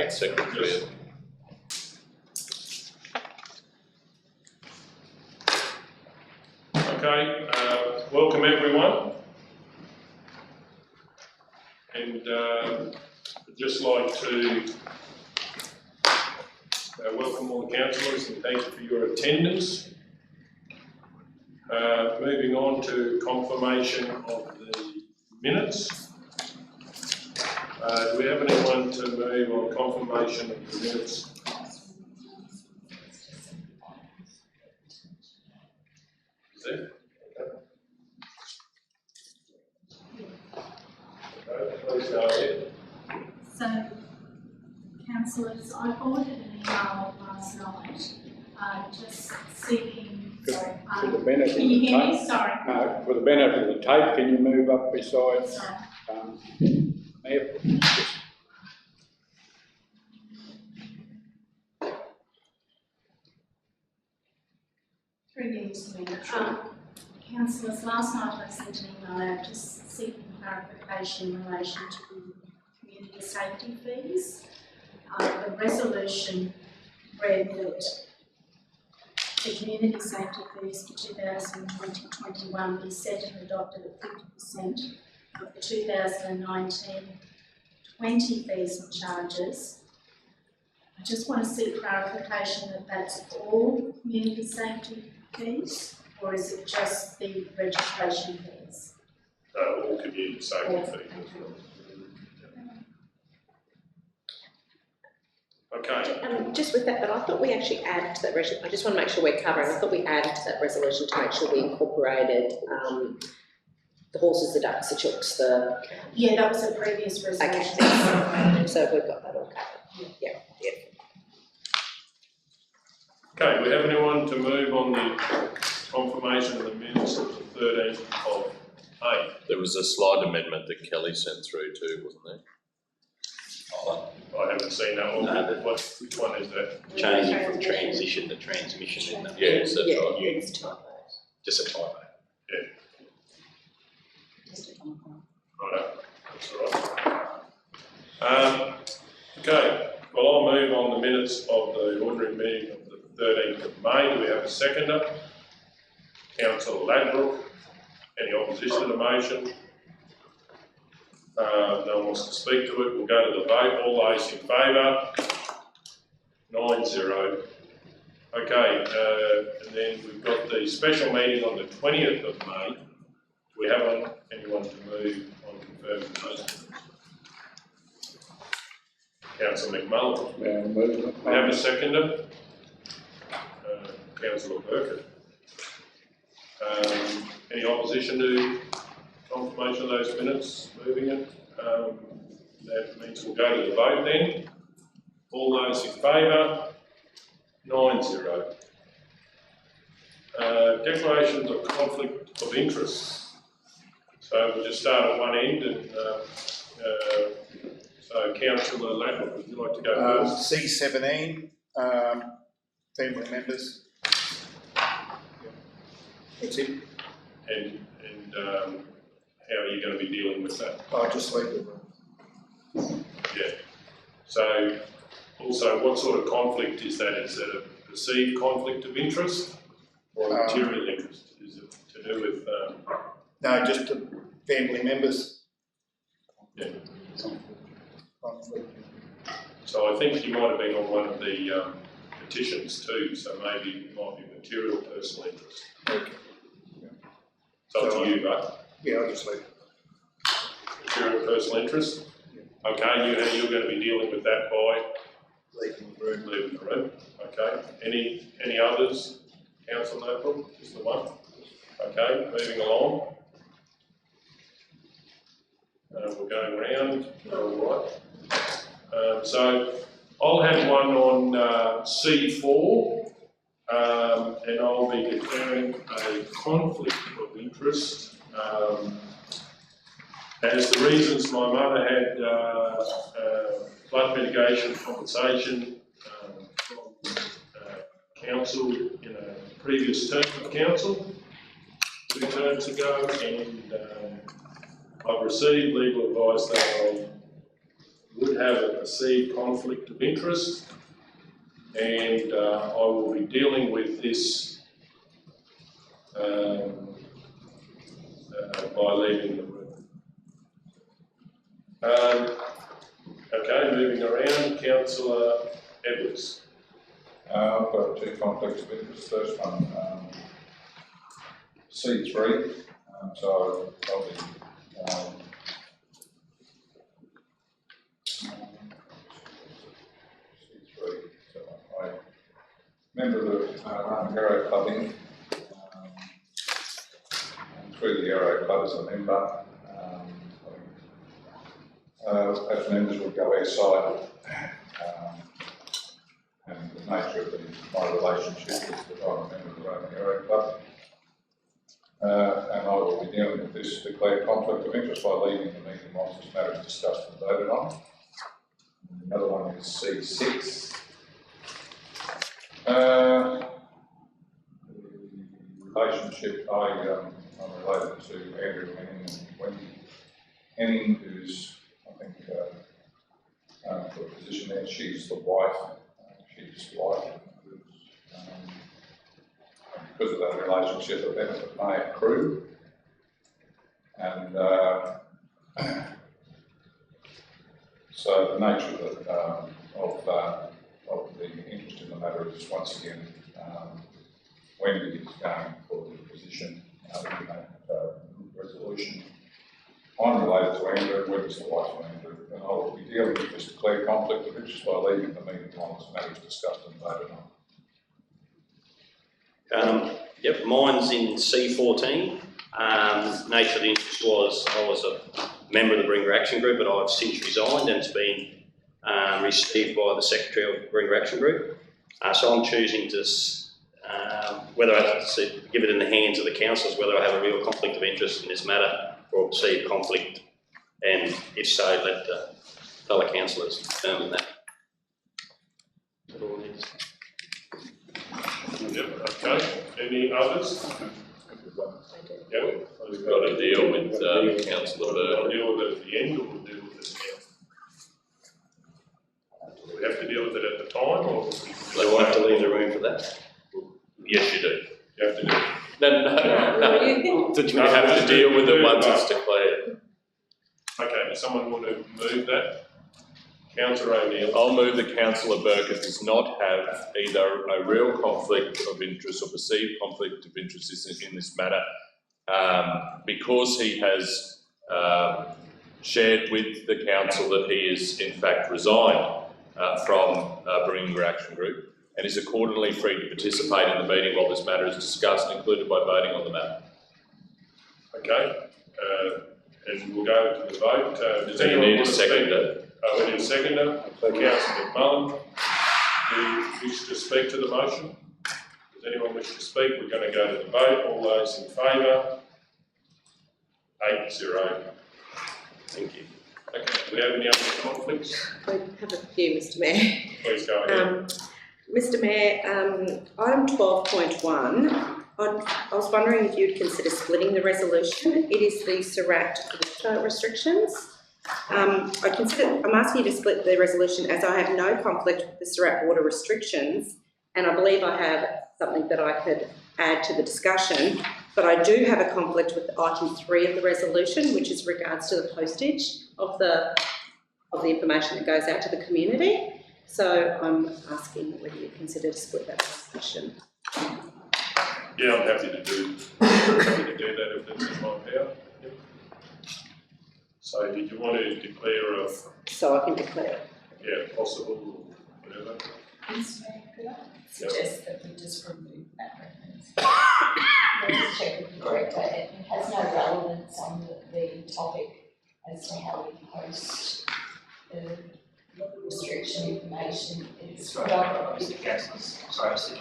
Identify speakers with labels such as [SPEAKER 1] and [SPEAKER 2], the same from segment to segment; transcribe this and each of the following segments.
[SPEAKER 1] and secretary.
[SPEAKER 2] Okay, welcome everyone, and I'd just like to welcome all the councillors and thank you for your attendance. Moving on to confirmation of the minutes. Do we have anyone to move on confirmation of the minutes? Is there? Okay, please go ahead.
[SPEAKER 3] So, councillors, I forwarded an email last night, just seeking, sorry,
[SPEAKER 4] For the benefit
[SPEAKER 3] can you
[SPEAKER 4] of the
[SPEAKER 3] hear me?
[SPEAKER 4] tape,
[SPEAKER 3] Sorry.
[SPEAKER 4] for the benefit of the tape, can you move up beside
[SPEAKER 3] Sorry.
[SPEAKER 4] Mayor?
[SPEAKER 3] Through you, Mr. Mayor. Councillors, last night I sent an email out just seeking clarification in relation to community safety fees. The resolution read that the community safety fees for 2020-21 be set and adopted at 50% of the 2019-20 fees and charges. I just want to seek clarification that that's all community safety fees, or is it just the registration fees?
[SPEAKER 2] All community safety fees as well. Okay.
[SPEAKER 5] Just with that, but I thought we actually added to that resolution. I just want to make sure we're covering. I thought we added to that resolution to make sure we incorporated the horses, the ducks, the chooks, the.
[SPEAKER 3] Yeah, that was a previous resolution.
[SPEAKER 5] Okay. So we've got that all covered. Yeah. Yeah.
[SPEAKER 2] Okay, we have anyone to move on the confirmation of the minutes of the 13th of May?
[SPEAKER 1] There was a slight amendment that Kelly sent through too, wasn't there?
[SPEAKER 2] Oh, I haven't seen that one.
[SPEAKER 6] No,
[SPEAKER 2] Which one is that?
[SPEAKER 6] Changing from transition to transmission, isn't it?
[SPEAKER 1] Yes, that's
[SPEAKER 5] Yeah,
[SPEAKER 1] right.
[SPEAKER 5] yeah, it's typos.
[SPEAKER 6] Just a typo.
[SPEAKER 2] Right, that's all right. Okay, well I'll move on the minutes of the ordinary meeting of the 13th of May. Do we have a seconder? Councillor Ladbrook. Any opposition to the motion? No one wants to speak to it. We'll go to the vote. All those in favour? 9-0. Okay, and then we've got the special meeting on the 20th of May. Do we have anyone to move on confirming those? Councillor McMullen. We have a seconder. Councillor Burkett. Any opposition to confirmation of those minutes, moving it? That means we'll go to the vote then. All those in favour? 9-0. Declarations of conflict of interest. So we'll just start at one end and so Councillor Ladbrook, would you like to go first?
[SPEAKER 7] C17, family members. That's it.
[SPEAKER 2] And how are you going to be dealing with that?
[SPEAKER 7] I'll just leave it.
[SPEAKER 2] Yeah. So, also, what sort of conflict is that? Is it a perceived conflict of interest or a material interest? Is it to do with?
[SPEAKER 7] No, just the family members.
[SPEAKER 2] Yeah.
[SPEAKER 7] Conflict.
[SPEAKER 2] So I think you might have been on one of the petitions too. So maybe it might be material personal interest.
[SPEAKER 7] Okay.
[SPEAKER 2] It's up to you, but
[SPEAKER 7] Yeah, I'll just leave it.
[SPEAKER 2] material personal interest. Okay, you're going to be dealing with that by
[SPEAKER 7] Leaving the room.
[SPEAKER 2] leaving the room. Okay. Any others? Council Ladbrook, just the one. Okay, moving along. We're going round. All right. So I'll have one on C4, and I'll be declaring a conflict of interest. As the reasons, my mother had blood mitigation compensation from council in a previous term of council 2 terms ago, and I've received legal advice that I would have a perceived conflict of interest, and I will be dealing with this by leaving the room. Okay, moving around, Councillor Edwards.
[SPEAKER 8] I've got two conflicts of interest. First one, C3, so probably C3. So I member of the Aero Clubbing. Through the Aero Club as a member, as members would go outside. And the nature of my relationship is that I'm a member of the Roman Aero Club. And I will be dealing with this declared conflict of interest by leaving the meeting once this matter is discussed and voted on. And the other one is C6. The relationship, I'm related to Andrew Henning and Wendy Henning, who's, I think, for a position there, she's the wife. She's wife, because of that relationship, a benefit may accrue, and so the nature of the interest in the matter is once again Wendy is going for the position in that resolution. I'm related to Andrew, Wendy's the wife of Andrew, and I will be dealing with this declared conflict of interest by leaving the meeting once this matter is discussed and voted on.
[SPEAKER 6] Yep, mine's in C14. Nature of the interest was I was a member of the Bringa Action Group, but I've since resigned, and it's been received by the Secretary of the Bringa Action Group. So I'm choosing to, whether I have to give it in the hands of the councillors, whether I have a real conflict of interest in this matter or perceived conflict, and if so, let fellow councillors determine that.
[SPEAKER 2] Yep, okay. Any others? Yep.
[SPEAKER 1] We've got to deal with Councillor Burke.
[SPEAKER 2] We'll deal with it at the end, or we'll deal with it now? Do we have to deal with it at the time, or?
[SPEAKER 6] Do I have to leave the room for that?
[SPEAKER 1] Yes, you do.
[SPEAKER 2] You have to do it.
[SPEAKER 1] No. Did you have to deal with it once it's declared?
[SPEAKER 2] Okay, does someone want to move that? Councillor O'Neill.
[SPEAKER 1] I'll move that Councillor Burke does not have either a real conflict of interest or perceived conflict of interest in this matter, because he has shared with the council that he is in fact resigned from Bringa Action Group, and is accordingly free to participate in the meeting while this matter is discussed, included by voting on the matter.
[SPEAKER 2] Okay, and we'll go to the vote. Does
[SPEAKER 1] So you
[SPEAKER 2] anyone
[SPEAKER 1] need
[SPEAKER 2] want
[SPEAKER 1] a
[SPEAKER 2] to speak?
[SPEAKER 1] seconder.
[SPEAKER 2] We need a seconder. Councillor McMullen, do you wish to speak to the motion? Does anyone wish to speak? We're going to go to the vote. All those in favour? 8-0.
[SPEAKER 5] Thank you.
[SPEAKER 2] Okay, do we have any other conflicts?
[SPEAKER 5] We have a few, Mr Mayor.
[SPEAKER 2] Please go ahead.
[SPEAKER 5] Mr Mayor, item 12.1, I was wondering if you'd consider splitting the resolution. It is the Surat water restrictions. I'm asking you to split the resolution as I have no conflict with the Surat water restrictions, and I believe I have something that I could add to the discussion, but I do have a conflict with item 3 of the resolution, which is regards to the postage of the information that goes out to the community. So I'm asking whether you consider to split that discussion.
[SPEAKER 2] Yeah, I'm happy to do that if it's in my power. Yep. So did you want to declare a,
[SPEAKER 5] So I can declare.
[SPEAKER 2] yeah, possible or whatever?
[SPEAKER 9] Mr Mayor, could I suggest that we just remove that reference? Let's check with the director. It has no relevance on the topic as to how we post the restriction information. It's predominantly.
[SPEAKER 10] Mr. Councillor's question,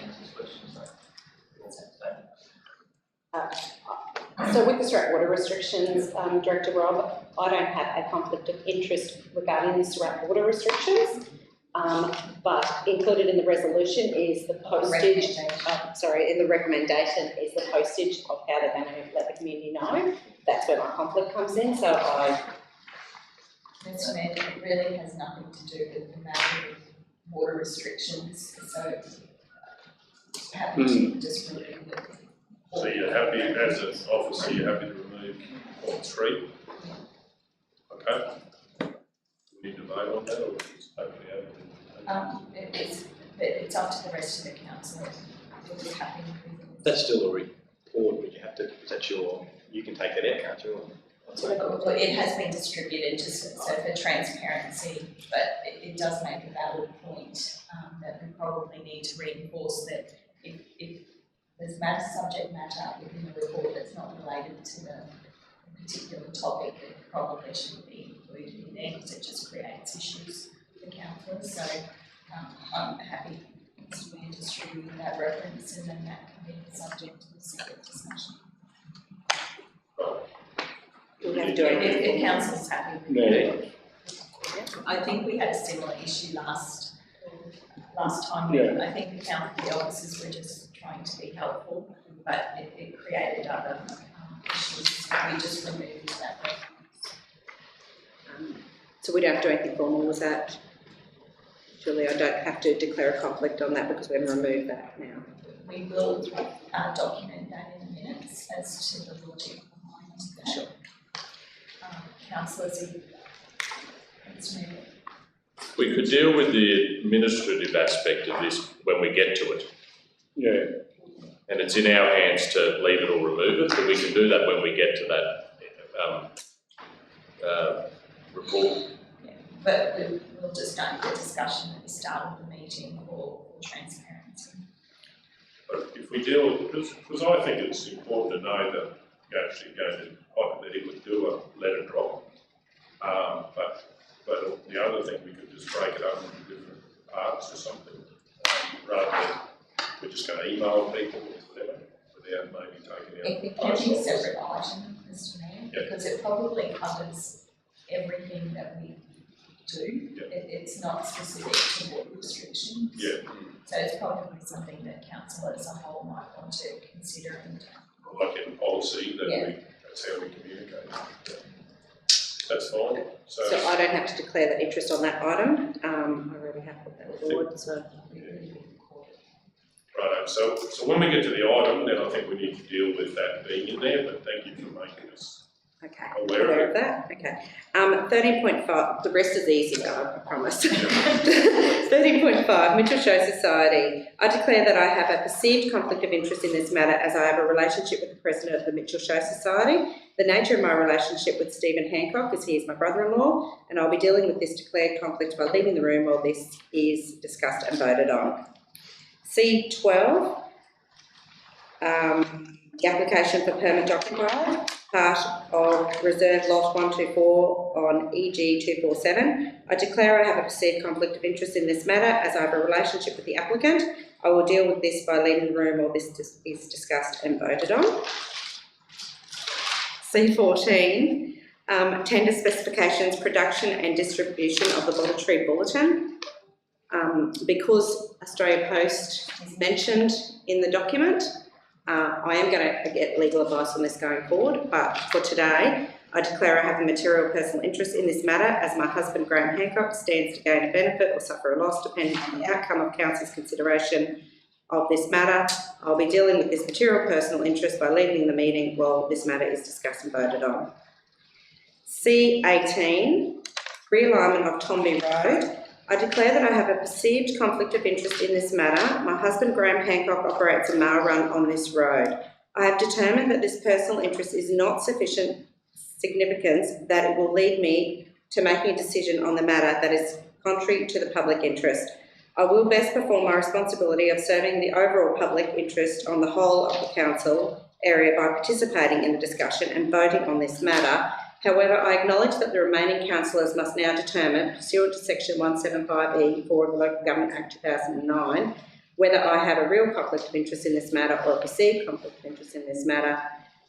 [SPEAKER 5] So with the Surat water restrictions, Director Rob, I don't have a conflict of interest regarding the Surat water restrictions, but included in the resolution is the postage, in the recommendation is the postage of how they're going to let the community know. That's where my conflict comes in, so I
[SPEAKER 9] Mr. Mayor, it really has nothing to do with the matter of water restrictions, so happy to just remove it.
[SPEAKER 2] So you're happy, as an officer, you're happy to remove point 3? Okay. We need to vote on that, or just totally open?
[SPEAKER 9] It's up to the rest of the council. If you're happy with it.
[SPEAKER 6] That's still a report, but you have to, you can take that out, can't you?
[SPEAKER 9] Well, it has been distributed just so for transparency, but it does make a valid point that we probably need to reinforce that if there's subject matter within the report that's not related to the particular topic, it probably shouldn't be included in there because it just creates issues for councillors. So I'm happy to distribute that reference and then that can be the subject of the secret discussion.
[SPEAKER 5] We have to,
[SPEAKER 9] If council's happy with it. I think we had a similar issue last time.
[SPEAKER 4] Yeah.
[SPEAKER 9] I think the officers were just trying to be helpful, but it created other issues. We just removed that reference.
[SPEAKER 5] so we don't have to do anything formal, was that? Julie, I don't have to declare a conflict on that because we've removed that now.
[SPEAKER 9] We will document that in the minutes as to the logic behind that.
[SPEAKER 5] Sure.
[SPEAKER 9] Councillors,
[SPEAKER 1] We could deal with the administrative aspect of this when we get to it.
[SPEAKER 4] Yeah.
[SPEAKER 1] And it's in our hands to leave it or remove it, but we can do that when we get to that report.
[SPEAKER 9] yeah, but we'll just start the discussion at the start of the meeting for transparency.
[SPEAKER 2] But if we deal with, because I think it's important to know that you're actually going to hypothetically do a letter drop. But the other thing, we could just break it up into different parts or something, rather than we're just going to email people or whatever, without maybe taking out.
[SPEAKER 9] It can be a separate item, Mr. Mayor,
[SPEAKER 2] Yeah.
[SPEAKER 9] because it probably covers everything that we do.
[SPEAKER 2] Yeah.
[SPEAKER 9] It's not specific to water restrictions.
[SPEAKER 2] Yeah.
[SPEAKER 9] So it's probably something that council as a whole might want to consider and
[SPEAKER 2] Like in policy, that
[SPEAKER 9] Yeah.
[SPEAKER 2] that's how we communicate. Yeah. That's fine.
[SPEAKER 5] So I don't have to declare that interest on that item. I already have put that forward, so.
[SPEAKER 2] Righto, so when we get to the item, then I think we need to deal with that being in there, but thank you for making us
[SPEAKER 5] Okay,
[SPEAKER 2] aware of it.
[SPEAKER 5] that, okay. 13.5, the rest is easy though, I promise. 13.5, Mitchell Show Society. I declare that I have a perceived conflict of interest in this matter as I have a relationship with the president of the Mitchell Show Society. The nature of my relationship with Stephen Hancock is he is my brother-in-law, and I'll be dealing with this declared conflict by leaving the room while this is discussed and voted on. C12, the application for permit to occupy, part of Reserve Lot 124 on EG 247. I declare I have a perceived conflict of interest in this matter as I have a relationship with the applicant. I will deal with this by leaving the room while this is discussed and voted on. C14, tender specifications, production and distribution of the voluntary bulletin. Because Australia Post is mentioned in the document, I am going to get legal advice on this going forward, but for today, I declare I have a material personal interest in this matter as my husband, Graham Hancock, stands to gain a benefit or suffer a loss depending on the outcome of Council's consideration of this matter. I'll be dealing with this material personal interest by leaving the meeting while this matter is discussed and voted on. C18, realignment of Tomby Road. I declare that I have a perceived conflict of interest in this matter. My husband, Graham Hancock, operates a mail run on this road. I have determined that this personal interest is not sufficient significance that it will lead me to making a decision on the matter that is contrary to the public interest. I will best perform my responsibility of serving the overall public interest on the whole of the council area by participating in the discussion and voting on this matter. However, I acknowledge that the remaining councillors must now determine, pursuant to section 175E4 of the Local Government Act 2009, whether I have a real conflict of interest in this matter or a perceived conflict of interest in this matter,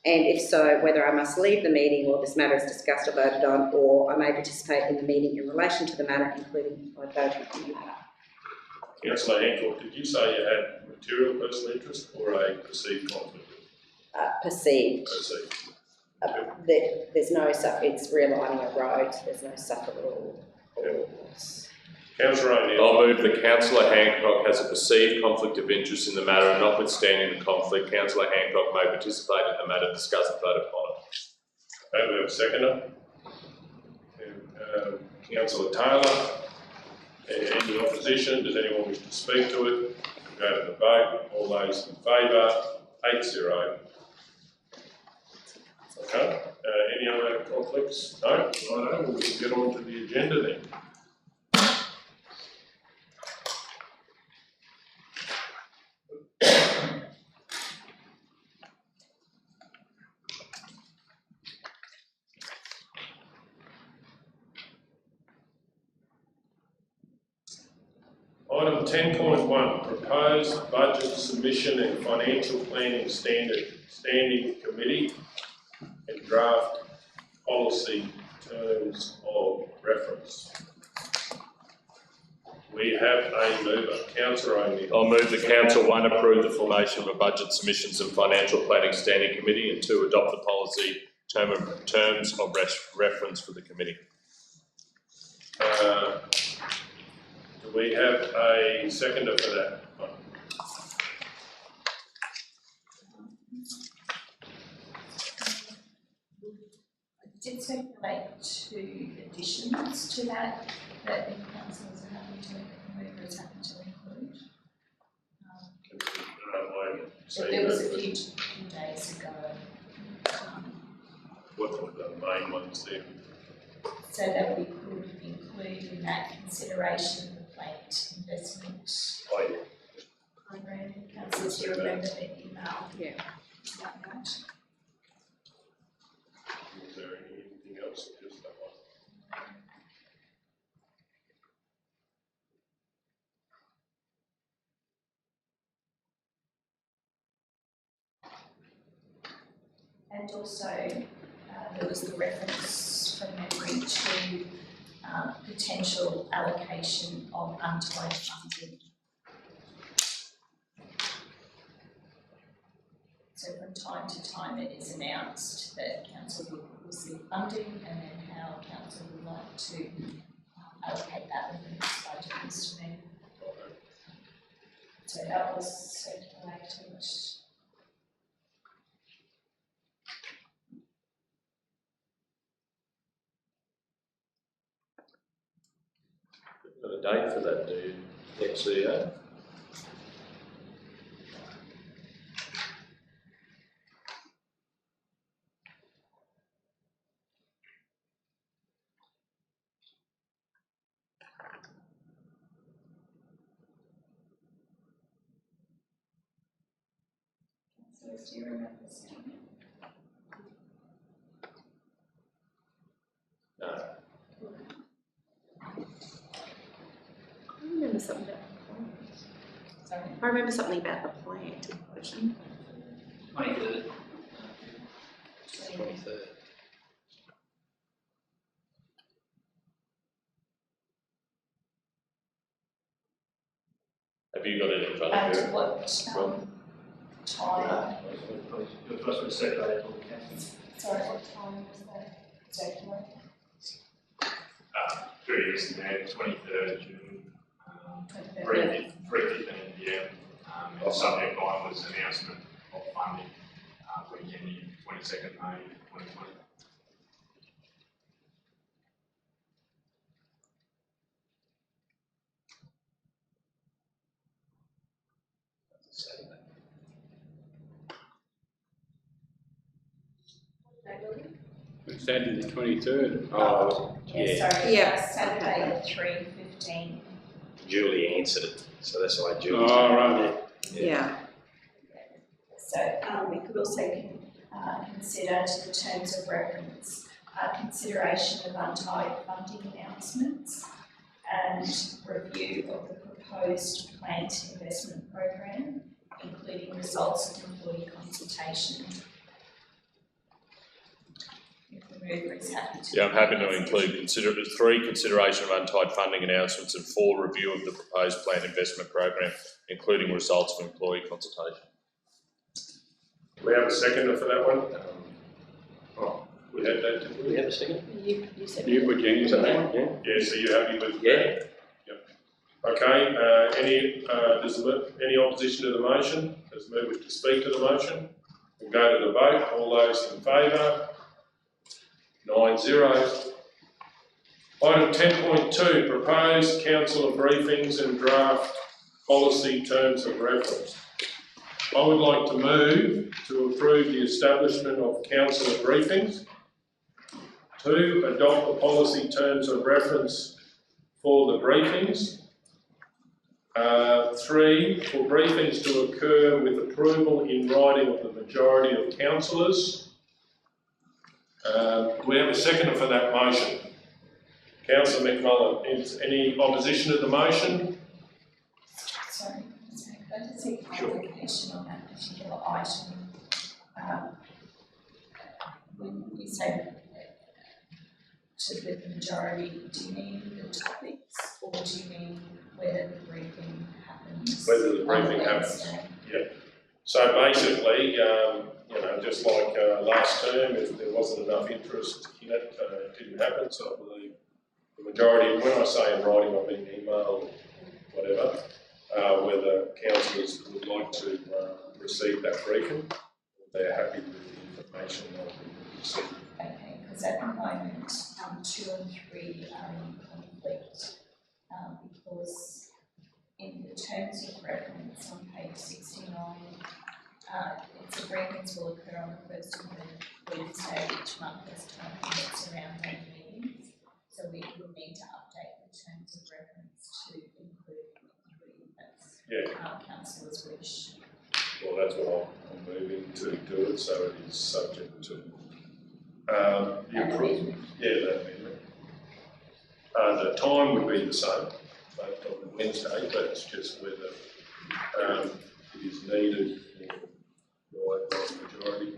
[SPEAKER 5] and if so, whether I must leave the meeting while this matter is discussed or voted on, or I may participate in the meeting in relation to the matter, including by voting on the matter.
[SPEAKER 2] Councillor Hancock, did you say you had material personal interest or a perceived conflict?
[SPEAKER 5] Perceived.
[SPEAKER 2] Perceived.
[SPEAKER 5] there's no, it's realigning a road, there's no sufferable.
[SPEAKER 2] Councillor O'Neill.
[SPEAKER 1] I'll move that Councillor Hancock has a perceived conflict of interest in the matter, and notwithstanding the conflict, Councillor Hancock may participate in the matter discussed and vote upon it.
[SPEAKER 2] Okay, we have a seconder. Councillor Taylor. Any opposition? Does anyone wish to speak to it? We'll go to the vote. All those in favour? 8-0. Okay. Any other conflicts? No? Righto. We'll get on to the agenda then. Item 10.1, proposed budget submission and financial planning standing committee and draft policy terms of reference. We have a mover, Councillor O'Neill.
[SPEAKER 1] I'll move that Council 1 approve the formation of a budget submissions and financial planning standing committee, and 2 adopt the policy terms of reference for the committee.
[SPEAKER 2] Do we have a seconder for that one?
[SPEAKER 9] I did circulate 2 additions to that the councillors are happy to, the mover is happy to include. There was a few days ago.
[SPEAKER 2] What were the main ones there?
[SPEAKER 9] So that we could include in that consideration the planned investment program. Councillors, do you remember the email?
[SPEAKER 5] Yeah.
[SPEAKER 9] About that?
[SPEAKER 2] Is there anything else or just that one?
[SPEAKER 9] And also, there was the reference from memory to potential allocation of untied funding. So from time to time it is announced that council will receive funding, and then how council would like to allocate that within its budget, Mr. Mayor. So that was circulated.
[SPEAKER 1] Got a date for that, do you, ex-CEO?
[SPEAKER 9] So do you remember seeing it?
[SPEAKER 1] No.
[SPEAKER 5] I remember something about the plant.
[SPEAKER 9] Sorry?
[SPEAKER 5] I remember something about the plant inclusion.
[SPEAKER 10] 23rd.
[SPEAKER 6] 23rd.
[SPEAKER 1] Have you got it in front
[SPEAKER 9] And
[SPEAKER 1] of you?
[SPEAKER 9] what time?
[SPEAKER 10] Your first was circulated to all the councillors.
[SPEAKER 9] Sorry, what time was that circulated?
[SPEAKER 11] Very yesterday, 23rd June,
[SPEAKER 9] 23rd.
[SPEAKER 11] 3:15 PM. And the subject line was announcement of funding, weekend 22nd May 2020.
[SPEAKER 4] Saturday the 23rd. Oh,
[SPEAKER 9] Yeah, sorry,
[SPEAKER 5] Yeah.
[SPEAKER 9] Saturday at 3:15.
[SPEAKER 6] Julie answered it, so that's why Julie.
[SPEAKER 4] oh, right.
[SPEAKER 5] Yeah.
[SPEAKER 9] So we could also consider to the terms of reference, consideration of untied funding announcements and review of the proposed planned investment program, including results of employee consultation. If the mover is happy to.
[SPEAKER 1] Yeah, I'm happy to include 3, consideration of untied funding announcements, and 4, review of the proposed planned investment program, including results of employee consultation.
[SPEAKER 2] Do we have a seconder for that one? Oh, we had that, didn't
[SPEAKER 6] Do
[SPEAKER 2] we?
[SPEAKER 6] we have a second?
[SPEAKER 5] You said.
[SPEAKER 4] You put Jenny's on that, yeah?
[SPEAKER 2] Yeah, so you're happy with?
[SPEAKER 6] Yeah.
[SPEAKER 2] Okay, any opposition to the motion? Does the member wish to speak to the motion? We'll go to the vote. All those in favour? 9-0. Item 10.2, proposed councillor briefings and draft policy terms of reference. I would like to move to approve the establishment of councillor briefings. 2, adopt the policy terms of reference for the briefings. 3, for briefings to occur with approval in writing of the majority of councillors. We have a seconder for that motion. Councillor McMullen, is any opposition to the motion?
[SPEAKER 9] Sorry, could I just seek clarification on that particular item? When you say to the majority, do you mean the topics or do you mean whether the briefing happens?
[SPEAKER 2] Whether the briefing happens. Yeah. So basically, just like last term, if there wasn't enough interest in it, it didn't happen. So I believe the majority, when I say in writing, I mean email or whatever, whether councillors would like to receive that briefing, they're happy with the information they've received.
[SPEAKER 9] Okay, because at the moment, 2 and 3 are in conflict, because in the terms of reference on page 69, its agreements will occur on the first and third Wednesday of each month as time permits around those meetings. So we will need to update the terms of reference to include agreements. Councillors wish.
[SPEAKER 2] Well, that's what I'm moving to do it, so it is subject to the approval. Yeah, that amendment. The time would be the same, but on Wednesday, but it's just whether it is needed for the majority.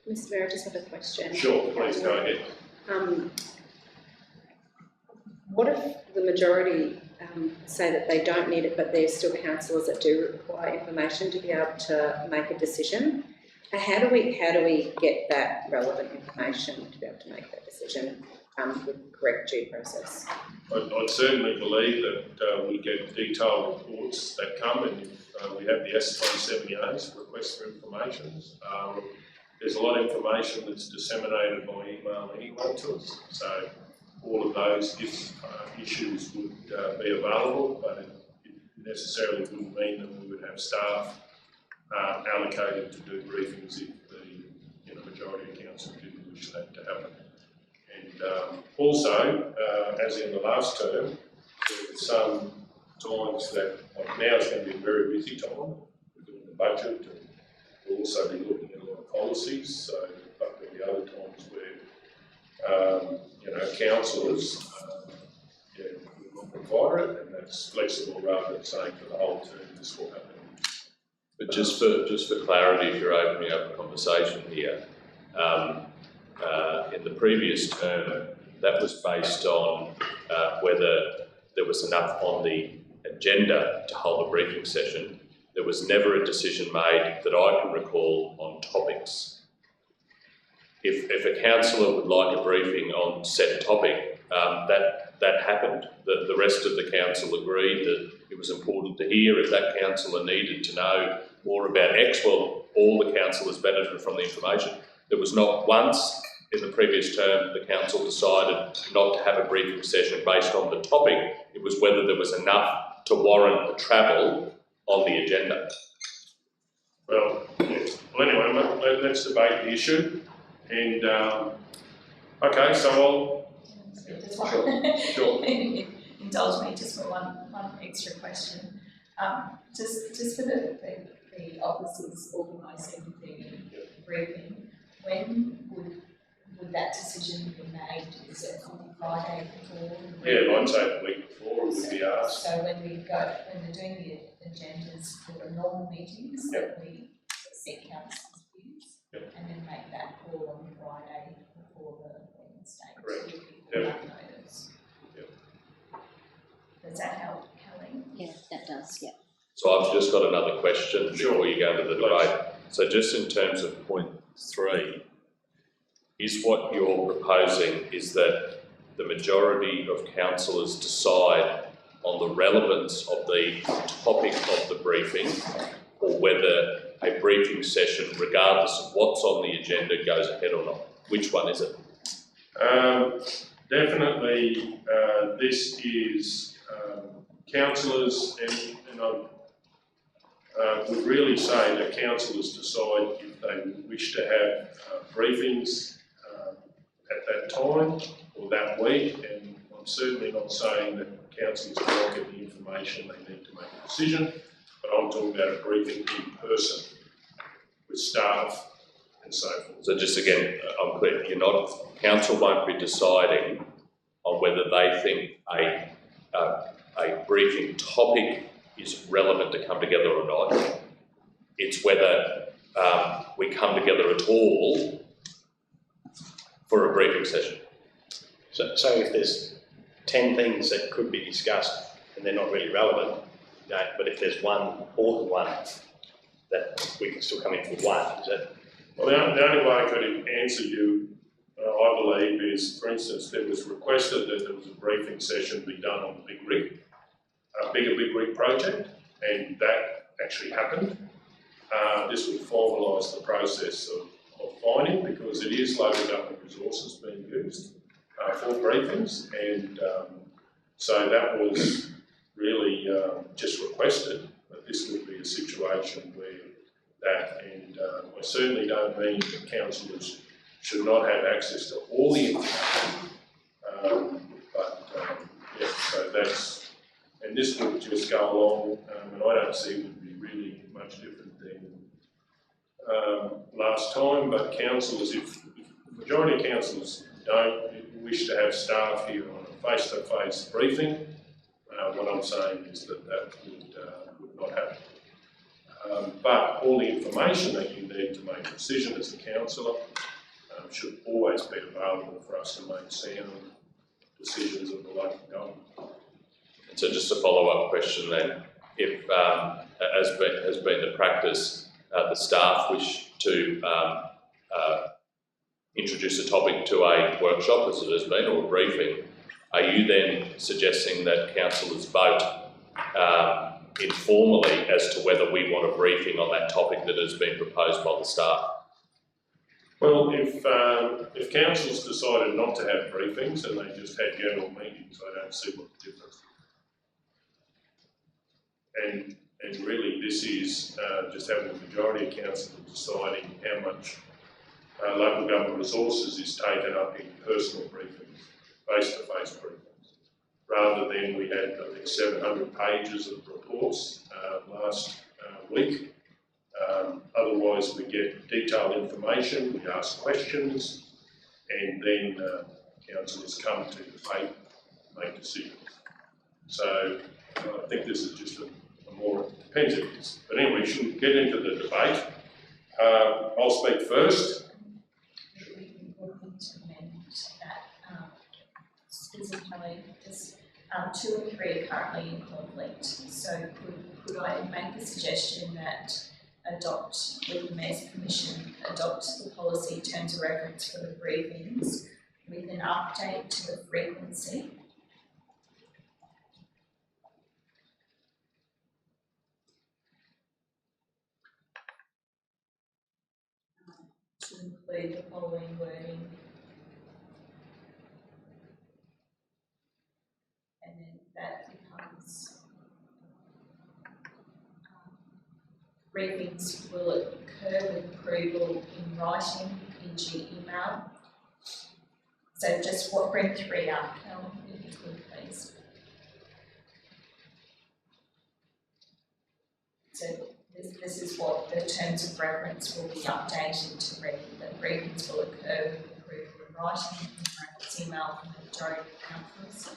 [SPEAKER 5] Mr. Mayor, I just have a question.
[SPEAKER 2] Sure, please go ahead.
[SPEAKER 5] What if the majority say that they don't need it, but there's still councillors that do require information to be able to make a decision? How do we get that relevant information to be able to make that decision with correct due process?
[SPEAKER 2] I'd certainly believe that we get detailed reports that come, and we have the S27As, request for information. There's a lot of information that's disseminated by email anyway to us, so all of those issues would be available, but it necessarily wouldn't mean that we would have staff allocated to do briefings if the majority of council didn't wish that to happen. And also, as in the last term, there were some times that, like now it's going to be a very busy time, we're doing the budget, and we'll also be looking at a lot of policies, so but there'll be other times where councillors will not require it, and that's flexible rather than saying for the whole term this will happen.
[SPEAKER 1] But just for clarity, if you're opening up a conversation here, in the previous term, that was based on whether there was enough on the agenda to hold a briefing session. There was never a decision made that I can recall on topics. If a councillor would like a briefing on said topic, that happened. The rest of the council agreed that it was important to hear. If that councillor needed to know more about X, well, all the councillors benefited from the information. There was not once in the previous term the council decided not to have a briefing session based on the topic. It was whether there was enough to warrant the travel on the agenda.
[SPEAKER 2] Well, yes. Well, anyway, let's debate the issue. And okay, so I'll. Sure.
[SPEAKER 9] Indulge me just for one extra question. Just for the officers organising the briefing, when would that decision be made? Is it on Friday before?
[SPEAKER 2] Yeah, I'd say the week before it would be asked.
[SPEAKER 9] So when they're doing the agendas for the normal meetings, that we set councillors' views and then make that call on Friday before the Wednesday.
[SPEAKER 2] Correct.
[SPEAKER 9] To give people enough notice. Does that help, Kelly?
[SPEAKER 12] Yeah, that does, yeah.
[SPEAKER 1] So I've just got another question before you go into the debate. So just in terms of point 3, is what you're proposing is that the majority of councillors decide on the relevance of the topic of the briefing, or whether a briefing session, regardless of what's on the agenda, goes ahead or not? Which one is it?
[SPEAKER 2] Definitely, this is councillors, and I would really say that councillors decide if they wish to have briefings at that time or that week, and I'm certainly not saying that councillors don't get the information they need to make a decision, but I'm talking about a briefing in person with staff and so forth.
[SPEAKER 1] So just again, I'm clear, council won't be deciding on whether they think a briefing topic is relevant to come together or not. It's whether we come together at all for a briefing session.
[SPEAKER 6] So if there's 10 things that could be discussed and they're not really relevant, but if there's one important one, that we can still come in for one, is that?
[SPEAKER 2] Well, the only way I could answer you, I believe, is, for instance, there was requested that there was a briefing session be done on the big rig, big rig project, and that actually happened. This will formalise the process of finding, because it is local government resources being used for briefings, and so that was really just requested, that this would be a situation where that, and I certainly don't mean that councillors should not have access to all the information, yeah, so that's, and this would just go along, and I don't see it would be really much different than last time, but councillors, if the majority of councillors don't wish to have staff here on a face-to-face briefing, what I'm saying is that would not happen. But all the information that you need to make a decision as a councillor should always be available for us to make sound decisions of the local government.
[SPEAKER 1] And so just a follow-up question then, if, as has been the practice, the staff wish to introduce a topic to a workshop, as it has been, or a briefing, are you then suggesting that councillors vote informally as to whether we want a briefing on that topic that has been proposed by the staff?
[SPEAKER 2] Well, if councils decided not to have briefings and they just had general meetings, I don't see what the difference is. And really, this is just having the majority of councillors deciding how much local government resources is taken up in personal briefings, face-to-face briefings, rather than we had, I think, 700 pages of reports last week. Otherwise, we get detailed information, we ask questions, and then councillors come to debate, make decisions. So I think this is just a more, depends if it is. But anyway, we should get into the debate. I'll speak first.
[SPEAKER 9] Should we be looking to amend that specifically, just 2 and 3 are currently in conflict, so could I make a suggestion that with the Mayor's permission, adopt the policy terms of reference for the briefings with an update to the frequency? To include the following wording. And then that becomes briefings will occur with approval in writing, e.g. email. So just bring 3 up, Helen, if you could please. So this is what the terms of reference will be updated to read, that briefings will occur with approval in writing, in email from the majority of councillors.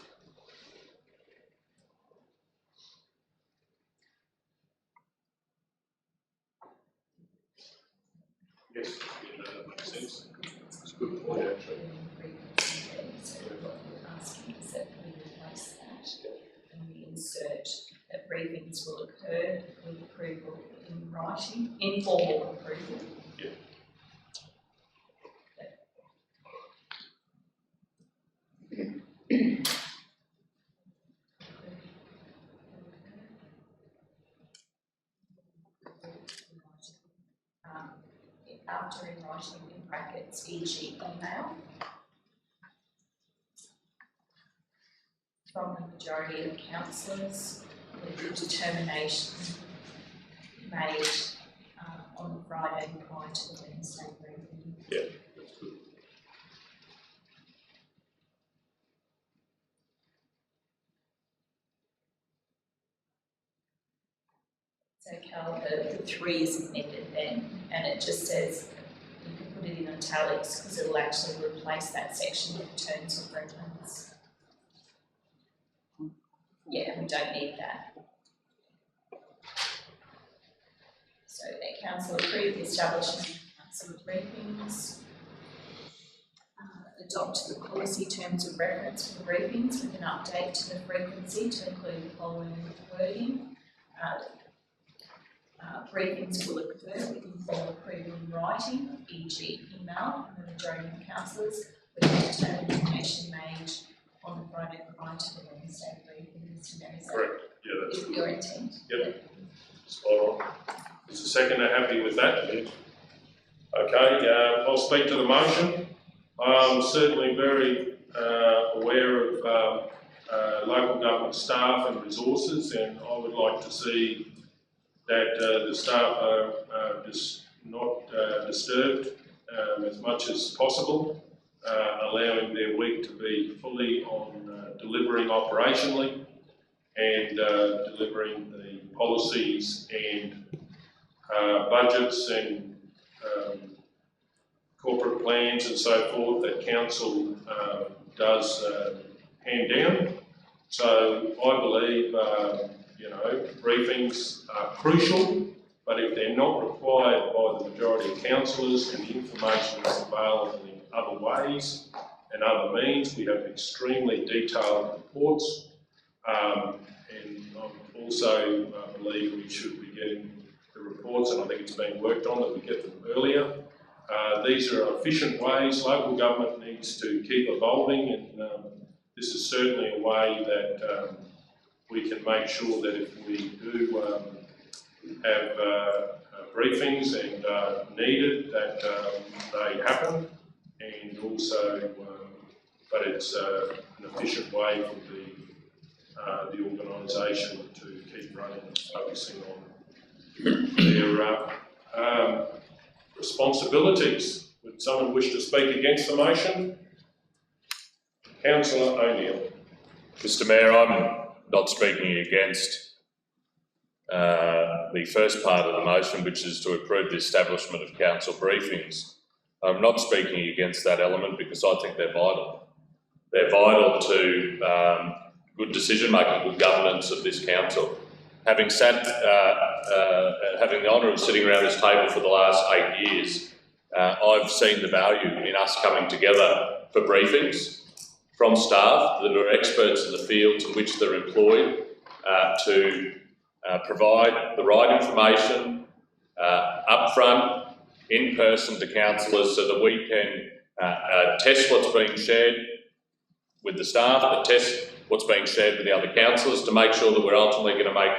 [SPEAKER 2] Yes, that makes sense. It's a good point, actually.
[SPEAKER 9] Asking is that we replace that and we insert that briefings will occur with approval in writing, informal approval.
[SPEAKER 2] Yeah.
[SPEAKER 9] After in writing in brackets, e.g. email, from the majority of councillors, with the determination made on the Friday prior to the Wednesday briefing.
[SPEAKER 2] Yeah, that's good.
[SPEAKER 9] So Cal, the 3 is amended then, and it just says, you can put it in italics because it will actually replace that section with terms of reference. Yeah, we don't need that. So that council approved the establishment of council briefings, adopt the policy terms of reference for the briefings with an update to the frequency to include the following wording. Briefings will occur with informal approval in writing, e.g. email from the majority of councillors, with the determination made on the Friday prior to the Wednesday briefing.
[SPEAKER 2] Correct. Yeah, that's
[SPEAKER 9] is your intent.
[SPEAKER 2] Yep. Spot on. Is the seconder happy with that? Yes. Okay, I'll speak to the motion. I'm certainly very aware of local government staff and resources, and I would like to see that the staff are just not disturbed as much as possible, allowing their week to be fully on delivering operationally and delivering the policies and budgets and corporate plans and so forth that council does hand down. So I believe briefings are crucial, but if they're not required by the majority of councillors and the information is available in other ways and other means, we have extremely detailed reports. And I also believe we should be getting the reports, and I think it's being worked on, that we get them earlier. These are efficient ways. Local government needs to keep evolving, and this is certainly a way that we can make sure that if we do have briefings and needed, that they happen, and also, but it's an efficient way for the organisation to keep running and focusing on their responsibilities. Would someone wish to speak against the motion? Councillor O'Neill.
[SPEAKER 1] Mr Mayor, I'm not speaking against the first part of the motion, which is to approve the establishment of council briefings. I'm not speaking against that element because I think they're vital. They're vital to good decision-making, good governance of this council. Having sat, having the honour of sitting around this table for the last 8 years, I've seen the value in us coming together for briefings from staff that are experts in the fields in which they're employed to provide the right information upfront, in person to councillors, so that we can test what's being shared with the staff, but test what's being shared with the other councillors to make sure that we're ultimately going to make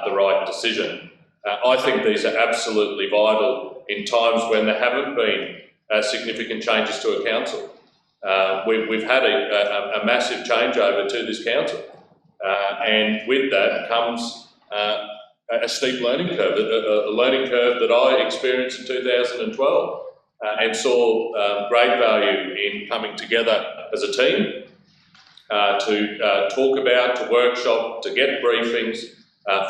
[SPEAKER 1] the right decision. I think these are absolutely vital in times when there haven't been significant changes to a council. We've had a massive changeover to this council, and with that comes a steep learning curve, a learning curve that I experienced in 2012 and saw great value in coming together as a team to talk about, to workshop, to get briefings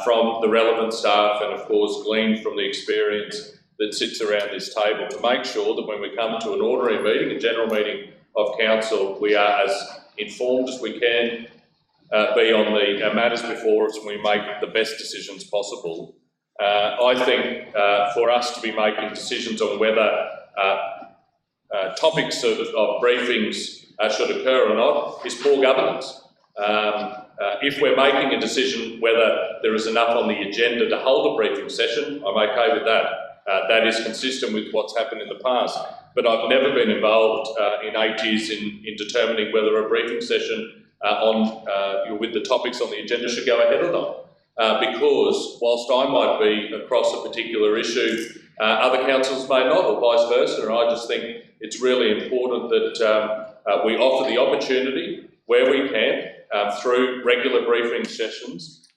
[SPEAKER 1] from the relevant staff, and of course glean from the experience that sits around this table to make sure that when we come to an ordinary meeting, a general meeting of council, we are as informed as we can be on the matters before us, and we make the best decisions possible. I think for us to be making decisions on whether topics of briefings should occur or not is poor governance. If we're making a decision whether there is enough on the agenda to hold a briefing session, I'm okay with that. That is consistent with what's happened in the past. But I've never been involved in 8 years in determining whether a briefing session with the topics on the agenda should go ahead or not. Because whilst I might be across a particular issue, other councils may not, or vice versa, and I just think it's really important that we offer the opportunity where we can, through regular briefing sessions,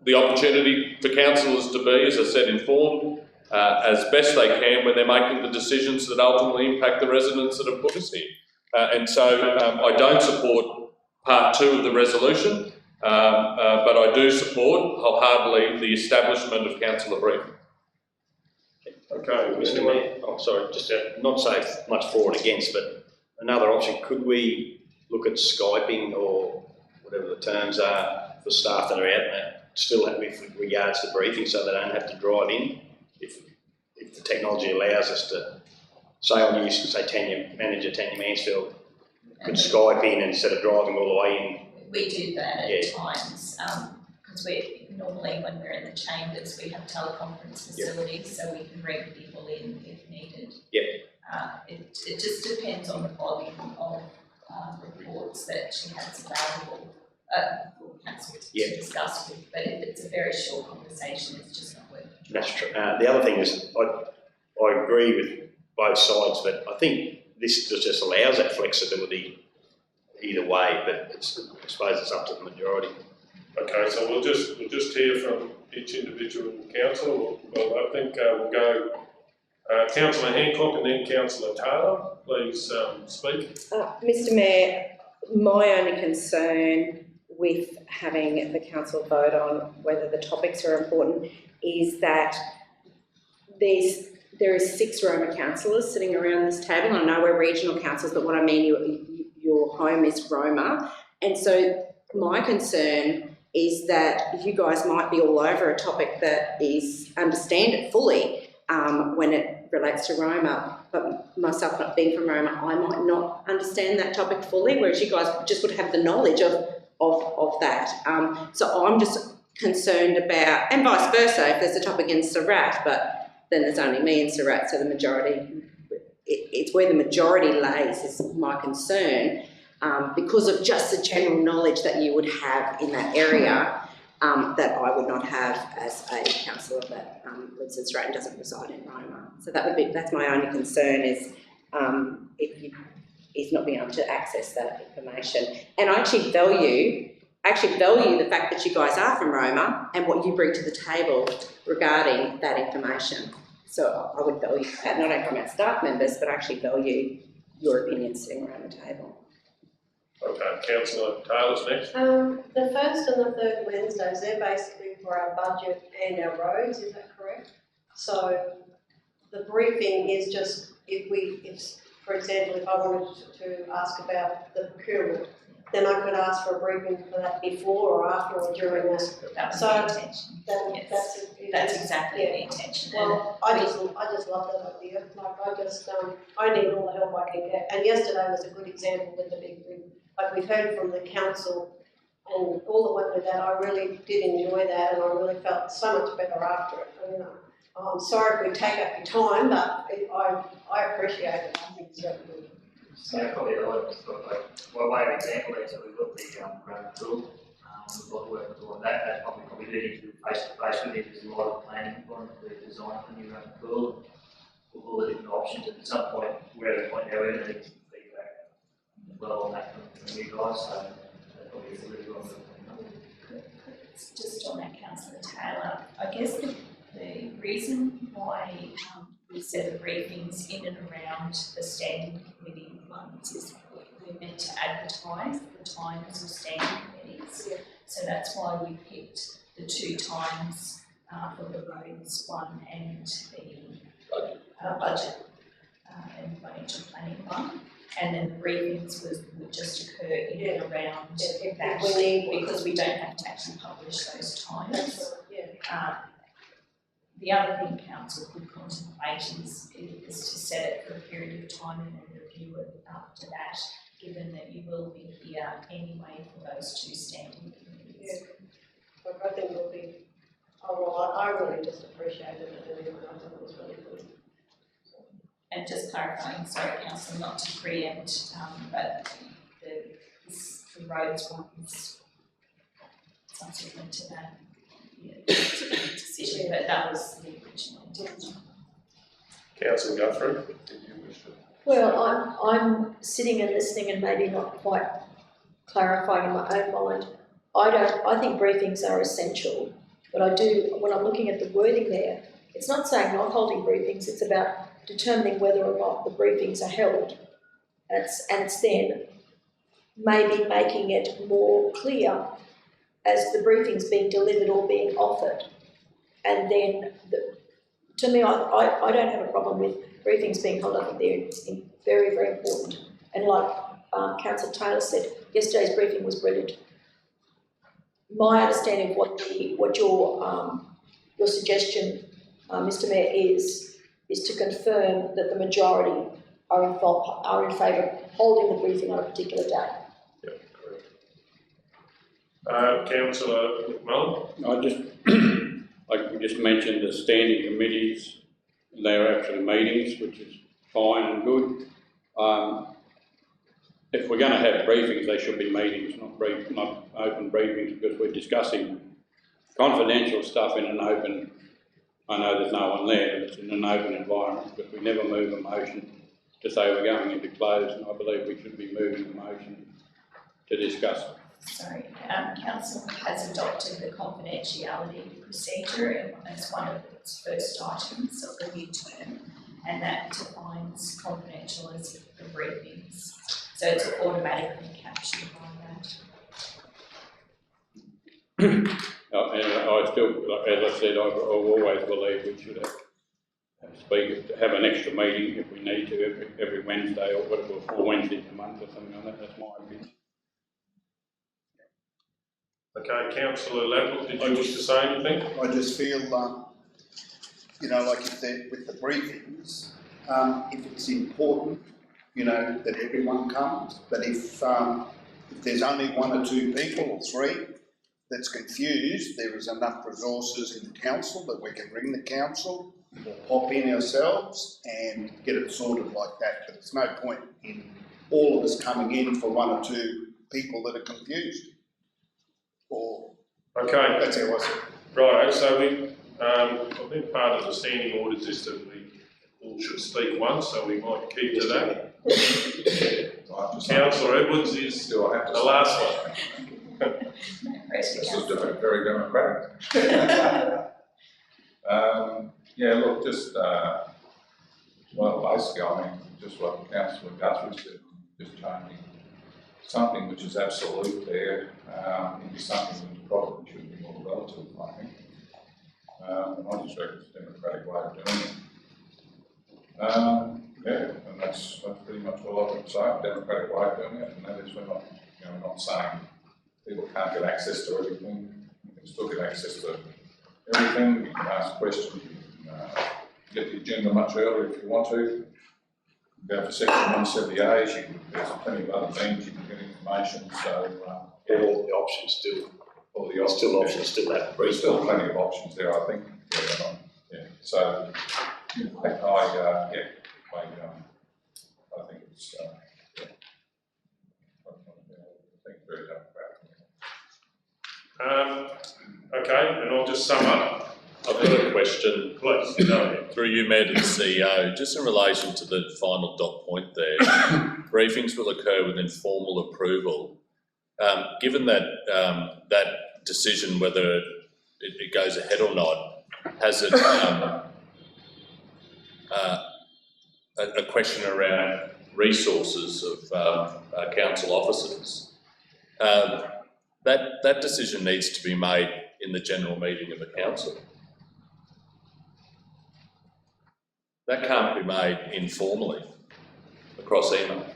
[SPEAKER 1] the opportunity for councillors to be, as I said, informed as best they can when they're making the decisions that ultimately impact the residents that have put us here. And so I don't support part 2 of the resolution, but I do support wholeheartedly the establishment of councillor briefing.
[SPEAKER 2] Okay,
[SPEAKER 6] Mr. Mayor, sorry, just not say much for and against, but another option, could we look at Skyping or whatever the terms are for staff that are out there, still with regards to briefing, so they don't have to drive in? If the technology allows us to, say I'll use, say, Manager Tanya Mansfield, could Skype in instead of driving all the way in?
[SPEAKER 9] We do that at times, because normally when we're in the chambers, we have teleconference facilities, so we can bring people in if needed. It just depends on the volume of reports that she has available for council to discuss with, but if it's a very short conversation, it's just not worth it.
[SPEAKER 6] That's true. The other thing is, I agree with both sides, but I think this just allows that flexibility either way, but I suppose it's up to the majority.
[SPEAKER 2] Okay, so we'll just hear from each individual council. Well, I think we'll go Councillor Hancock and then Councillor Taylor. Please speak.
[SPEAKER 5] Mr. Mayor, my only concern with having the council vote on whether the topics are important is that there is 6 Roma councillors sitting around this table. I know we're regional councils, but what I mean, your home is Roma, and so my concern is that you guys might be all over a topic that is, understand it fully when it relates to Roma, but myself not being from Roma, I might not understand that topic fully, whereas you guys just would have the knowledge of that. So I'm just concerned about, and vice versa, if there's a topic in Surat, but then there's only me in Surat, so the majority, it's where the majority lays is my concern, because of just the general knowledge that you would have in that area that I would not have as a councillor that lives in Surat and doesn't reside in Roma. So that's my only concern is if not being able to access that information. And I actually value the fact that you guys are from Roma and what you bring to the table regarding that information. So I would value that, not only from our staff members, but I actually value your opinion sitting around the table.
[SPEAKER 2] Okay, Councillor Taylor's next.
[SPEAKER 12] The first and the third Wednesdays, they're basically for our budget and our roads, is that correct? So the briefing is just if for example, if I wanted to ask about the procurement, then I could ask for a briefing for that before or after or during that.
[SPEAKER 9] That was
[SPEAKER 12] So
[SPEAKER 9] the intention. That's exactly the intention.
[SPEAKER 12] Well, I just love that idea. Like I need all the help I can get. And yesterday was a good example with the big group. Like we've heard from the council and all that went with that. I really did enjoy that, and I really felt so much better after it. And, I'm sorry if we take up your time, but I appreciate it. I think it's really good.
[SPEAKER 10] Yeah, probably a lot of by way of example there, so we've got the Grand Pool, we've got work on that probably do need to do face to face with it. There's a lot of planning on the design of the new Grand Pool, with all the different options. At some point, we're at a point now where we need some feedback well on that from you guys, so that probably is a really good one.
[SPEAKER 9] Just on that, Councillor Taylor, I guess the reason why we set the briefings in and around the standing committee ones is we're meant to advertise the times of standing committees. Yeah. So that's why we picked the 2 times for the roads one and the budget and financial planning one. And then the briefings would just occur in and around that because we don't have to actually publish those times. The other thing council could contemplate is to set it for a period of time and then review it after that, given that you will be here anyway for those 2 standing committees.
[SPEAKER 12] Yeah, I think it'll be, I really just appreciated it, and I thought it was really good. And
[SPEAKER 9] just clarifying, sorry councillor, not to preempt, but the the roads ones subsequent to that, decision, but that was the original intention.
[SPEAKER 2] Councillor Guthrie, did you wish to?
[SPEAKER 13] Well, I'm sitting and listening and maybe not quite clarifying in my own mind. I think briefings are essential, but I do, when I'm looking at the wording there, it's not saying not holding briefings, it's about determining whether or not the briefings are held. And it's then maybe making it more clear as the briefing's being delivered or being offered. And then, to me, I don't have a problem with briefings being held. I think they're very, very important. And like Councillor Taylor said, yesterday's briefing was brilliant. My understanding of what your suggestion, Mr. Mayor, is to confirm that the majority are in favour of holding the briefing on a particular day.
[SPEAKER 2] Yep, correct. Councillor McMullen?
[SPEAKER 4] Like we just mentioned, the standing committees, they're actually meetings, which is fine and good. If we're going to have briefings, they should be meetings, not open briefings, because we're discussing confidential stuff in an open. I know there's no one there, but it's in an open environment. But we never move a motion to say we're going into closed, and I believe we should be moving a motion to discuss.
[SPEAKER 9] Sorry, Council has adopted the confidentiality procedure as one of its first items of the new term, and that defines confidential as the briefings. So it's automatically captured by that.
[SPEAKER 4] And I still, as I said, I've always believed we should have an extra meeting if we need to every Wednesday or whatever, 4 Wednesdays a month or something like that. That's my opinion.
[SPEAKER 2] Okay, Councillor Ladbrokes, did you wish to say anything?
[SPEAKER 7] I just feel, like with the briefings, if it's important, that everyone comes, but if there's only 1 or 2 people or 3 that's confused, there is enough resources in the council that we can ring the council or pop in ourselves and get it sorted like that. But there's no point in all of us coming in for 1 or 2 people that are confused.
[SPEAKER 2] Okay.
[SPEAKER 7] That's how I see it.
[SPEAKER 2] Right, so I think part of the standing orders is that we all should speak once, so we might keep to that. Councillor Edwards is the last one.
[SPEAKER 8] This is very democratic. Yeah, look, just, basically, just what Councillor Guthrie said, just changing something which is absolute there into something which probably should be more relative, I think. And I just reckon it's a democratic way of doing it. And that's pretty much all I can say. Democratic way of doing it, and that is we're not saying people can't get access to everything. You can still get access to everything. You can ask questions. You can get the agenda much earlier if you want to. Go for section 170As. There's plenty of other things you can get information. So
[SPEAKER 6] all the options still.
[SPEAKER 8] All the options
[SPEAKER 6] still have.
[SPEAKER 8] There's still plenty of options there, I think. So I think it's very democratic.
[SPEAKER 2] Okay, and I'll just sum up.
[SPEAKER 1] I've got a question.
[SPEAKER 2] Please, go ahead.
[SPEAKER 1] Through you, Mayor, to the CEO, just in relation to the final dot point there, briefings will occur with informal approval. Given that that decision, whether it goes ahead or not, has it a question around resources of council officers? That decision needs to be made in the general meeting of the council. That can't be made informally across email.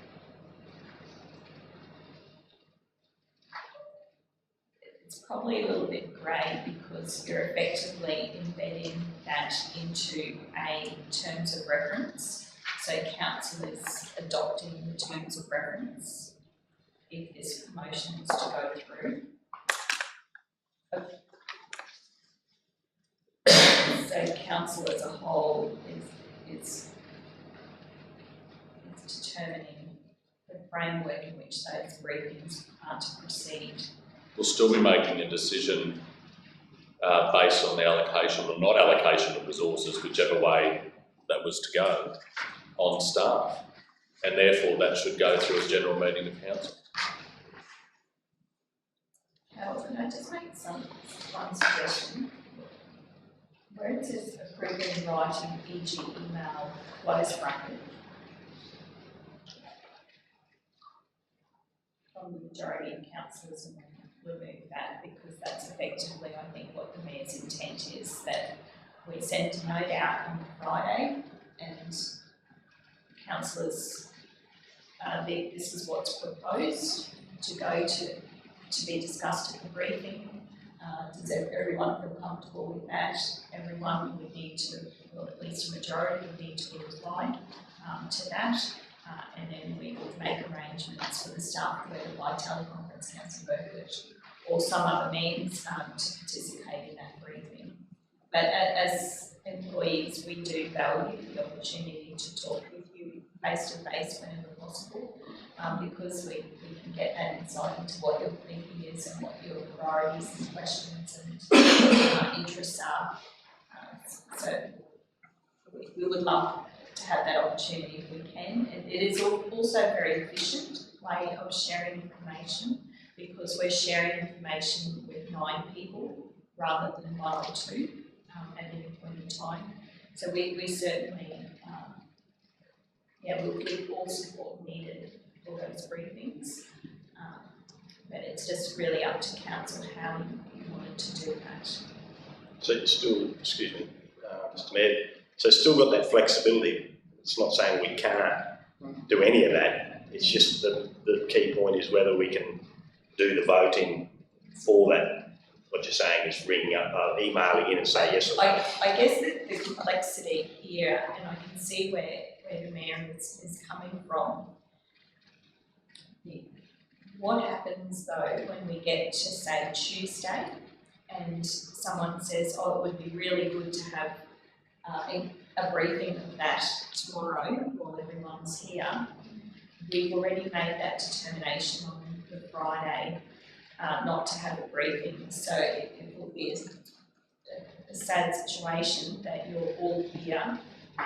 [SPEAKER 9] It's probably a little bit grey because you're effectively embedding that into a terms of reference. So council is adopting the terms of reference if this motion is to go through. So council as a whole is determining the framework in which those briefings are to proceed.
[SPEAKER 1] We'll still be making a decision based on the allocation or not allocation of resources, whichever way that was to go, on staff. And therefore that should go through a general meeting of council.
[SPEAKER 9] However, can I just make one suggestion? Where it says approving in writing, e.g. email, close bracket. From the majority of councillors, and remove that because that's effectively, I think, what the Mayor's intent is, that we send a note out on Friday and councillors, this is what's proposed to go to be discussed at the briefing. Does everyone feel comfortable with that? Everyone would need to, or at least a majority would need to reply to that. And then we would make arrangements for the staff, whether by teleconference, council workers, or some other means to participate in that briefing. But as employees, we do value the opportunity to talk with you face to face whenever possible, because we can get that insight into what your thinking is and what your priorities and questions and interests are. So we would love to have that opportunity if we can. It is also a very efficient way of sharing information, because we're sharing information with 9 people rather than 1 or 2 at any point in time. So we certainly, we'll give all support needed for those briefings. But it's just really up to council how you wanted to do that.
[SPEAKER 6] So it's still, excuse me, Mr Mayor, so it's still got that flexibility. It's not saying we can't do any of that. It's just the key point is whether we can do the voting for that. What you're saying is ringing up, emailing in and say yes or no.
[SPEAKER 9] I guess the complexity here, and I can see where the Mayor is coming from. What happens though when we get to say Tuesday and someone says, oh, it would be really good to have a briefing of that tomorrow while everyone's here. We've already made that determination on the Friday not to have a briefing, so it will be a sad situation that you're all here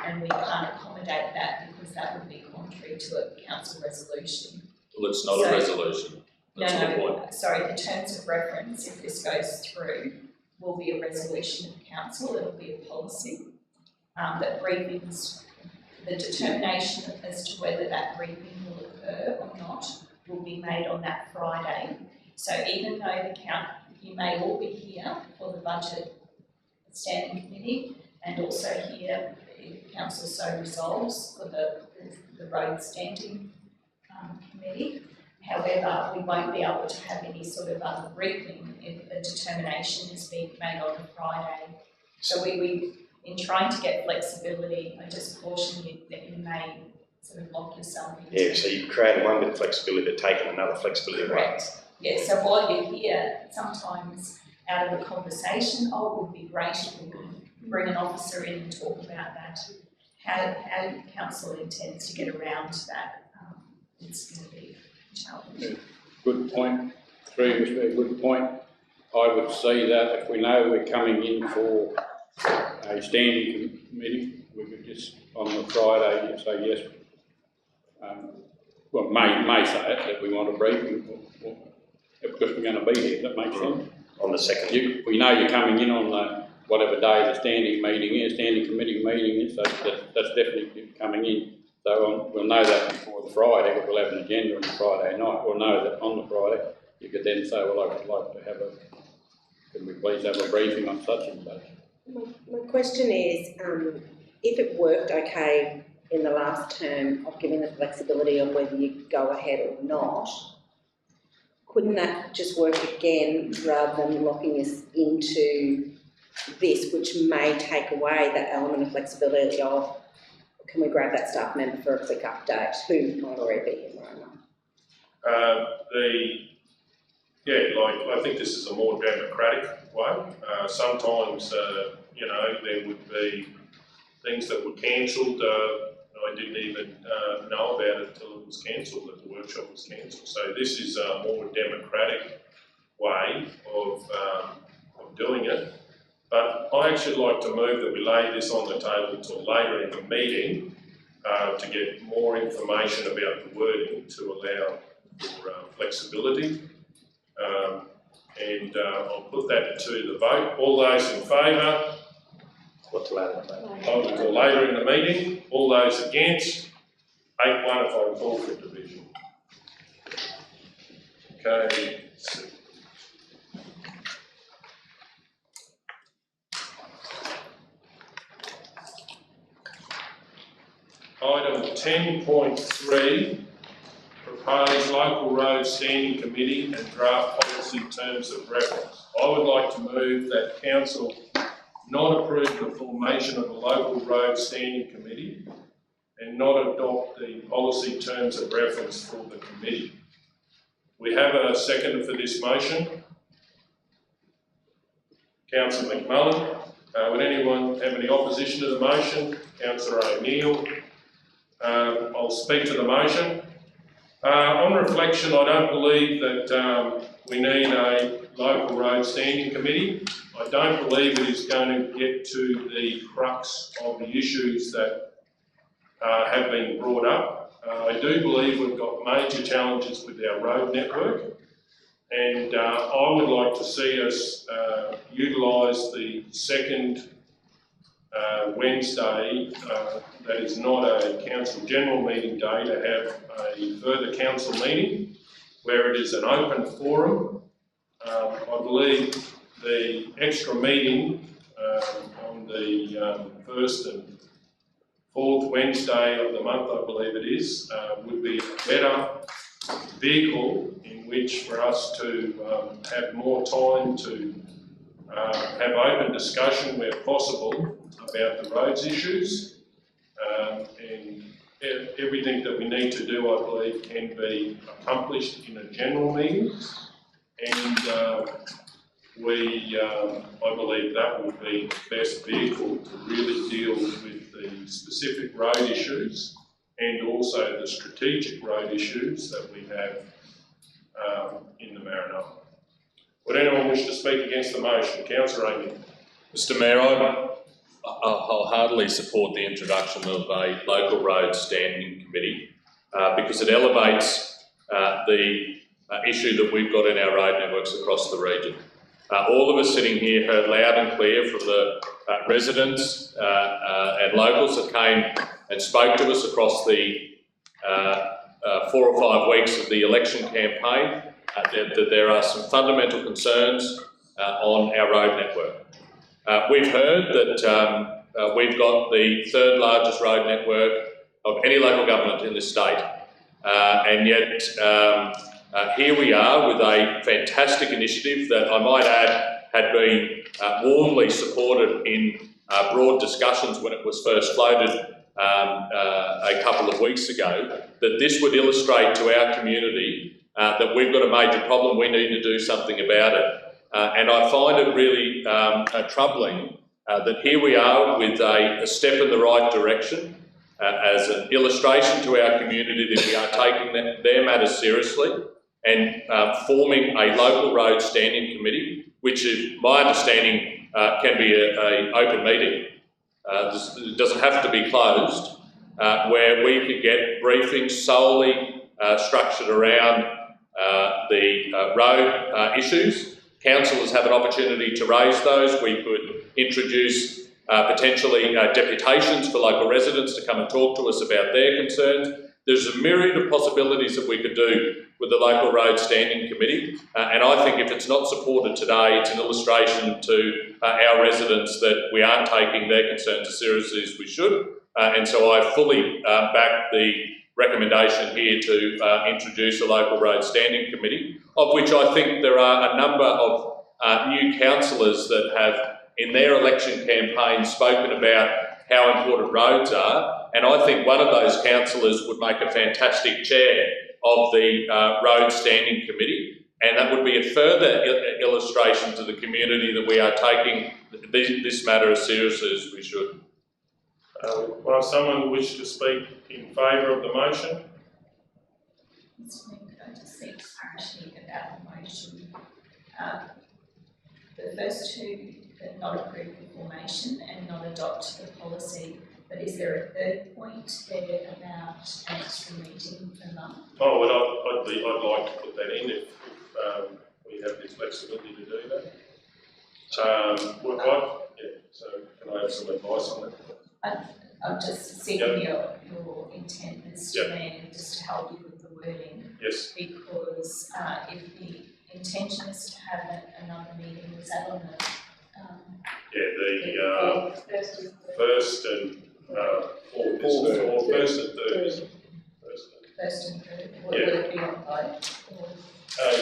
[SPEAKER 9] and we can't accommodate that, because that would be contrary to a council resolution.
[SPEAKER 1] Well, it's not a resolution. That's the point.
[SPEAKER 9] Sorry, the terms of reference, if this goes through, will be a resolution of council, it'll be a policy. That briefings, the determination as to whether that briefing will occur or not will be made on that Friday. So even though you may all be here for the budget standing committee, and also here, if council so resolves, for the road standing committee. However, we won't be able to have any sort of other briefing if a determination is being made on a Friday. So we in trying to get flexibility, I just caution you that you may sort of lock yourself into.
[SPEAKER 6] Yeah, so you've created one bit of flexibility but taken another flexibility away.
[SPEAKER 9] Correct. Yeah, so while you're here, sometimes out of a conversation, oh, it would be great if we could bring an officer in and talk about that. How council intends to get around that, it's going to be challenging.
[SPEAKER 4] Good point. Through was a good point. I would see that if we know we're coming in for a standing committee, we could just on the Friday say yes. Well, may say it that we want a briefing, because we're going to be here. That makes sense.
[SPEAKER 6] On the second.
[SPEAKER 4] We know you're coming in on the whatever day the standing committee meeting is. So that's definitely coming in. So we'll know that before the Friday, but we'll have an agenda on the Friday night. We'll know that on the Friday. You could then say, well, I would like to have can we please have a briefing on such and such?
[SPEAKER 5] My question is, if it worked okay in the last term of giving the flexibility on whether you go ahead or not, couldn't that just work again rather than locking us into this, which may take away that element of flexibility of, can we grab that staff member for a quick update who might already be here, Maranoa?
[SPEAKER 2] I think this is a more democratic way. Sometimes, there would be things that were cancelled. I didn't even know about it until it was cancelled at the work workshop was cancelled. So this is a more democratic way of doing it. But I actually like to move that we lay this on the table till later in the meeting to get more information about the wording to allow for flexibility. And I'll put that to the vote. All those in favour?
[SPEAKER 6] What's later?
[SPEAKER 2] Until later in the meeting. All those against? 8-1 if I call for division. Okay. Item 10.3, proposed local road standing committee and draft policy terms of reference. I would like to move that council not approve the formation of a local road standing committee and not adopt the policy terms of reference for the committee. We have a seconder for this motion. Councillor McMullen. Would anyone have any opposition to the motion? Councillor O'Neill. I'll speak to the motion. On reflection, I don't believe that we need a local road standing committee. I don't believe it is going to get to the crux of the issues that have been brought up. I do believe we've got major challenges with our road network, and I would like to see us utilise the second Wednesday, that is not a council general meeting day, to have a further council meeting where it is an open forum. I believe the extra meeting on the first and fourth Wednesday of the month, I believe it is, would be a better vehicle in which for us to have more time to have open discussion where possible about the roads issues, and everything that we need to do, I believe, can be accomplished in a general meeting, and I believe that will be the best vehicle to really deal with the specific road issues and also the strategic road issues that we have in the Maranoa. Would anyone wish to speak against the motion? Councillor Amy.
[SPEAKER 1] Mr Mayor, I'll wholeheartedly support the introduction of a local road standing committee because it elevates the issue that we've got in our road networks across the region. All of us sitting here heard loud and clear from the residents and locals that came and spoke to us across the 4 or 5 weeks of the election campaign that there are some fundamental concerns on our road network. We've heard that we've got the 3rd largest road network of any local government in this state, and yet here we are with a fantastic initiative that I might add had been warmly supported in broad discussions when it was first floated a couple of weeks ago, that this would illustrate to our community that we've got a major problem, we need to do something about it. And I find it really troubling that here we are with a step in the right direction as an illustration to our community that we are taking their matters seriously and forming a local road standing committee, which is, my understanding, can be an open meeting. It doesn't have to be closed, where we could get briefings solely structured around the road issues. Councillors have an opportunity to raise those. We could introduce potentially deputations for local residents to come and talk to us about their concerns. There's a myriad of possibilities that we could do with the local road standing committee, and I think if it's not supported today, it's an illustration to our residents that we aren't taking their concerns as seriously as we should, and so I fully back the recommendation here to introduce a local road standing committee, of which I think there are a number of new councillors that have in their election campaign spoken about how important roads are, and I think one of those councillors would make a fantastic chair of the road standing committee, and that would be a further illustration to the community that we are taking this matter as seriously as we should.
[SPEAKER 2] Will someone wish to speak in favour of the motion?
[SPEAKER 9] Mr. Mayor, could I just seek clarity about the motion? The first two, that not approve the formation and not adopt the policy, but is there a third point there about an extra meeting per month?
[SPEAKER 2] Oh, well, I'd like to put that in if we have the flexibility to do that. So can I have some advice on that?
[SPEAKER 9] I'm just seeking your intent, Mr. Mayor, just to help you with the wording.
[SPEAKER 2] Yes.
[SPEAKER 9] Because if the intention is to have another meeting, was that on the first and fourth, first and third. First and third, would it be on both?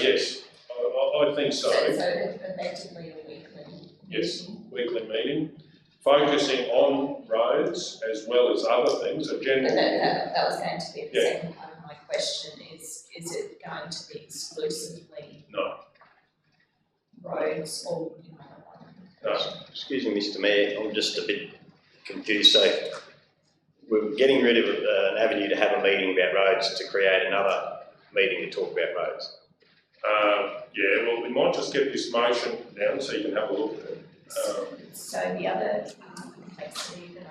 [SPEAKER 2] Yes, I think so.
[SPEAKER 9] So effectively a weekly
[SPEAKER 2] Yes,
[SPEAKER 9] meeting?
[SPEAKER 2] weekly meeting, focusing on roads as well as other things, a general.
[SPEAKER 9] That was going to be the second part of my question, is it going to be exclusively roads or,
[SPEAKER 2] No.
[SPEAKER 6] Excuse me, Mr. Mayor, I'm just a bit confused. So we're getting rid of an avenue to have a meeting about roads to create another meeting to talk about roads.
[SPEAKER 2] Yeah, well, we might just get this motion down so you can have a look at it.
[SPEAKER 9] So the other complexity that I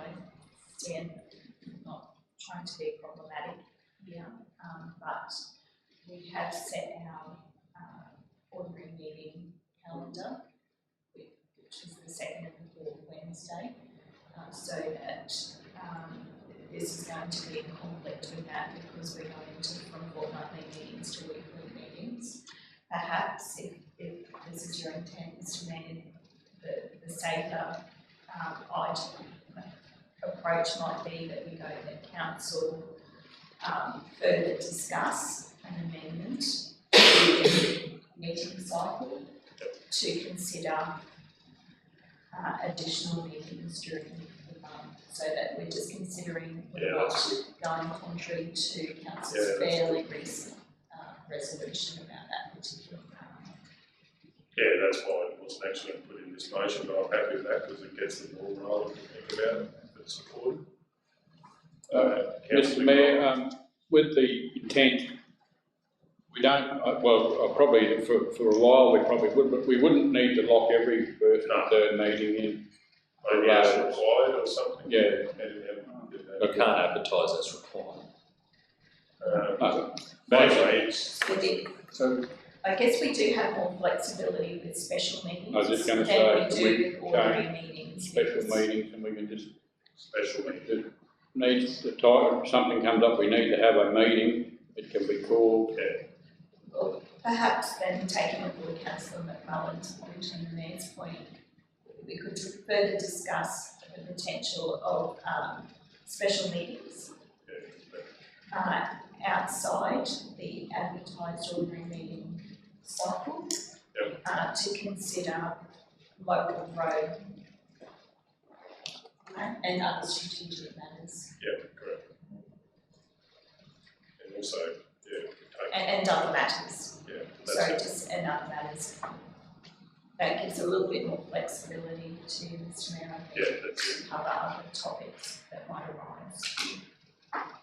[SPEAKER 9] see, and I'm not trying to be problematic here, but we have set our ordinary meeting calendar, which is the second and the fourth Wednesday, so that this is going to be in conflict with that because we're going from fortnightly meetings to weekly meetings. Perhaps if this is your intent, Mr. Mayor, the safer approach might be that we go to council, further discuss an amendment to the meeting cycle to consider additional meetings during the month, so that we're just considering we're not going contrary to council's fairly recent resolution about that particular matter.
[SPEAKER 2] Yeah, that's why it wasn't actually put in this motion, but I'm happy with that because it gets the ball rolling to think about it if it's supported.
[SPEAKER 4] Mr. Mayor, with the intent, we don't, probably for a while we probably would, but we wouldn't need to lock every first and third meeting in.
[SPEAKER 2] Maybe as required or something?
[SPEAKER 4] Yeah.
[SPEAKER 1] I can't advertise as required.
[SPEAKER 2] Anyway,
[SPEAKER 4] so
[SPEAKER 9] I guess we do have more flexibility with special meetings
[SPEAKER 4] I was just going to
[SPEAKER 9] than
[SPEAKER 4] say,
[SPEAKER 9] we do with ordinary meetings.
[SPEAKER 4] special meetings, and we can just
[SPEAKER 2] special meeting.
[SPEAKER 4] needs the time, something comes up, we need to have a meeting, it can be called.
[SPEAKER 9] Well, perhaps then taking on board Councillor McMullen's point and the Mayor's point, we could further discuss the potential of special meetings outside the advertised ordinary meeting cycle to consider local road and other strategic matters.
[SPEAKER 2] Yeah, correct. And also,
[SPEAKER 9] and other matters.
[SPEAKER 2] Yeah,
[SPEAKER 9] and other matters. That gives a little bit more flexibility to Mr. Mayor, I think, to cover other topics that might arise.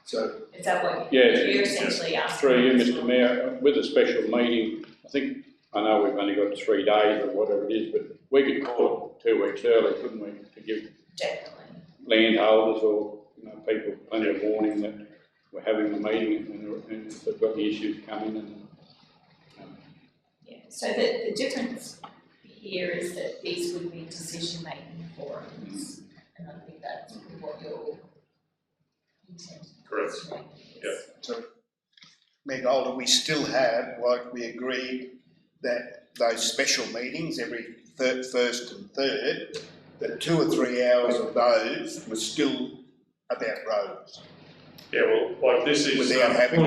[SPEAKER 7] So,
[SPEAKER 9] is that what
[SPEAKER 4] you're
[SPEAKER 9] essentially asking?
[SPEAKER 4] Through you, Mr. Mayor, with a special meeting, I know we've only got 3 days or whatever it is, but we could call it 2 weeks early, couldn't we, to give landholders or people plenty of warning that we're having the meeting and if they've got the issues coming and.
[SPEAKER 9] So the difference here is that these would be decision-making forums, and I think that's what you're intending.
[SPEAKER 2] Correct. Yeah.
[SPEAKER 7] So, Mayor Golder, we still have, like we agreed, that those special meetings every first and third, that 2 or 3 hours of those were still about roads.
[SPEAKER 2] Yeah, well, like this is
[SPEAKER 7] without having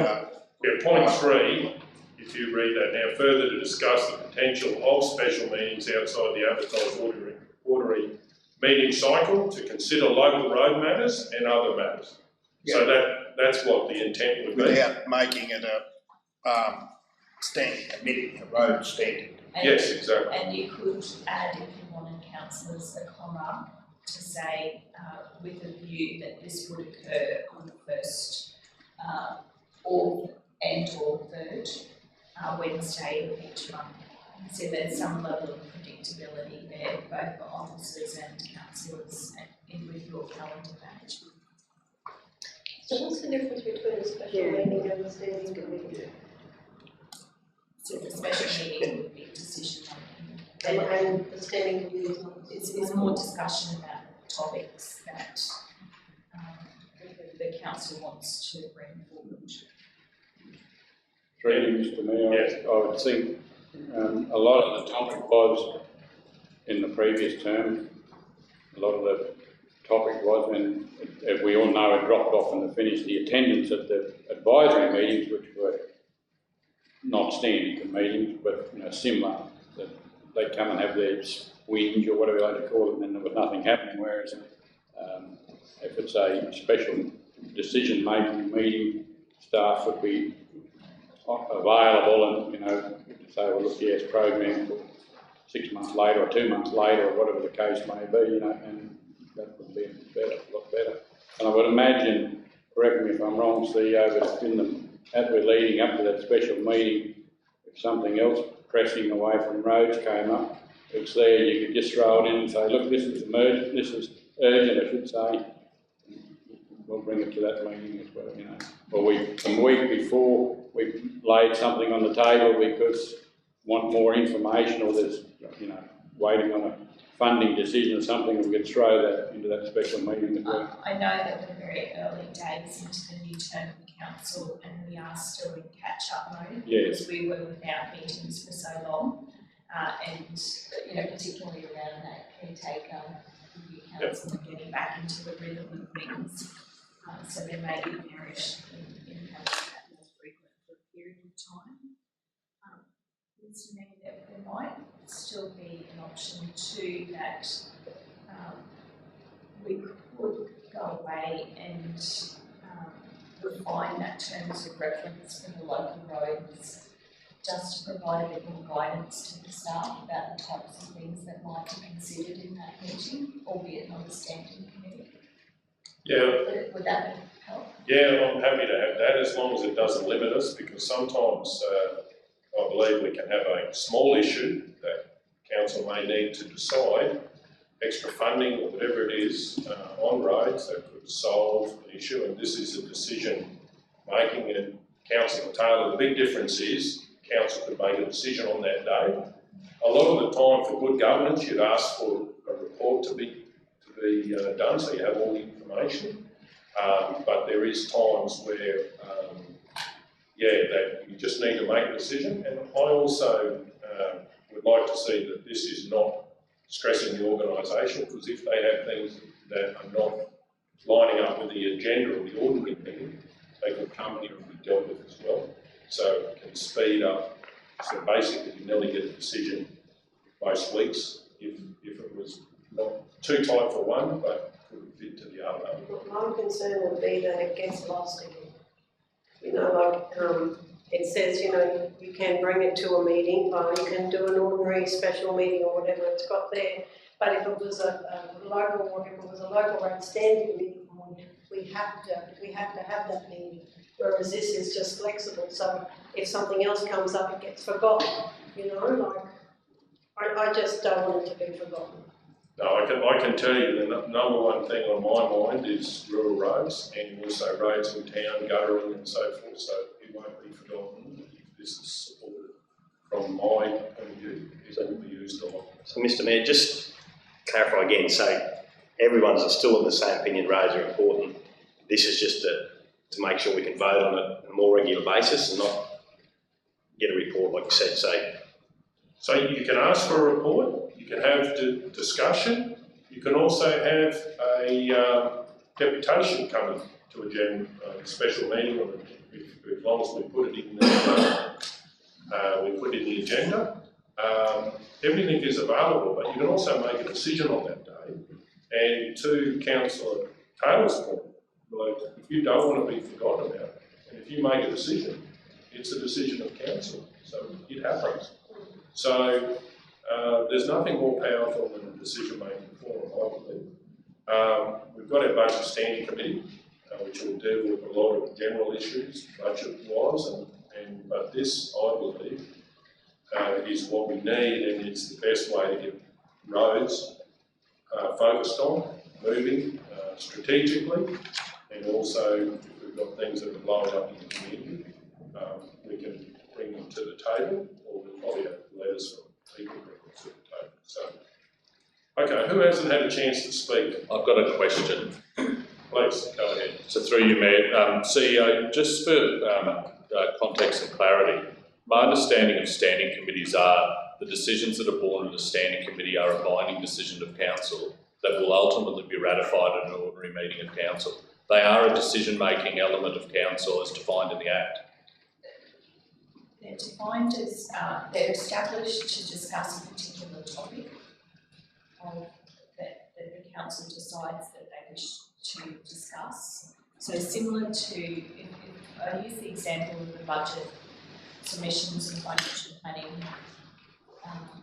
[SPEAKER 2] point 3. If you read that now, further to discuss the potential of special meetings outside the advertised ordinary meeting cycle to consider local road matters and other matters. Yeah. So that's what the intent would be.
[SPEAKER 7] Without making it a standing committee, a road standing.
[SPEAKER 2] Yes, exactly.
[SPEAKER 9] And you could add, if you wanted, councillors, a comma to say with a view that this would occur on the first or and or third Wednesday of each month. So there's some level of predictability there, both for officers and councillors, and with your calendar management.
[SPEAKER 12] So what's the difference between a special meeting and a standing committee?
[SPEAKER 9] So the special meeting would be decision making.
[SPEAKER 12] And the standing committee is not.
[SPEAKER 9] It's more discussion about topics that the council wants to bring forward.
[SPEAKER 4] Through you, Mr Mayor, I would think a lot of the topic was in the previous term. A lot of the topic was, and as we all know, it dropped off in the finish, the attendance at the advisory meetings, which were not standing meetings, but similar. That they'd come and have their whinge or whatever you like to call it, and there was nothing happening. Whereas if it's a special decision-making meeting, staff would be available, and say, well, look, yes, program for 6 months later or 2 months later or whatever the case may be, and that would be better, a lot better. And I would imagine, correct me if I'm wrong, CEO, but as we're leading up to that special meeting, if something else pressing away from roads came up, it's there, you could just throw it in and say, look, this is emergent, this is urgent, I should say. We'll bring it to that meeting as well, Or a week before, we laid something on the table because want more information, or there's, waiting on a funding decision or something, we could throw that into that special meeting as well.
[SPEAKER 9] I know that we're very early days into the new term of the council, and we are still in catch-up mode because we were without meetings for so long, and particularly around that caretaker review council and getting back into the rhythm of things. So there may be merit in having that more frequent for a period of time. It's to me that there might still be an option too that we could go away and refine that terms of reference for the local roads, just to provide a bit more guidance to the staff about the types of things that might be considered in that meeting, albeit not a standing committee.
[SPEAKER 2] Yeah.
[SPEAKER 9] Would that help?
[SPEAKER 2] Yeah, I'm happy to have that, as long as it doesn't limit us, because sometimes I believe we can have a small issue that council may need to decide, extra funding or whatever it is on roads that could solve an issue, and this is a decision making, and Councillor Taylor, the big difference is council could make a decision on that day. A lot of the time for good governance, you'd ask for a report to be done, so you have all the information. But there is times where, that you just need to make a decision. And I also would like to see that this is not stressing the organisation, because if they have things that are not lining up with the agenda of the ordinary meeting, they could come here and be dealt with as well. So it can speed up. So basically, you nearly get a decision most weeks if it was not too tight for one, but could fit to the other.
[SPEAKER 12] My concern would be that it gets lost again. It says, you can bring it to a meeting, or you can do an ordinary special meeting or whatever it's got there. But if it was a local road standing meeting, we have to have that meeting. Whereas this is just flexible, so if something else comes up, it gets forgotten. I just don't want it to be forgotten.
[SPEAKER 2] No, I can tell you the number one thing on my mind is rural roads, and also roads in town, guttering and so forth, so it won't be forgotten if this is supported from my point of view. It will be used a lot.
[SPEAKER 6] So Mr Mayor, just clarify again, so everyone's still in the same opinion, roads are important. This is just to make sure we can vote on it on a more regular basis and not get a report, like you said,
[SPEAKER 2] So you can ask for a report. You can have discussion. You can also have a deputation coming to a special meeting, or as long as we put it in the agenda. Everything is available, but you can also make a decision on that day. And to Councillor Taylor's point, if you don't want to be forgotten about, and if you make a decision, it's a decision of council, so it happens. So there's nothing more powerful than a decision-making forum, I believe. We've got our budget standing committee. which will deal with a lot of general issues, budget-wise, but this, I believe, is what we need, and it's the best way to get roads focused on, moving strategically, and also if we've got things that are blowing up in the community, we can bring them to the table, or we'll probably have letters from people bring them to the table. So, okay, who hasn't had a chance to speak?
[SPEAKER 1] I've got a question.
[SPEAKER 2] Please, go ahead.
[SPEAKER 1] So through you, Mayor, CEO, just for context and clarity, my understanding of standing committees are the decisions that are born in a standing committee are a binding decision of council that will ultimately be ratified at an ordinary meeting of council. They are a decision-making element of council as defined in the Act.
[SPEAKER 9] They're defined as, they're established to discuss a particular topic that the council decides that they wish to discuss. So similar to, if I use the example of the budget submissions and financial planning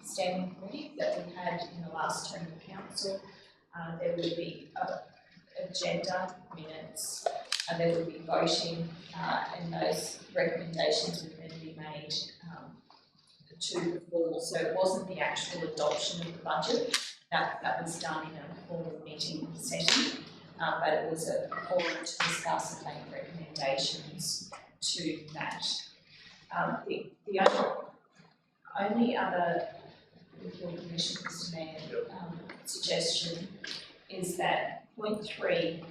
[SPEAKER 9] standing committee that we had in the last term of council, there would be agenda minutes, there would be voting, and those recommendations would then be made to the full. So it wasn't the actual adoption of the budget, that was done in a formal meeting setting, but it was a forum to discuss and make recommendations to that. The only other, with your permission, Mr. Mayor, suggestion is that point 3,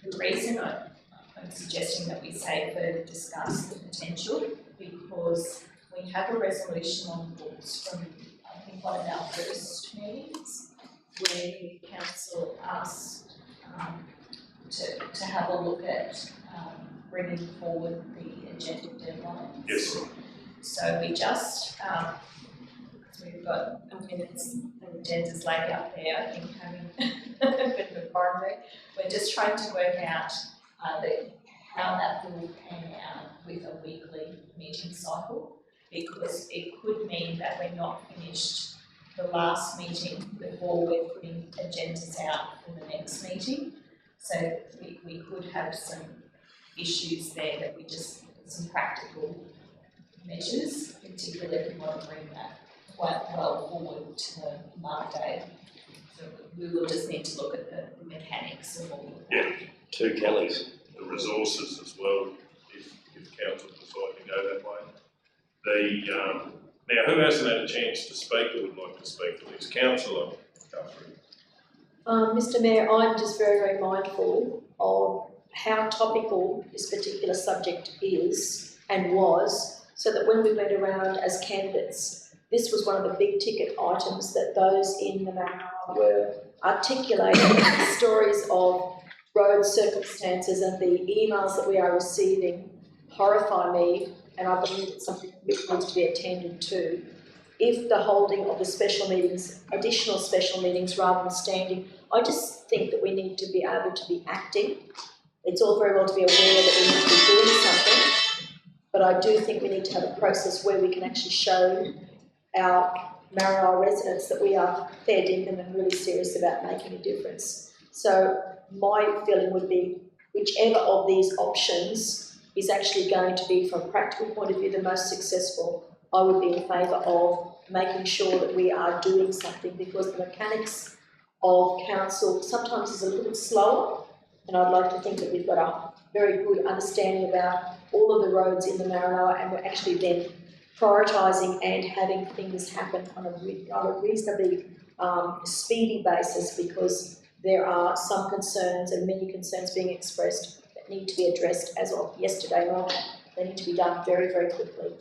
[SPEAKER 9] the reason I'm suggesting that we say further discuss the potential, because we have a resolution on the books from, I think, one of our first meetings, where the council asked to have a look at bringing forward the agenda deadlines.
[SPEAKER 2] Yes.
[SPEAKER 9] So we just, we've got, the agenda's laid out there, I think, having a bit of a primary. We're just trying to work out how that will pan out with a weekly meeting cycle, because it could mean that we're not finished the last meeting before we're putting agendas out for the next meeting. So we could have some issues there that we just, some practical measures, particularly if we want to bring that quite well forward to the Monday. So we will just need to look at the mechanics of all of that.
[SPEAKER 2] Yeah.
[SPEAKER 6] 2 Kellys.
[SPEAKER 2] The resources as well, if council decide to go that way. Now, who hasn't had a chance to speak or would like to speak, please? Councillor Guthrie.
[SPEAKER 13] Mr. Mayor, I'm just very, very mindful of how topical this particular subject is and was, so that when we went around as candidates, this was one of the big ticket items that those in the Maranoa were articulating. Stories of road circumstances and the emails that we are receiving horrify me, and I believe it's something which needs to be attended to. If the holding of the special meetings, additional special meetings rather than standing, I just think that we need to be able to be acting. It's all very well to be aware that we need to be doing something, but I do think we need to have a process where we can actually show our Maranoa residents that we are fair dinkum and really serious about making a difference. So my feeling would be whichever of these options is actually going to be, from a practical point of view, the most successful, I would be in favour of making sure that we are doing something, because the mechanics of council sometimes is a little bit slower, and I'd like to think that we've got a very good understanding about all of the roads in the Maranoa, and we're actually then prioritising and having things happen on a reasonably speedy basis, because there are some concerns and many concerns being expressed that need to be addressed as of yesterday morning. They need to be done very, very quickly.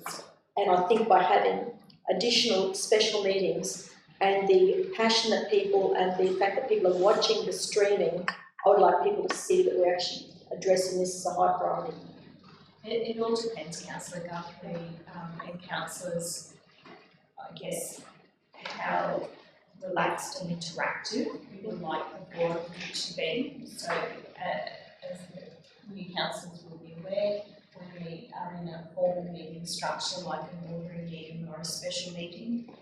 [SPEAKER 13] And I think by having additional special meetings and the passionate people and the fact that people are watching the streaming, I would like people to see that we're actually addressing this as a high priority.
[SPEAKER 9] It all depends, Councillor Guthrie, and councillors, I guess, how relaxed and interactive we would like the board to be. So, as the new councillors will be aware, when we are in a formal meeting structure like an ordinary meeting or a special meeting,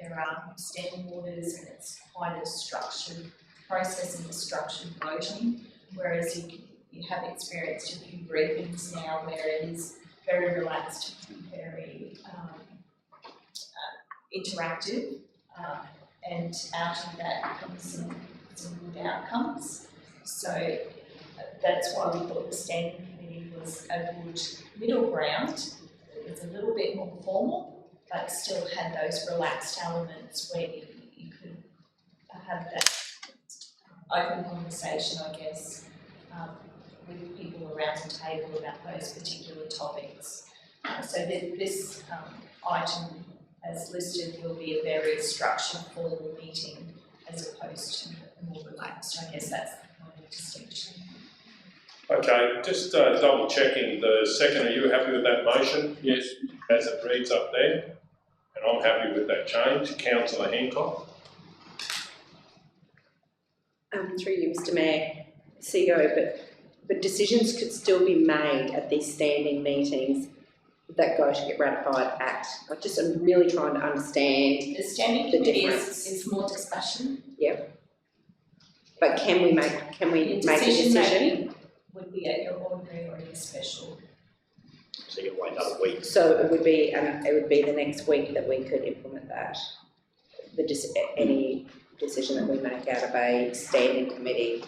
[SPEAKER 9] there are standing orders, and it's quite a structured process and a structured voting. whereas you have experienced a few briefings now where it is very relaxed, very interactive, and out of that comes some good outcomes. So that's why we thought the standing committee was a good middle ground. It was a little bit more formal, but still had those relaxed elements where you could have that open conversation, I guess, with people around the table about those particular topics. So this item, as listed, will be a very structured, formal meeting as opposed to more relaxed. I guess that's the kind of distinction.
[SPEAKER 2] Okay, just double checking the second, are you happy with that motion?
[SPEAKER 4] Yes.
[SPEAKER 2] As it reads up there? And I'm happy with that change. Councillor Hancock?
[SPEAKER 5] Through you, Mr Mayor, CEO, but decisions could still be made at these standing meetings that go to get ratified act. I'm really trying to understand
[SPEAKER 9] The standing
[SPEAKER 5] the
[SPEAKER 9] committee
[SPEAKER 5] difference.
[SPEAKER 9] is more discussion.
[SPEAKER 5] Yep. But can we make a decision?
[SPEAKER 9] Making would be at your ordinary or your special.
[SPEAKER 6] So you'll wait another week.
[SPEAKER 5] So it would be the next week that we could implement that. Any decision that we make out of a standing committee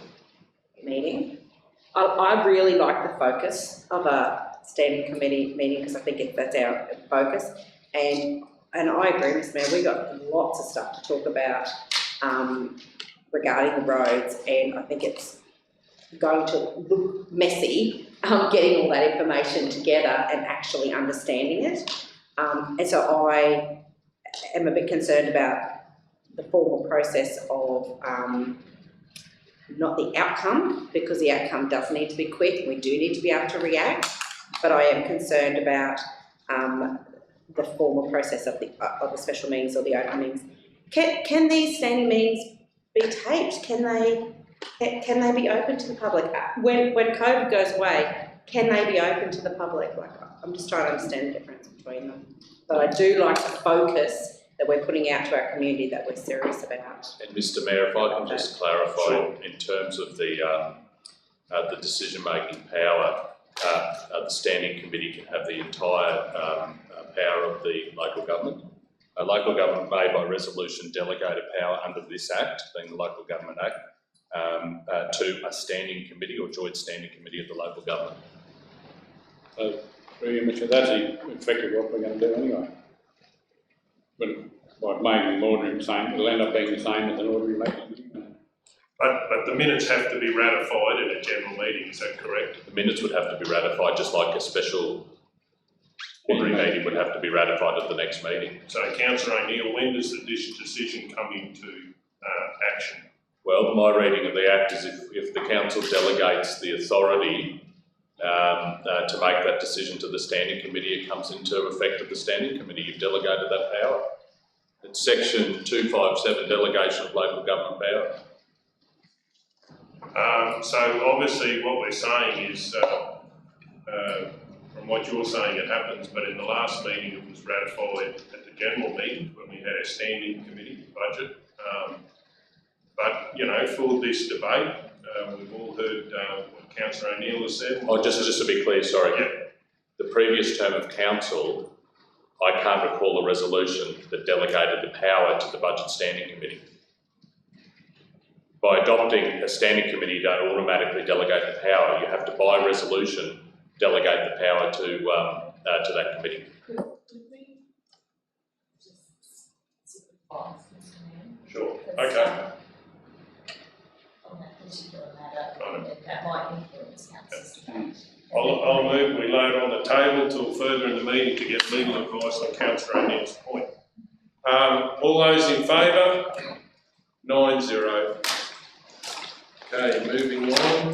[SPEAKER 5] meeting. I really like the focus of a standing committee meeting because I think that's our focus. And I agree, Mr Mayor, we've got lots of stuff to talk about regarding the roads, and I think it's going to look messy getting all that information together and actually understanding it. And so I am a bit concerned about the formal process of not the outcome, because the outcome does need to be quick and we do need to be able to react, but I am concerned about the formal process of the special meetings or the open meetings. Can these standing meetings be taped? Can they be open to the public? When COVID goes away, can they be open to the public? Like, I'm just trying to understand the difference between them. But I do like the focus that we're putting out to our community that we're serious about.
[SPEAKER 1] And Mr Mayor, if I can just clarify in terms of the decision-making power, the standing committee can have the entire power of the local government. Local government may by resolution delegate a power under this Act, being the Local Government Act, to a standing committee or joint standing committee of the local government.
[SPEAKER 4] So, through you, Mr. that's effectively what we're going to do anyway. But by making the ordinary same, it'll end up being the same as an ordinary meeting.
[SPEAKER 2] But the minutes have to be ratified in a general meeting, is that correct?
[SPEAKER 1] The minutes would have to be ratified, just like a special ordinary meeting would have to be ratified at the next meeting.
[SPEAKER 2] So, Councillor O'Neill, when does the decision come into action?
[SPEAKER 1] Well, my reading of the Act is if the council delegates the authority to make that decision to the standing committee, it comes into effect of the standing committee. You've delegated that power. It's section 257, delegation of local government power.
[SPEAKER 2] So obviously what we're saying is, from what you're saying it happens, but in the last meeting it was ratified at the general meeting when we had a standing committee budget. But, you know, for this debate, we've all heard what Councillor O'Neill has said.
[SPEAKER 1] Oh, just to be clear, sorry.
[SPEAKER 2] Yep.
[SPEAKER 1] The previous term of council, I can't recall a resolution that delegated the power to the Budget Standing Committee. By adopting a standing committee, you don't automatically delegate the power. You have to, by resolution, delegate the power to that committee.
[SPEAKER 9] Could we just simplify, Mr Mayor?
[SPEAKER 2] Sure,
[SPEAKER 9] Because,
[SPEAKER 2] okay.
[SPEAKER 9] on that particular matter, that might influence council's debate.
[SPEAKER 2] I'll move, we lay it on the table till further in the meeting to get legal advice on Councillor O'Neill's point. All those in favour? 9-0. Okay, moving on.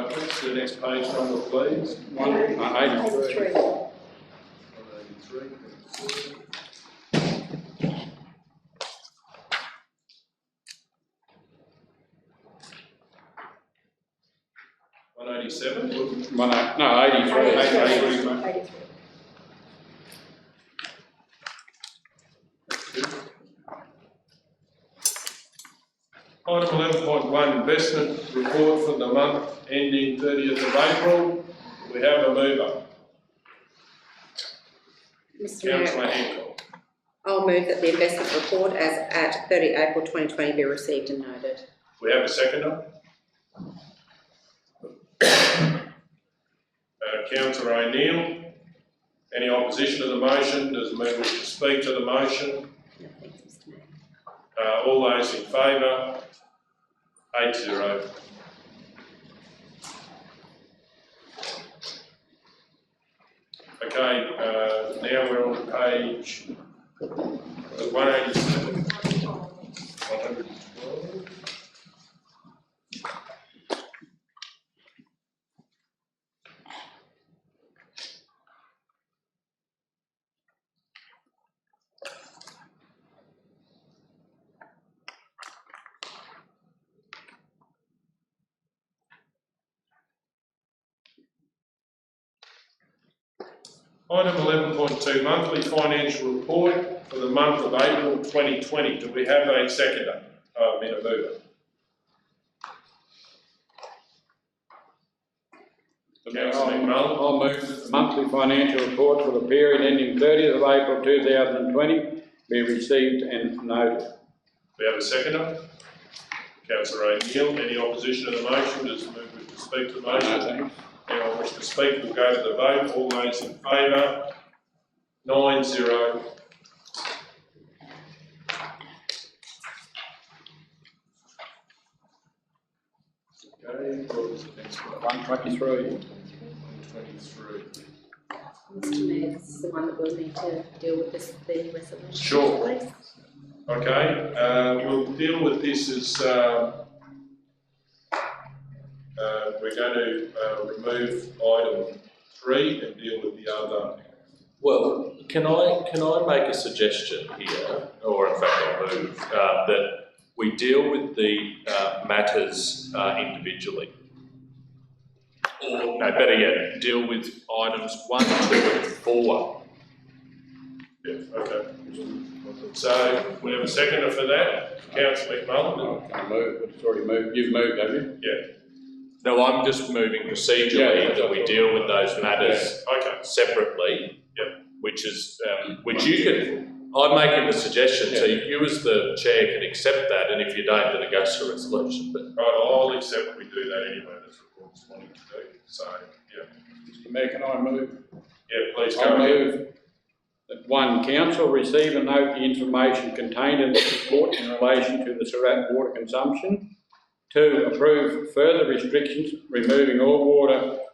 [SPEAKER 2] What's the next page number, please?
[SPEAKER 4] 183.
[SPEAKER 2] 183. 187?
[SPEAKER 4] No, 83.
[SPEAKER 2] 83.
[SPEAKER 13] 83.
[SPEAKER 2] Item 11.1, investment report for the month ending 30th of April. We have a mover.
[SPEAKER 5] Mr.
[SPEAKER 2] Councillor
[SPEAKER 5] Mayor,
[SPEAKER 2] Hancock.
[SPEAKER 5] I'll move that the investment report as at 30 April 2020 be received and noted.
[SPEAKER 2] We have a seconder. Councillor O'Neill. Any opposition to the motion? Does the member wish to speak to the motion?
[SPEAKER 5] No, thanks, Mr. Mayor.
[SPEAKER 2] All those in favour? 8-0. Okay, now we're on page 187. 112. Item 11.2, monthly financial report for the month of April 2020. Do we have a seconder? A mover. Councillor McMullen.
[SPEAKER 4] I'll move that the monthly financial report for the period ending 30th of April 2020 be received and noted.
[SPEAKER 2] We have a seconder. Councillor O'Neill. Any opposition to the motion? Does the member wish to speak to the motion?
[SPEAKER 4] No, thanks.
[SPEAKER 2] Anyone wish to speak? We'll go to the vote. All those in favour? 9-0. Okay, what was the next one?
[SPEAKER 4] 123.
[SPEAKER 2] 123.
[SPEAKER 5] Mr. Mayor, this is the one that we'll need to deal with this, the resolution.
[SPEAKER 2] Sure.
[SPEAKER 5] Please.
[SPEAKER 2] Okay, we'll deal with this as we're going to remove item 3 and deal with the other.
[SPEAKER 1] Well, can I make a suggestion here, or in fact I'll move, that we deal with the matters individually? Or, no, better yet, deal with items 1, 2 and 4.
[SPEAKER 2] Yeah, okay. So, we have a seconder for that, Councillor McMullen.
[SPEAKER 4] I move, but it's already moved. You've moved, have you?
[SPEAKER 2] Yeah.
[SPEAKER 1] No, I'm just moving procedurally that we deal with those matters separately.
[SPEAKER 2] Yep.
[SPEAKER 1] Which is, which you can, I'm making the suggestion, so you as the chair can accept that, and if you don't, then it goes to resolution. But
[SPEAKER 2] Right, I'll accept we do that anyway, that's what the board's wanting to do, so, yeah.
[SPEAKER 4] Mr. Mayor, can I move?
[SPEAKER 2] Yeah, please go
[SPEAKER 4] I
[SPEAKER 2] ahead.
[SPEAKER 4] move that 1, council receive and note the information contained in the report in relation to the Surat water consumption. 2, approve further restrictions removing all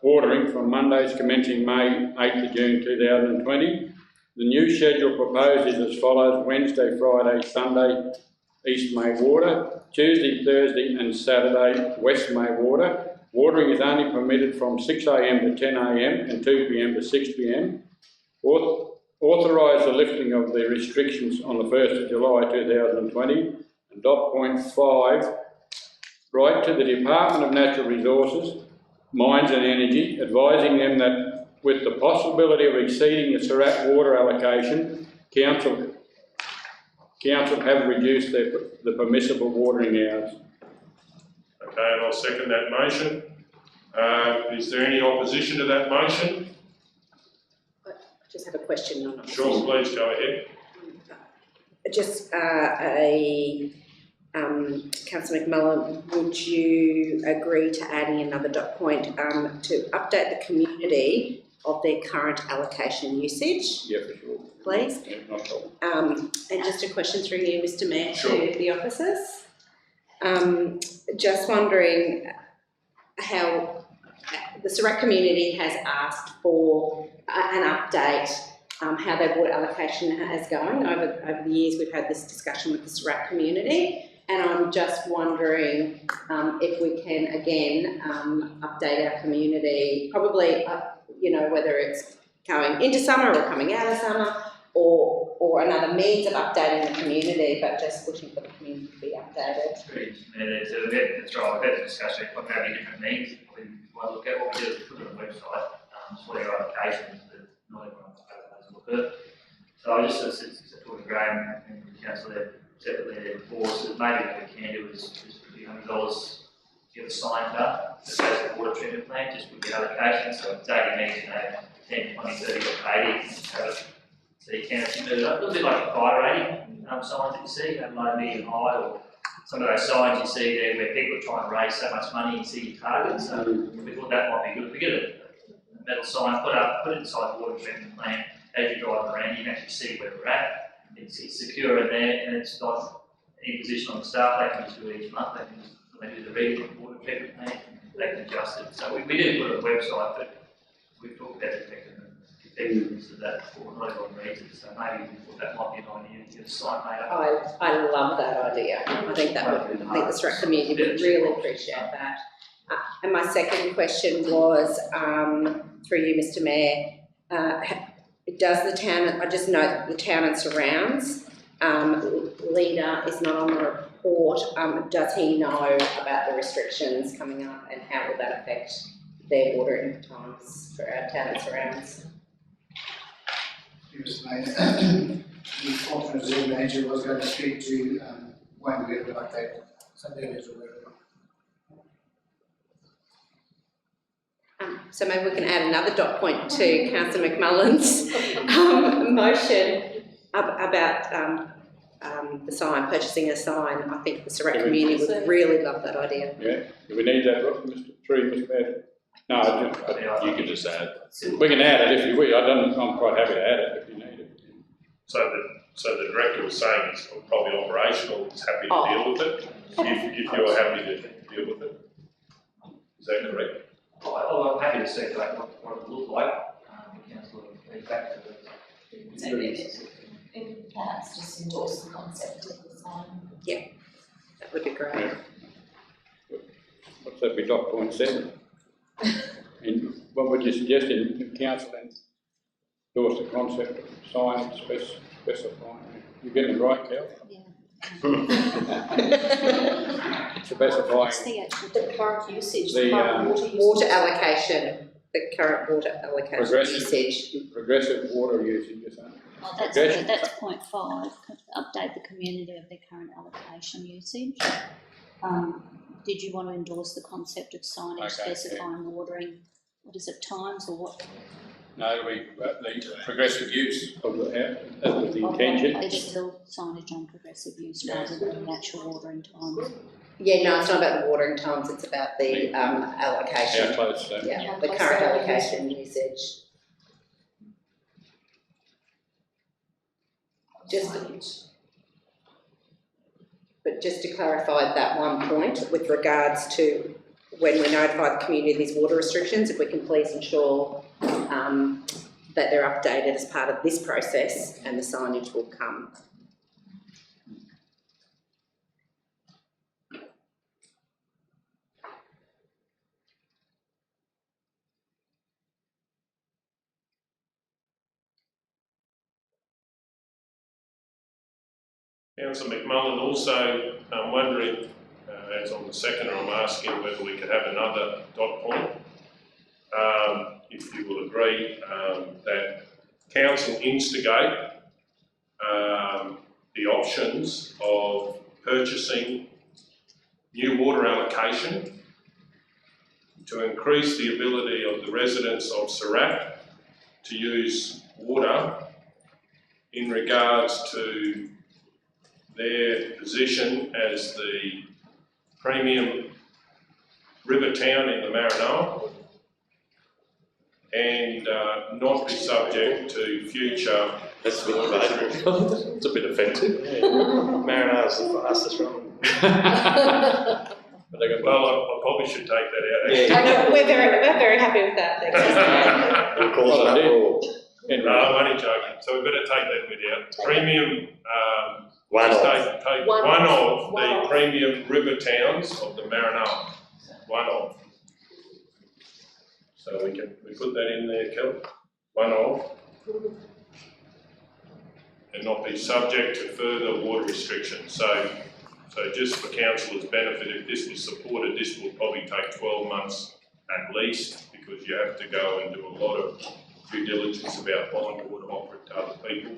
[SPEAKER 4] watering from Mondays commencing May 8th to June 2020. The new schedule proposed is as follows: Wednesday, Friday, Sunday, East May water; Tuesday, Thursday and Saturday, West May water. Watering is only permitted from 6 a.m. to 10 a.m. and 2 p.m. to 6 p.m. Authorise the lifting of the restrictions on the 1st of July 2020. And dot point 5, write to the Department of Natural Resources, Mines and Energy, advising them that with the possibility of exceeding the Surat water allocation, Council have reduced the permissible watering hours.
[SPEAKER 2] Okay, and I'll second that motion. Is there any opposition to that motion?
[SPEAKER 5] I just have a question on it.
[SPEAKER 2] Sure, please go ahead.
[SPEAKER 5] Just Councillor McMullen, would you agree to adding another dot point to update the community of their current allocation usage?
[SPEAKER 4] Yeah, for sure.
[SPEAKER 5] Please.
[SPEAKER 4] Yeah, no problem.
[SPEAKER 5] And just a question through you, Mr. Mayor,
[SPEAKER 2] Sure.
[SPEAKER 5] to the officers. Just wondering how the Surat community has asked for an update, how their water allocation is going. Over the years, we've had this discussion with the Surat community, and I'm just wondering if we can again update our community, probably whether it's going into summer or coming out of summer, or another means of updating the community, but just pushing for the community to be updated. David.
[SPEAKER 10] That's right, we've had a discussion, we've had different needs, we want to look at what we do is put it on the website, for their applications, but not everyone has a look at it. So I just said to Graham and the council there separately there before, so maybe what we can do is $100 get a sign done, just as the water treatment plant, just with the allocation, so it's 80 metres, 10, 20, 30 or 80, just have it, so you can actually move it up, a little bit like a fire rating, signs that you see, low, medium, high, or some of those signs you see there where people are trying to raise so much money and see your target, so we thought that might be good. If we get a metal sign put it inside the water treatment plant, as you're driving around, you can actually see where we're at. It's secure in there, and it's not any position on the staff. They can just do it each month. They can just, when they do the reading of the water treatment plant, they can adjust it. So we did put it on the website, but we've talked about the effectiveness of that before. Not everyone reads it, so maybe we thought that might be an idea to get a sign made up.
[SPEAKER 5] I love that idea. I think the Surrey community would really appreciate that. And my second question was, through you, Mr. Mayor, does the town, I just note that the town and surrounds leader is not on the report. Does he know about the restrictions coming up and how will that affect their watering times for our town and surrounds?
[SPEAKER 14] Yes, Mayor. The Conference Zoom manager was going to speak to Wayne Wheeler about that. Something is aware of it.
[SPEAKER 5] So maybe we can add another dot point to Councillor McMullen's motion about the sign, purchasing a sign. I think the Surrey community would really love that idea.
[SPEAKER 4] Yeah, do we need that, Mr. Mayor? No,
[SPEAKER 1] You can just add.
[SPEAKER 4] we can add it if you wish. I'm quite happy to add it if you need it.
[SPEAKER 2] So the director was saying it's probably operational, is happy to deal with it, if you're happy to deal with it. Is that correct?
[SPEAKER 10] I'm happy to see what it looked like. Councillor feedback to the
[SPEAKER 9] And perhaps just endorse the concept of the sign.
[SPEAKER 5] Yeah, that would be great.
[SPEAKER 4] What's that be dot point 7? And what would you suggest in council then? Endorse the concept of sign specifying. You're getting it right, Cal?
[SPEAKER 15] Yeah.
[SPEAKER 4] Specifying
[SPEAKER 13] The current usage,
[SPEAKER 4] the
[SPEAKER 5] water allocation, the current water allocation usage.
[SPEAKER 4] Progressive water usage, you're saying?
[SPEAKER 15] Well, that's point 5, update the community of their current allocation usage. Did you want to endorse the concept of signage specifying watering, what is it, times or what?
[SPEAKER 4] No, it'll be the progressive use of the, that was the intention.
[SPEAKER 15] It's still signage on progressive use rather than natural watering times.
[SPEAKER 5] Yeah, no, it's not about the watering times, it's about the allocation.
[SPEAKER 4] How close,
[SPEAKER 5] Yeah, the current allocation usage. Just to clarify that one point with regards to when we notify the community of these water restrictions, if we can please ensure that they're updated as part of this process and the signage will come.
[SPEAKER 2] Councillor McMullen also, I'm wondering, as on the seconder, I'm asking whether we could have another dot point. If you will agree that council instigate the options of purchasing new water allocation to increase the ability of the residents of Surat to use water in regards to their position as the premium river town in the Maranoa and not be subject to future...
[SPEAKER 1] That's a bit debatable. It's a bit offensive. Maranoa's the fastest run.
[SPEAKER 2] Well, I probably should take that out.
[SPEAKER 5] Yeah. We're very happy with that.
[SPEAKER 1] Of course, I do.
[SPEAKER 2] No, I'm only joking. So we better take that bit out. Premium...
[SPEAKER 1] One of
[SPEAKER 2] the premium river towns of the Maranoa. One of. So we put that in there, Kel. One of. And not be subject to further water restrictions. So So just for councillors' benefit, if this was supported, this will probably take 12 months at least, because you have to go and do a lot of due diligence about buying water, offer it to other people.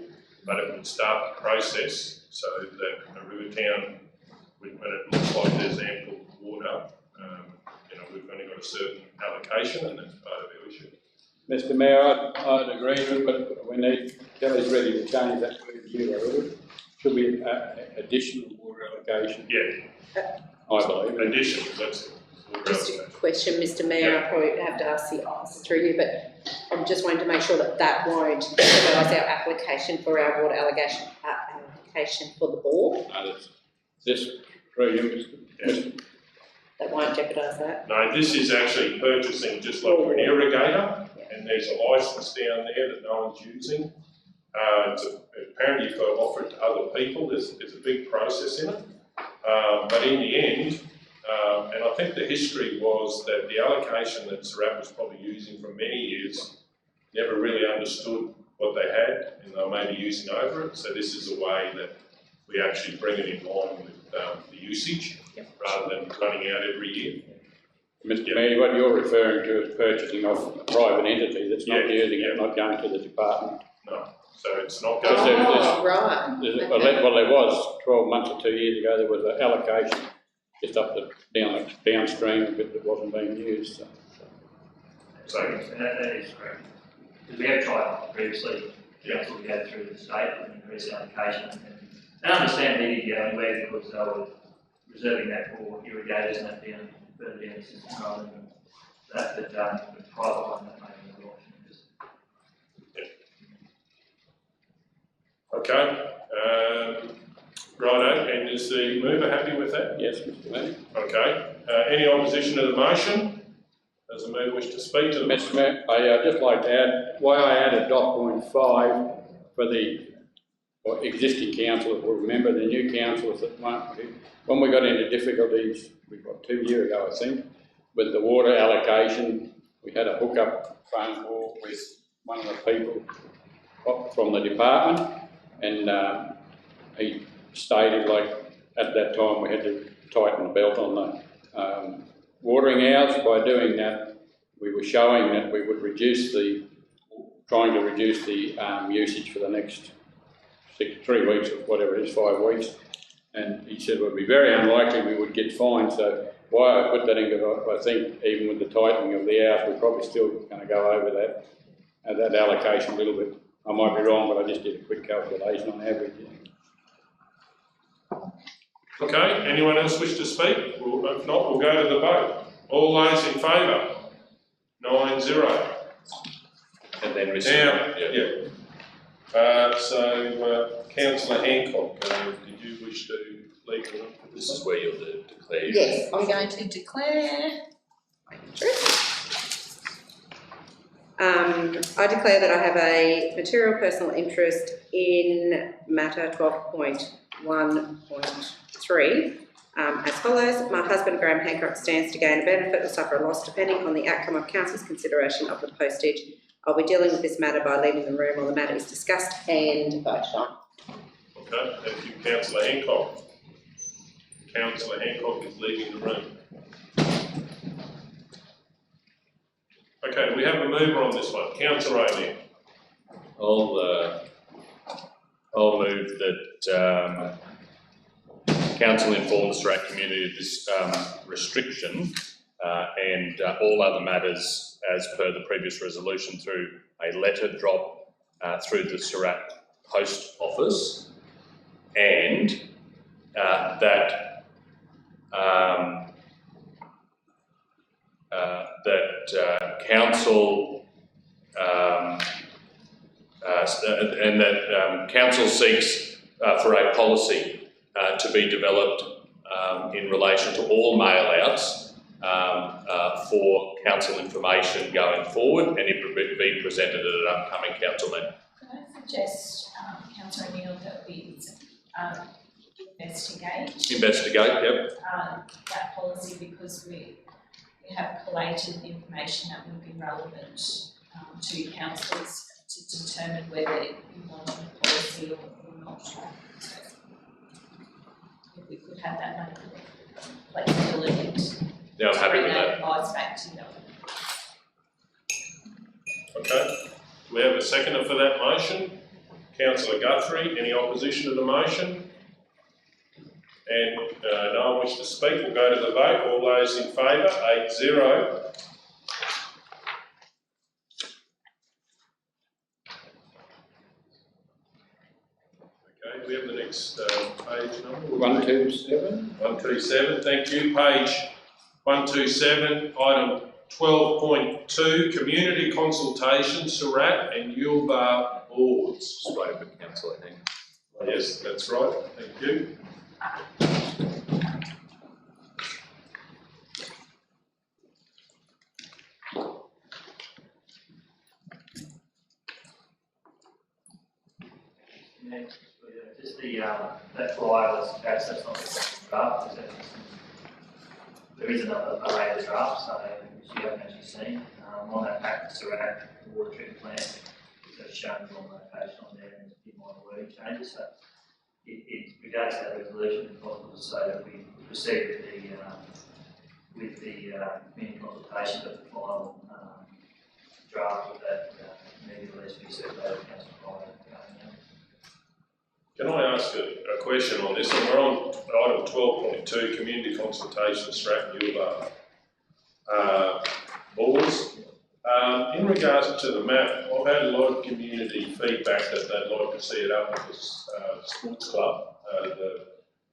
[SPEAKER 2] But it would start the process so that Rivertown, when it looks like there's ample water, we've only got a certain allocation, and that's part of our issue.
[SPEAKER 4] Mr Mayor, I'd agree with it, but we need, Kelly's ready to change that word zero. Should be additional water allocation.
[SPEAKER 2] Yeah.
[SPEAKER 4] I believe.
[SPEAKER 2] Additional, that's
[SPEAKER 5] Just a question, Mr Mayor, I probably have to ask the officer through you, but I'm just wanting to make sure that that won't jeopardise our application for our water allocation for the board.
[SPEAKER 4] This through you, Mr.
[SPEAKER 5] That won't jeopardise that.
[SPEAKER 2] No, this is actually purchasing just like an irrigator, and there's a licence down there that no one's using. Apparently you've got to offer it to other people. There's a big process in it. But in the end, and I think the history was that the allocation that Surat was probably using for many years never really understood what they had, and they were maybe using over it. So this is a way that we actually bring it in line with the usage, rather than running out every year.
[SPEAKER 4] Mr Mayor, what you're referring to is purchasing off a private entity that's not using it, not going to the department.
[SPEAKER 2] No, so it's not going
[SPEAKER 5] right.
[SPEAKER 4] Well, there was 12 months or 2 years ago, there was an allocation just up the downstream, a bit that wasn't being used.
[SPEAKER 10] So that is correct. Because we have tried previously, council to go through the state and increase allocation. And I understand they didn't go anywhere because they were reserving that for irrigators and that down further down the system rather than that, but the private one that may be an option.
[SPEAKER 2] Okay. Righto, and is the mover happy with that?
[SPEAKER 4] Yes, Mr Mayor.
[SPEAKER 2] Okay. Any opposition to the motion? Does the mover wish to speak to the motion?
[SPEAKER 4] Mr Mayor, I'd just like to add, why I added dot point 5 for the existing councillors will remember, the new councillors that when we got into difficulties, we got 2 years ago I think, with the water allocation, we had a hookup phone call with one of the people from the department, and he stated like at that time we had to tighten the belt on the watering hours. By doing that, we were showing that we would trying to reduce the usage for the next 3 weeks or whatever it is, 5 weeks. And he said it would be very unlikely we would get fined. So why I put that in, because I think even with the tightening of the hours, we're probably still going to go over that allocation a little bit. I might be wrong, but I just did a quick calculation on average.
[SPEAKER 2] Okay, anyone else wish to speak? If not, we'll go to the vote. All those in favour? 9-0.
[SPEAKER 1] And then
[SPEAKER 2] Councillor Hancock, did you wish to leave the room?
[SPEAKER 1] This is where you're to declare.
[SPEAKER 9] Yes, I'm going to declare.
[SPEAKER 5] I declare that I have a material personal interest in matter 12.1.3 as follows. My husband Graham Hancock stands to gain a benefit or suffer a loss depending on the outcome of council's consideration of the postage. I'll be dealing with this matter by leaving the room while the matter is discussed and voted on.
[SPEAKER 2] Okay, thank you, Councillor Hancock. Councillor Hancock is leaving the room. Okay, do we have a mover on this one? Councillor O'Neill.
[SPEAKER 1] I'll move that council inform the Surat community of this restriction and all other matters as per the previous resolution through a letter drop through the Surat post office, and that council and that council seeks for a policy to be developed in relation to all mail outs for council information going forward, and it will be presented at an upcoming council meeting.
[SPEAKER 9] Could I suggest, Councillor O'Neill, that we
[SPEAKER 1] Investigate, yep.
[SPEAKER 9] That policy, because we have collated information that would be relevant to councillors to determine whether you want a policy or not. if we could have that flexibility to
[SPEAKER 1] Yeah, I'm happy
[SPEAKER 9] bring
[SPEAKER 1] with
[SPEAKER 9] that
[SPEAKER 1] that.
[SPEAKER 9] advice back to them.
[SPEAKER 2] Okay, do we have a seconder for that motion? Councillor Guthrie, any opposition to the motion? And no one wish to speak, we'll go to the vote. All those in favour, 8-0. Okay, do we have the next page number?
[SPEAKER 4] 127.
[SPEAKER 2] 127, thank you. Page 127, item 12.2, community consultation, Surat and Yulbar boards.
[SPEAKER 1] Just waiting for council, I think.
[SPEAKER 2] Yes, that's right, thank you.
[SPEAKER 10] Just the, that flyer was, that's not the draft, there is another array of drafts, which you haven't actually seen. On that pack, the Surat water treatment plant, it's shown the wrong location on there and a few minor wording changes. So it regards that resolution, it's possible to say that we proceed with the community consultation, but the final draft of that immediately be circulated to council prior.
[SPEAKER 2] Can I ask a question on this? And we're on item 12.2, community consultation, Surat and Yulbar boards. In regards to the map, I've had a lot of community feedback that they'd like to see it up at the sports club.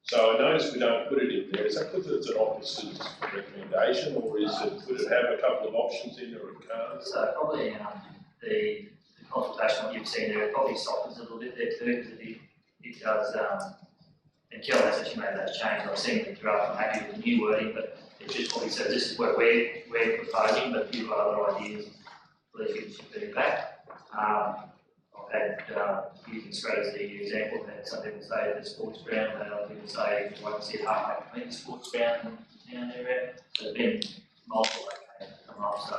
[SPEAKER 2] So I noticed we don't put it in there. Is that because it's an officer's recommendation, or is it, could it have a couple of options in there or it can't?
[SPEAKER 10] So probably the consultation what you've seen there probably softens a little bit there too, because it does, and Kelly has actually made that change. I've seen the draft, I'm happy with the new wording, but it just probably says this is what we're proposing, but if you've got other ideas, please give us your feedback. I've had, using Surat as the example, I've had some people say the sports ground, and other people say, I'd like to see it halfway between the sports ground and down there. So there's been multiple locations come up, so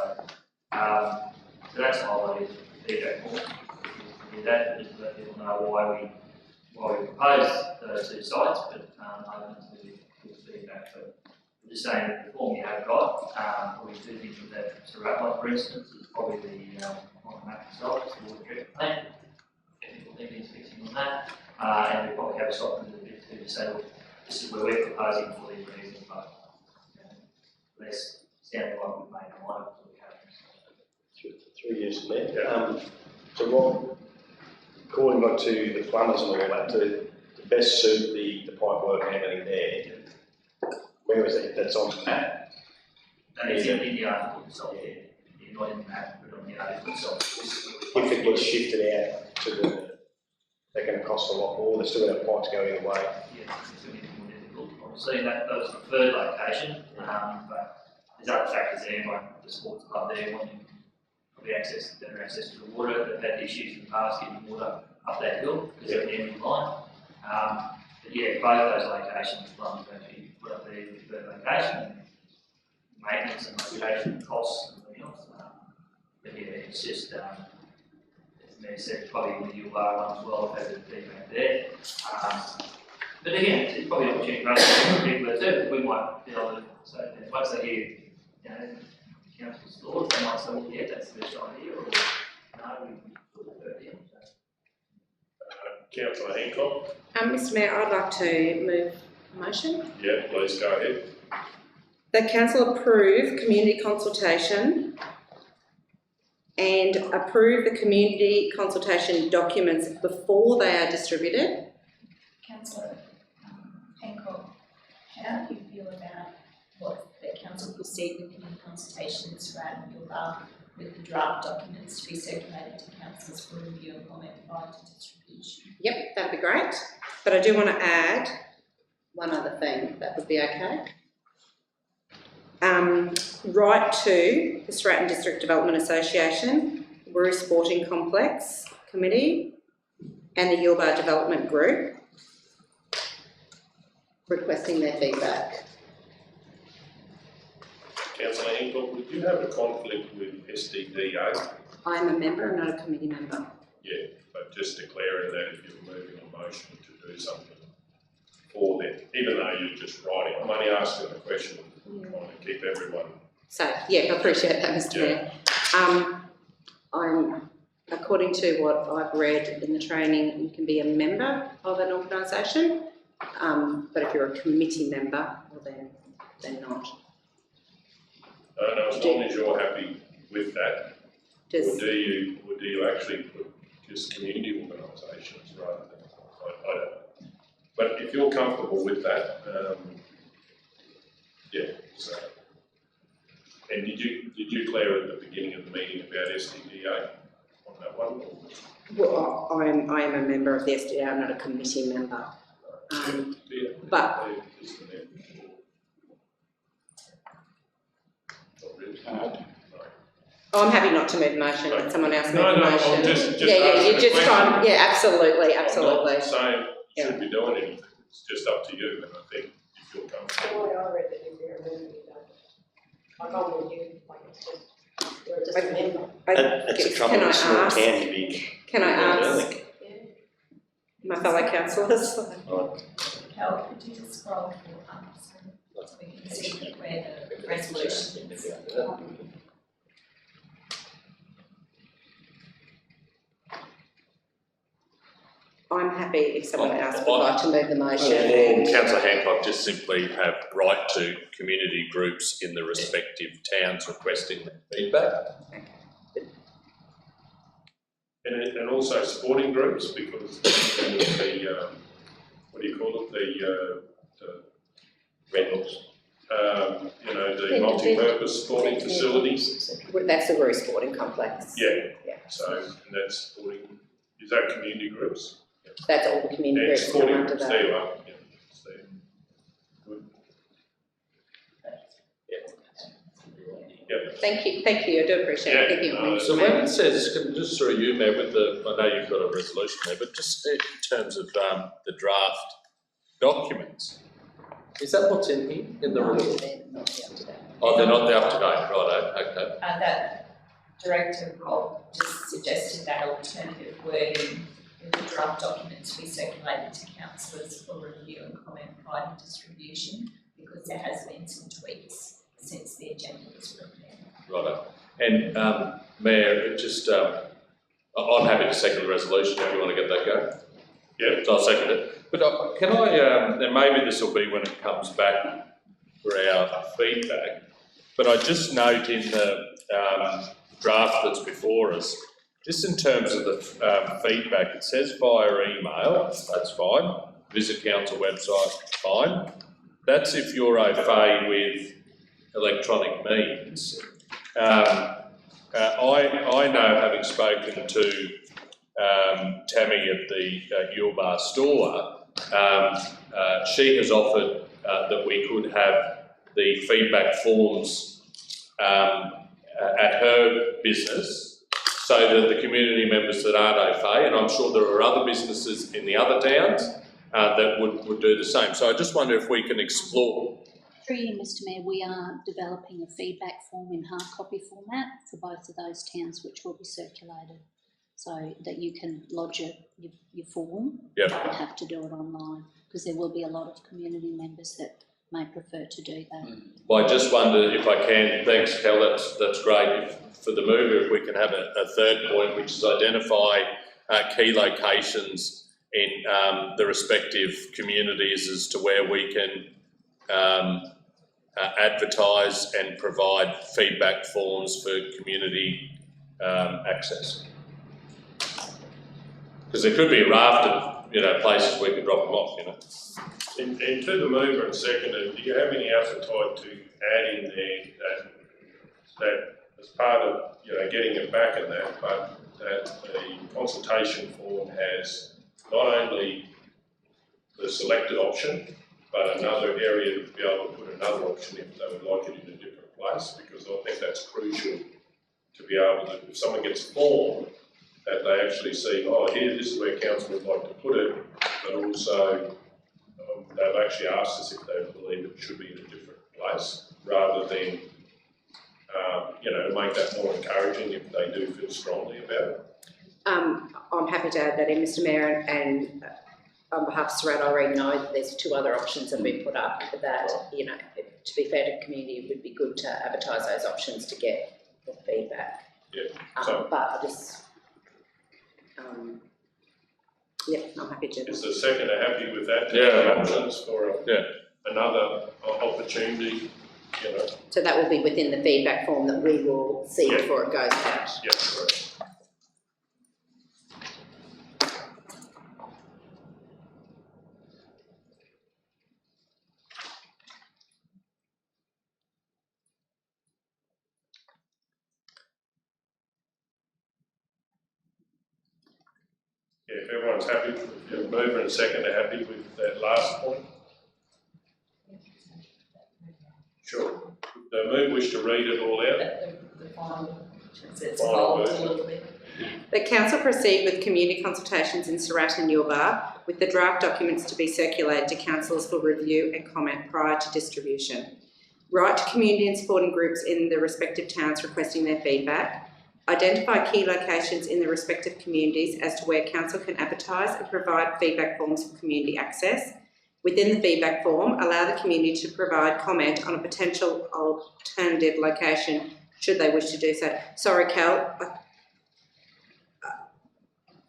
[SPEAKER 10] that's my way to feedback for. Do that, just let people know why we propose those two sites, but open to good feedback. But I'm just saying that the form you have got, probably two things with that Surat one, for instance, is probably the on the map itself, it's the water treatment plant. Technical thinking is fixing on that, and we probably have a softened a bit too to say, look, this is where we're proposing for these reasons, but less sounding like we've made a line for the cabins.
[SPEAKER 16] 3 years there. So what? According to the plumbers and all that, to best suit the pipe work and everything there, where is it? That's on the map?
[SPEAKER 10] And it's in the article itself, yeah. Not in the map, but on the article itself.
[SPEAKER 16] If it gets shifted out to they're going to cost a lot more, they're still going to have pipes go either way.
[SPEAKER 10] Yeah, it's going to be more difficult. Obviously, that was the preferred location, but there's other factors there, like the sports club there, wanting probably better access to the water. They've had issues in the past getting water up that hill because of the end of the line. But yeah, both those locations, plumbers actually put up the preferred location, maintenance and location costs and everything else. But yeah, it's just, as Mayor said, probably with the UR one as well, I've had the feedback there. But again, it's probably an opportunity for us to people there too. We might be able to, so once they hear, you know, council's thoughts, they might say, well, yeah, that's the best idea, or no, we prefer it.
[SPEAKER 2] Councillor Hancock?
[SPEAKER 5] Mr Mayor, I'd like to move a motion.
[SPEAKER 2] Yeah, please go ahead.
[SPEAKER 5] The council approve community consultation and approve the community consultation documents before they are distributed.
[SPEAKER 9] Councillor Hancock, how do you feel about what the council proceed with community consultations around your with the draft documents to be circulated to councillors for review and comment prior to distribution?
[SPEAKER 5] Yep, that'd be great. But I do want to add one other thing, that would be okay. Right to the Stratton District Development Association, Wirra Sporting Complex Committee and the Yulbar Development Group, requesting their feedback.
[SPEAKER 2] Councillor Hancock, would you have a conflict with SDDA?
[SPEAKER 5] I'm a member, I'm not a committee member.
[SPEAKER 2] Yeah, but just declaring that if you're moving a motion to do something for them, even though you're just writing. I'm only asking the question, trying to keep everyone.
[SPEAKER 5] So, yeah, I appreciate that, Mr Mayor. I'm, according to what I've read in the training, you can be a member of an organisation, but if you're a committee member, well then not.
[SPEAKER 2] No, as long as you're happy with that,
[SPEAKER 5] Does,
[SPEAKER 2] or do you actually put just community organisations rather than, I don't know. But if you're comfortable with that, yeah, so. And did you Claire at the beginning of the meeting about SDDA on that one? Or?
[SPEAKER 5] well, I am a member of the SDA, I'm not a committee member. But I'm happy not to move the motion, let someone else move the motion.
[SPEAKER 2] I'm just
[SPEAKER 5] you just try and, yeah, absolutely.
[SPEAKER 2] I'm not saying you should be doing anything, it's just up to you, and I think you feel comfortable.
[SPEAKER 12] I read that if you're a member, you don't. Like I'm with you, like it's just, you're just a member.
[SPEAKER 6] That's the trouble with small town, you big.
[SPEAKER 5] Can I ask my fellow councillors?
[SPEAKER 9] Cal, could you just scroll through so we can see where the resolution is?
[SPEAKER 5] I'm happy if someone else would like to move the motion.
[SPEAKER 1] Or Councillor Hancock just simply have right to community groups in the respective towns requesting feedback.
[SPEAKER 2] And also sporting groups, because the what do you call it, the rentals, the multi-purpose sporting facilities.
[SPEAKER 5] That's the Roo Sporting Complex.
[SPEAKER 2] Yeah. So, and that's sporting, is that community groups?
[SPEAKER 5] That's all the community groups come
[SPEAKER 2] sporting
[SPEAKER 5] under
[SPEAKER 2] groups,
[SPEAKER 5] that.
[SPEAKER 2] there you are. Yeah. So, good. Yep.
[SPEAKER 5] Thank you, I do appreciate it. Thank you.
[SPEAKER 1] So when it says, just through you, Mayor, with the, I know you've got a resolution there, but just in terms of the draft documents, is that what's in here, in the report?
[SPEAKER 5] They're not the up-to-date.
[SPEAKER 1] Oh, they're not the up-to-date, right, okay.
[SPEAKER 9] That Director Rob just suggested that alternative wording in the draft documents we circulated to councillors for review and comment prior to distribution, because there has been some tweaks since the agenda was prepared.
[SPEAKER 1] Right, and Mayor, just, I'm happy to second the resolution if you want to get that going.
[SPEAKER 2] Yeah.
[SPEAKER 1] So I'll second it. But can I, and maybe this will be when it comes back for our feedback, but I just note in the draft that's before us, just in terms of the feedback, it says via email, that's fine. Visit council website, fine. That's if you're au fait with electronic means. I know, having spoken to Tammy at the Yulbar store, she has offered that we could have the feedback forms at her business, so that the community members that aren't au fait, and I'm sure there are other businesses in the other towns that would do the same. So I just wonder if we can explore.
[SPEAKER 15] Through you, Mr Mayor, we are developing a feedback form in hard copy format for both of those towns, which will be circulated, so that you can lodge your form.
[SPEAKER 1] Yep.
[SPEAKER 15] You don't have to do it online, because there will be a lot of community members that may prefer to do that.
[SPEAKER 1] Well, I just wonder if I can, thanks Kel, that's great. For the mover, if we can have a third point, which is identify key locations in the respective communities as to where we can advertise and provide feedback forms for community access. Because there could be a raft of places we could drop them off,
[SPEAKER 2] And to the mover and seconder, do you have any appetite to add in there that as part of, getting it back in that, but that the consultation form has not only the selected option, but another area to be able to put another option if they would like it in a different place, because I think that's crucial to be able to, if someone gets a form, that they actually see, this is where council would like to put it, but also they've actually asked us if they believe it should be in a different place, rather than, to make that more encouraging if they do feel strongly about it.
[SPEAKER 5] I'm happy to add that in, Mr Mayor, and on behalf of Surat, I already know that there's 2 other options that have been put up that, you know, to be fair to the community, it would be good to advertise those options to get the feedback.
[SPEAKER 2] Yeah,
[SPEAKER 5] But I just, yeah, I'm happy to.
[SPEAKER 2] is the seconder happy with that?
[SPEAKER 1] Yeah.
[SPEAKER 2] Options for another opportunity, you know?
[SPEAKER 5] So that will be within the feedback form that we will see before it goes out.
[SPEAKER 2] Yeah, correct. Yeah, if everyone's happy, if the mover and second are happy with that last point. Sure. The mover wish to read it all out?
[SPEAKER 9] The final, it's
[SPEAKER 2] Final
[SPEAKER 9] evolved a
[SPEAKER 2] version.
[SPEAKER 9] little bit.
[SPEAKER 5] The council proceed with community consultations in Surat and Yilbar, with the draft documents to be circulated to councillors for review and comment prior to distribution. Write to community and sporting groups in the respective towns requesting their feedback. Identify key locations in the respective communities as to where council can advertise and provide feedback forms for community access. Within the feedback form, allow the community to provide comment on a potential alternative location should they wish to do so. Sorry, Cal.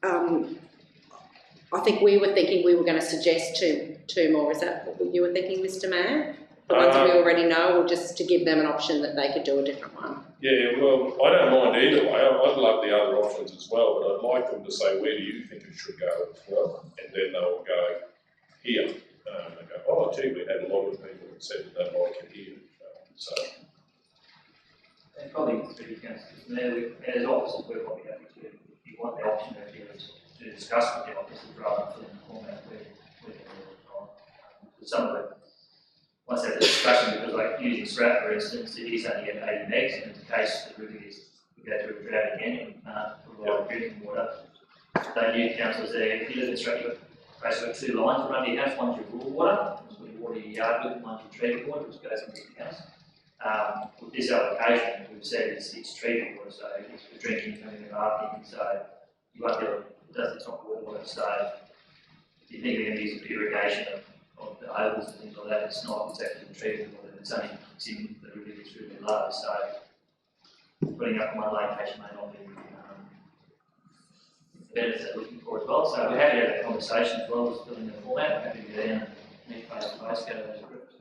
[SPEAKER 5] I think we were thinking we were going to suggest two more. Is that what you were thinking, Mr. Mayor? The ones that we already know, or just to give them an option that they could do a different one?
[SPEAKER 2] Yeah, well, I don't mind either way. I'd love the other options as well, but I'd like them to say, where do you think it should go as well? And then they'll go here. They go, oh, gee, we had a lot of people that said that they like it here. So.
[SPEAKER 10] And probably through the councillors there, as officers, we're probably happy to, if you want the option to discuss with the officers rather than the format where they're on. Some of the, once they have the discussion, because like using Surat, for instance, it is only at 80 megs, and it's the case that really is, we go through a drought again and we can't provide drinking water. They new councillors there, if you live in Surat, you've got basically 2 lines around your house, one's your raw water, which is water your yard with, and one's your treated water, which goes into your house. With this application, we've said it's treated water, so it's for drinking, cleaning, and bathing, so you won't be able to, it's not raw water, so if you think you're going to use a irrigation of the ovals and things like that, it's not, it's actually treated water, it's only in the river is really low, so putting up one location may not be the benefits they're looking for as well. So we're happy to have that conversation as well as building the format, we're happy to go down and meet face to face, go to those groups.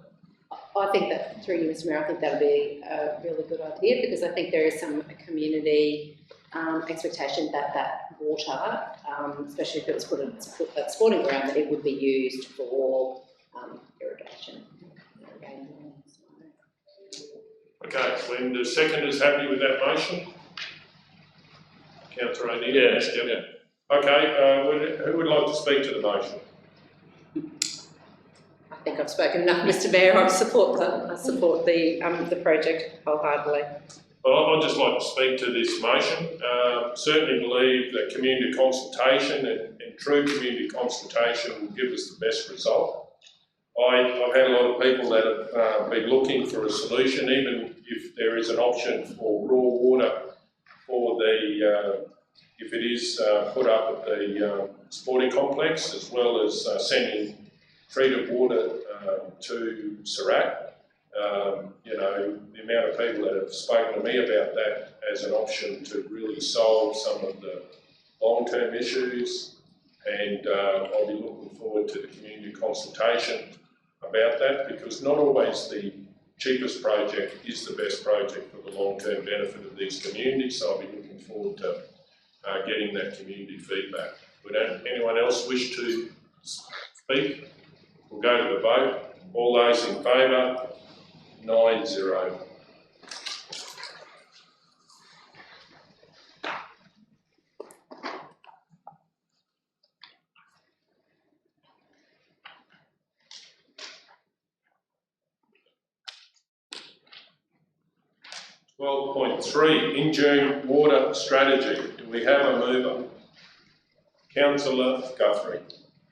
[SPEAKER 5] I think that, through you, Mr. Mayor, I think that would be a really good idea, because I think there is some community expectation that that water, especially if it was put at sporting ground, that it would be used for irrigation.
[SPEAKER 2] Okay, when the second is happy with that motion? Councillor O'Neill?
[SPEAKER 1] Yeah.
[SPEAKER 2] Okay, who would like to speak to the motion?
[SPEAKER 5] I think I've spoken enough, Mr. Mayor. I support the project wholeheartedly.
[SPEAKER 2] Well, I'd just like to speak to this motion. Certainly believe that community consultation and true community consultation will give us the best result. I've had a lot of people that have been looking for a solution, even if there is an option for raw water for the, if it is put up at the sporting complex, as well as sending treated water to Surat. You know, the amount of people that have spoken to me about that as an option to really solve some of the long-term issues, and I'll be looking forward to the community consultation about that, because not always the cheapest project is the best project for the long-term benefit of these communities, so I'll be looking forward to getting that community feedback. Would anyone else wish to speak? We'll go to the vote. All those in favour? 9-0. .3 in-June water strategy. Do we have a mover? Councillor Guthrie.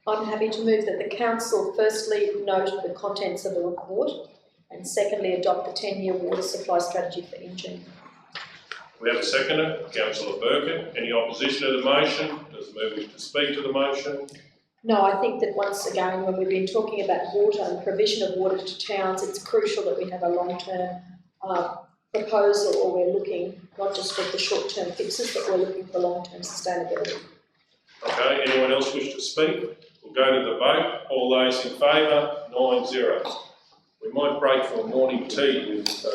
[SPEAKER 13] I'm happy to move that the council firstly note the contents of the report and secondly adopt the 10-year water supply strategy for in-June.
[SPEAKER 2] We have a seconder, Councillor Birkin. Any opposition to the motion? Does the mover wish to speak to the motion?
[SPEAKER 13] No, I think that once again, when we've been talking about water and provision of water to towns, it's crucial that we have a long-term proposal, or we're looking not just for the short-term fixes, but we're looking for long-term sustainability.
[SPEAKER 2] Okay, anyone else wish to speak? We'll go to the vote. All those in favour, 9-0. We might break for a morning tea with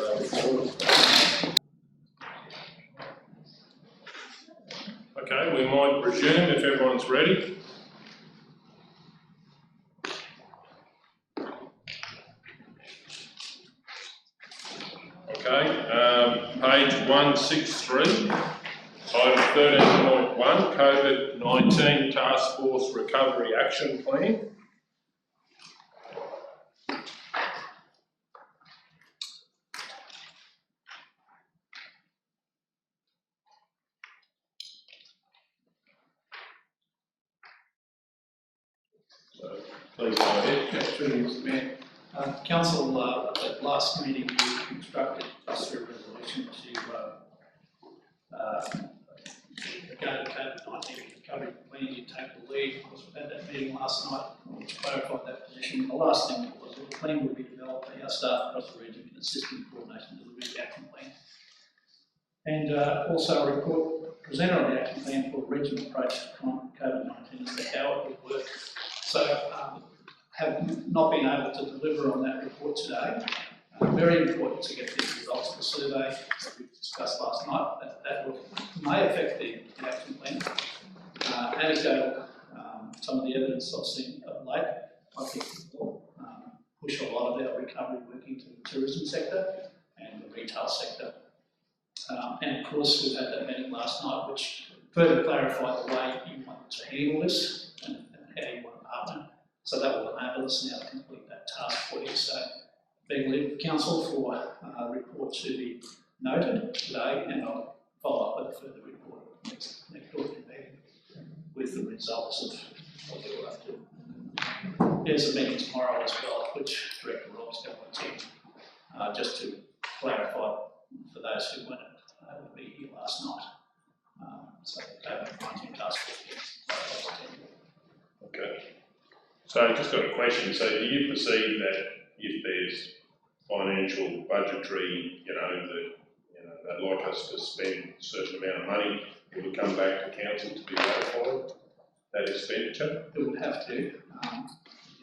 [SPEAKER 2] okay, we might resume if everyone's ready. Okay, page 163, item 13.1, COVID-19 Task Force Recovery Action Plan. So, please go ahead.
[SPEAKER 17] Through you, Mr. Mayor. Council, at last meeting, we instructed us through a resolution to go to COVID-19 recovery plan, you take the lead. Of course, we had that meeting last night, which clarified that position. The last thing was that the plan would be developed by our staff across the region in assisting coordination and delivery of the action plan. And also a report presented on the action plan for a regional approach to COVID-19 as to how it would work. So, have not been able to deliver on that report today. Very important to get the results of the survey that we discussed last night. That may affect the action plan. Anecdotal, some of the evidence I've seen of late, I think will push a lot of our recovery work into the tourism sector and the retail sector. And of course, we've had that meeting last night, which further clarified the way you want to handle this and how you want to partner. So that will enable us now to complete that task for you. So, being lead of council for a report to be noted today, and I'll follow up with a further report next ordinary meeting with the results of what we're up to. There's a meeting tomorrow as well, which Director Rob's going to attend, just to clarify for those who weren't able to be here last night. So the COVID-19 task force.
[SPEAKER 2] Okay. So just got a question. So do you perceive that if there's financial, budgetary, they'd like us to spend a certain amount of money, it would come back to council to be ratified, that expenditure?
[SPEAKER 17] It would have to,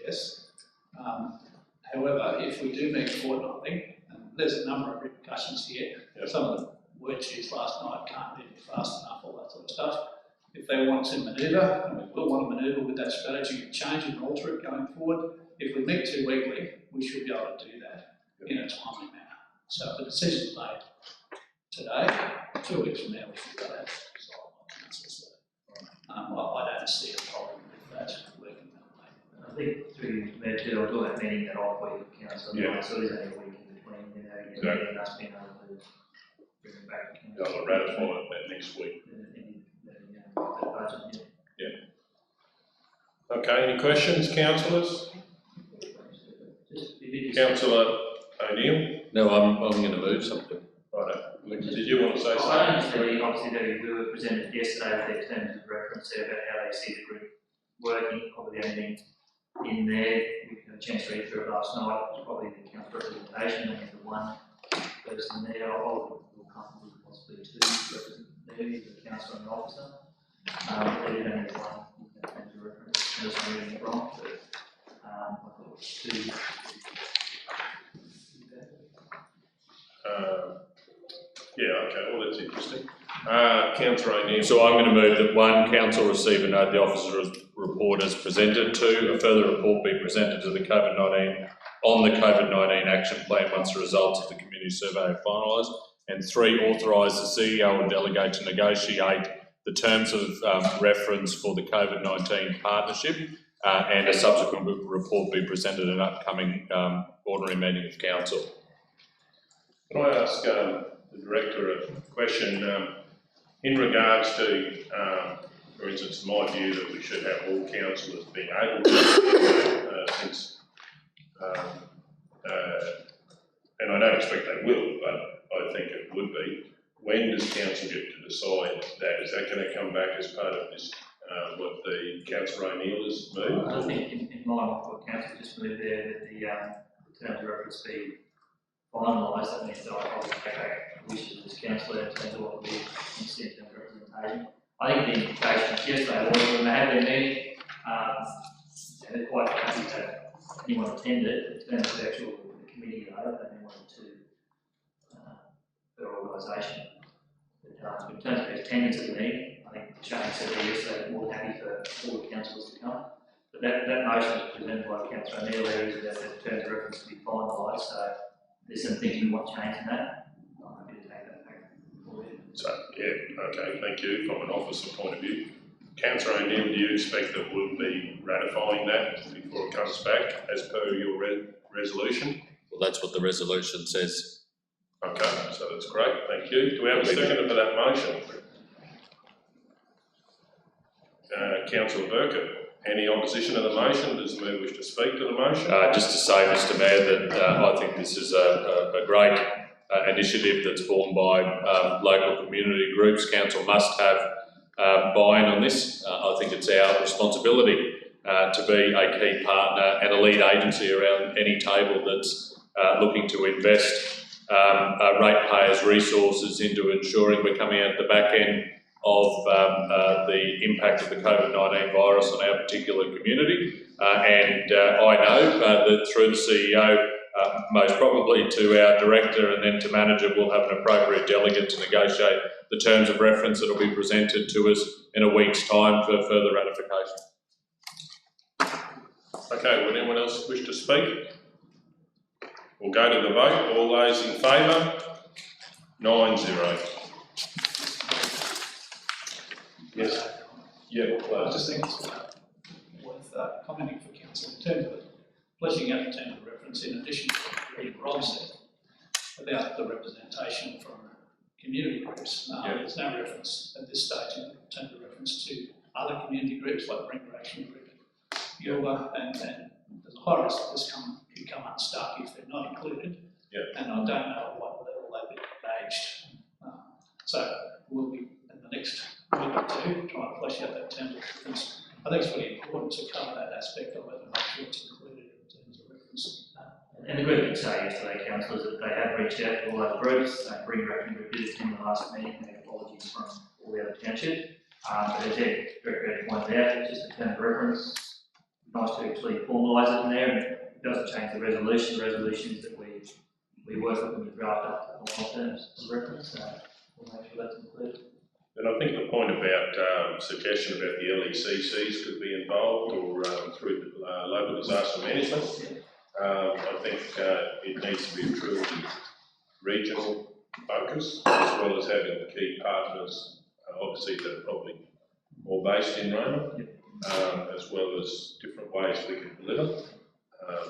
[SPEAKER 17] yes. However, if we do meet fortnightly, and there's a number of repercussions here.
[SPEAKER 2] Yep.
[SPEAKER 17] Some of the words used last night, can't be fast enough, all that sort of stuff. If they want to manoeuvre, and we will want to manoeuvre with that strategy and change and alter it going forward, if we meet 2 weekly, we should be able to do that in a timely manner. So if the decision's made today, 2 weeks from now, we should go ahead and resolve on council. I don't see a problem with that working that way.
[SPEAKER 10] I think through Mayor, I'll do that meeting that off-week with council, so there's only a week in between, and us being able to bring it back to council.
[SPEAKER 2] They'll ratify it that next week.
[SPEAKER 10] Yeah.
[SPEAKER 2] Okay, any questions, councillors? Councillor O'Neill?
[SPEAKER 1] No, I'm going to move something.
[SPEAKER 2] Right. Did you want to say something?
[SPEAKER 10] I understand, obviously, we were presented yesterday with their terms of reference there about how they see the group working, probably the only thing in there, we had a chance to read through it last night, was probably the council representation, and the one person there, I would feel comfortable with possibly 2 representatives, the council and the officer. They did only have one in terms of reference, unless I'm reading it wrong, but I thought it was 2.
[SPEAKER 2] Yeah, okay, well that's interesting. Councillor O'Neill.
[SPEAKER 1] So I'm going to move that 1, council receive and note the officer's report as presented. 2, a further report be presented to the COVID-19 on the COVID-19 action plan once the results of the community survey are finalised. And 3, authorise the CEO and delegate to negotiate the terms of reference for the COVID-19 partnership and a subsequent report be presented in an upcoming ordinary meeting of council.
[SPEAKER 2] Can I ask the Director a question in regards to, for instance, my view that we should have all councillors being able to, and I don't expect they will, but I think it would be. When does council get to decide that? Is that going to come back as part of this what the councillor O'Neill has moved?
[SPEAKER 10] I think in line with what council just moved there, that the terms of reference be finalised. That means that I will take back the wishes of this councillor in terms of what we see in terms of representation. I think the indications yesterday was when they had their meeting, and they're quite happy to have anyone attend it. In terms of the actual committee, they wanted to their organisation. In terms of attendance at the meeting, I think Shane said yesterday that we're happy for all the councillors to come. But that motion was presented by Councillor O'Neill there is that the terms of reference to be finalised, so there's some things we want changed in that. I'm happy to take that back.
[SPEAKER 2] So, yeah, okay, thank you. From an officer point of view, Councillor O'Neill, do you expect that we'll be ratifying that before it comes back as per your resolution?
[SPEAKER 1] Well, that's what the resolution says.
[SPEAKER 2] Okay, so that's great, thank you. Do we have a seconder for that motion? Councillor Burkett, any opposition to the motion? Does the member wish to speak to the motion?
[SPEAKER 1] Just to say, Mr Mayor, that I think this is a great initiative that's borne by local community groups. Council must have buy-in on this. I think it's our responsibility to be a key partner and a lead agency around any table that's looking to invest ratepayers' resources into ensuring we're coming out the back end of the impact of the COVID-19 virus on our particular community. And I know that through the CEO, most probably to our director and then to manager, we'll have an appropriate delegate to negotiate the terms of reference that will be presented to us in a week's time for further ratification.
[SPEAKER 2] Okay, would anyone else wish to speak? We'll go to the vote. All those in favour? 9-0. Yes. Yeah,
[SPEAKER 17] I was just thinking with commenting for council in terms of fleshing out the terms of reference in addition to what Rob said about the representation from community groups. There's no reference at this stage in terms of reference to other community groups like the Brinker Action Group, Yoga, and there's a high risk that this could come unstuck if they're not included. And I don't know at what level they've been engaged. So we'll be in the next week or two trying to flesh out that terms of reference. I think it's really important to cover that aspect of it and make sure it's included in terms of reference.
[SPEAKER 10] And the group did say yesterday, councillors, that they have reached out to all those groups. Brinker Action Group did attend the last meeting and apologies from all the other townships. But as Ed very pointed out, it's just a term of reference. Nice to actually formalise it in there, and it doesn't change the resolution. The resolution is that we work with them to draft up the long terms of reference, so we'll make sure that's included.
[SPEAKER 2] And I think the point about suggestion about the LECCs could be involved or through local disaster management. I think it needs to be a truly regional focus as well as having the key partners, obviously that are probably more based in Roma, as well as different ways we can deliver.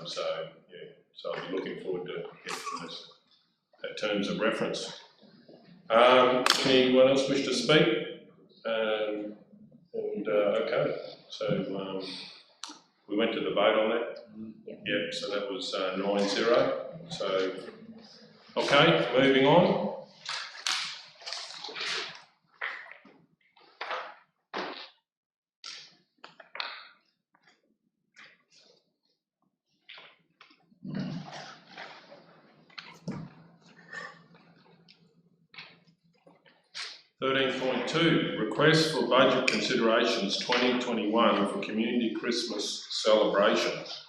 [SPEAKER 2] So I'll be looking forward to getting those terms of reference. Anyone else wish to speak? Okay, so we went to the vote on that. Yep, so that was 9-0. So, okay, moving on. Request for budget considerations 2021 for community Christmas celebrations.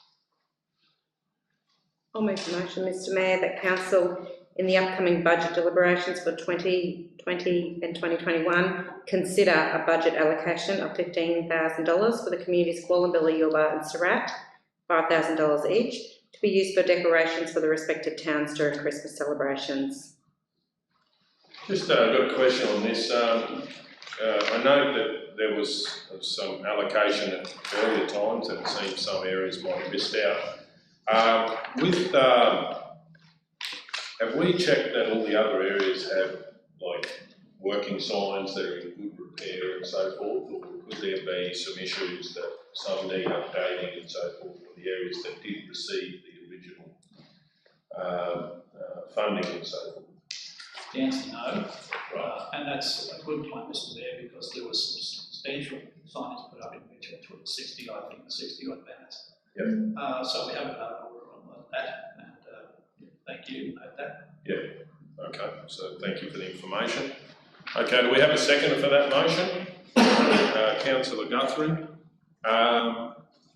[SPEAKER 5] I'll make the motion, Mr Mayor, that Council in the upcoming budget deliberations for 2020 and 2021 consider a budget allocation of $15,000 for the communities Qualabilla, Yulba and Surat, $5,000 each, to be used for decorations for the respective towns during Christmas celebrations.
[SPEAKER 2] Just got a question on this. I know that there was some allocation at earlier times and it seems some areas might have missed out. Have we checked that all the other areas have like working signs that are in good repair and so forth, or could there be some issues that some need updating and so forth for the areas that did receive the original funding and so forth?
[SPEAKER 17] answer no. And that's a good point, Mr. Mayor, because there was some substantial signage put up in Mitchell, 60, I think, 60 odd banners.
[SPEAKER 2] Yep.
[SPEAKER 17] So we haven't done order on that, and thank you, note that.
[SPEAKER 2] Yep. Okay, so thank you for the information. Okay, do we have a seconder for that motion? Councillor Guthrie.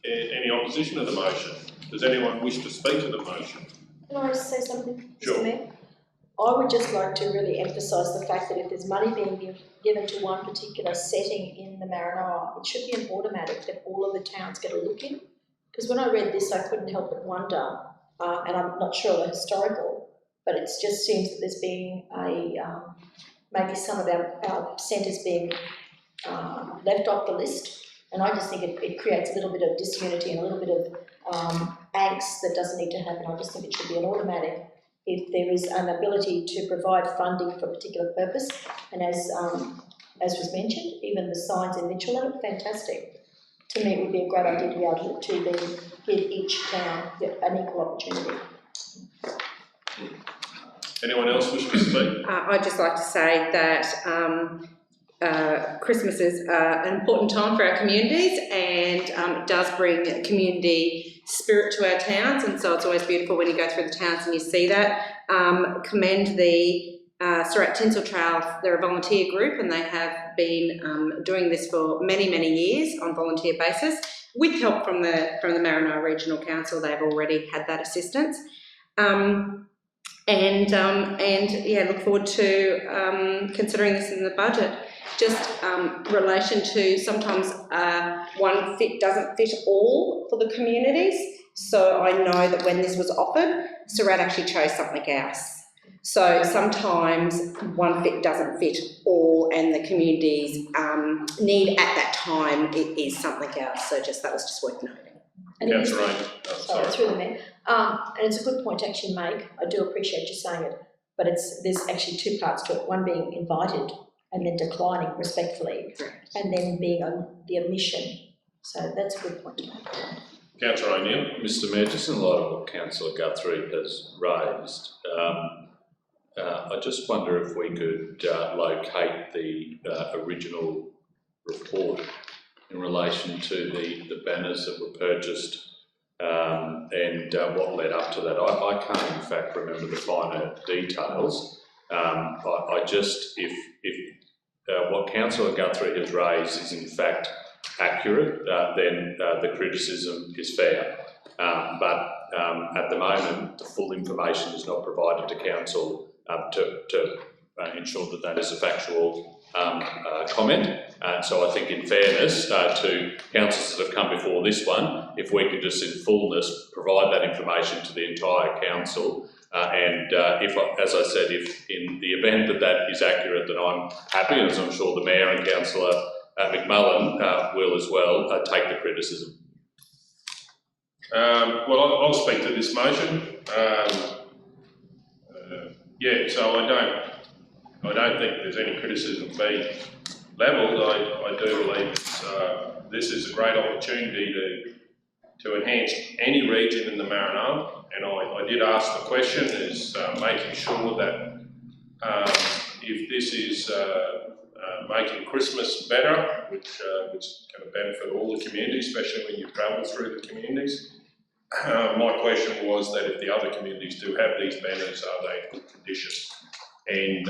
[SPEAKER 2] Any opposition to the motion? Does anyone wish to speak to the motion?
[SPEAKER 13] Can I say something,
[SPEAKER 2] Sure.
[SPEAKER 13] Mr. Mayor? I would just like to really emphasise the fact that if there's money being given to one particular setting in the Maranoa, it should be an automatic that all of the towns get a look in. Because when I read this, I couldn't help but wonder, and I'm not sure the historical, but it just seems that there's been maybe some of our centres being left off the list. And I just think it creates a little bit of disunity and a little bit of angst that doesn't need to happen. I just think it should be an automatic if there is an ability to provide funding for a particular purpose. And as was mentioned, even the signs in Mitchell look fantastic. To me, it would be a great idea to be able to give each town an equal opportunity.
[SPEAKER 2] Anyone else wish to speak?
[SPEAKER 5] I'd just like to say that Christmas is an important time for our communities, and it does bring community spirit to our towns, and so it's always beautiful when you go through the towns and you see that. Commend the Surat Tinsel Trail. They're a volunteer group, and they have been doing this for many, many years on volunteer basis. With help from the Maranoa Regional Council, they've already had that assistance. And look forward to considering this in the budget. Just relation to sometimes one fit doesn't fit all for the communities. So I know that when this was offered, Surat actually chose something else. So sometimes one fit doesn't fit all, and the community's need at that time is something else. So that was just worth noting.
[SPEAKER 2] Councillor
[SPEAKER 13] Sorry, through the mayor. And it's a good point to actually make. I do appreciate you saying it, but there's actually two parts to it. One being invited and then declining respectfully, and then being on the omission. So that's a good point to make.
[SPEAKER 2] Councillor O'Neill.
[SPEAKER 1] Mr. Mayor, just in light of what Councillor Guthrie has raised, I just wonder if we could locate the original report in relation to the banners that were purchased and what led up to that. I can't in fact remember the finer details. I just, if what Councillor Guthrie has raised is in fact accurate, then the criticism is fair. But at the moment, the full information is not provided to Council to ensure that that is a factual comment. So I think in fairness to councillors that have come before this one, if we could just in fullness provide that information to the entire council, and if, as I said, if in the event that that is accurate, then I'm happy, as I'm sure the Mayor and Councillor McMullen will as well, take the criticism.
[SPEAKER 2] Well, I'll speak to this motion. So I don't think there's any criticism being levelled. I do believe this is a great opportunity to enhance any region in the Maranoa, and I did ask the question, is making sure that if this is making Christmas better, which is going to benefit all the communities, especially when you travel through the communities. My question was that if the other communities do have these banners, are they in good condition? And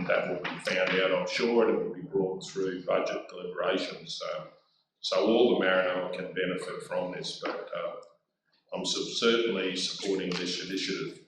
[SPEAKER 2] that will be found out, I'm sure, and it will be brought through budget deliberations. So all the Maranoa can benefit from this, but I'm certainly supporting this initiative.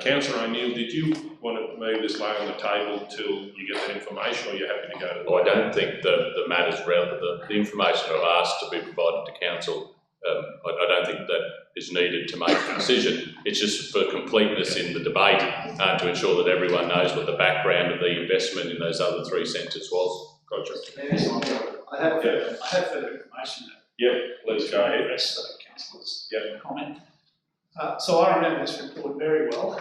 [SPEAKER 2] Councillor O'Neill, did you want to move this lay on the table till you get that information, or are you happy to go to the...
[SPEAKER 1] I don't think the matter's relevant. The information I've asked to be provided to Council, I don't think that is needed to make a decision. It's just for completeness in the debate to ensure that everyone knows what the background of the investment in those other three centres was.
[SPEAKER 2] Gotcha.
[SPEAKER 17] I have further information.
[SPEAKER 2] Yep, please go ahead.
[SPEAKER 17] Address the councillor's comment. So I remember this report very well,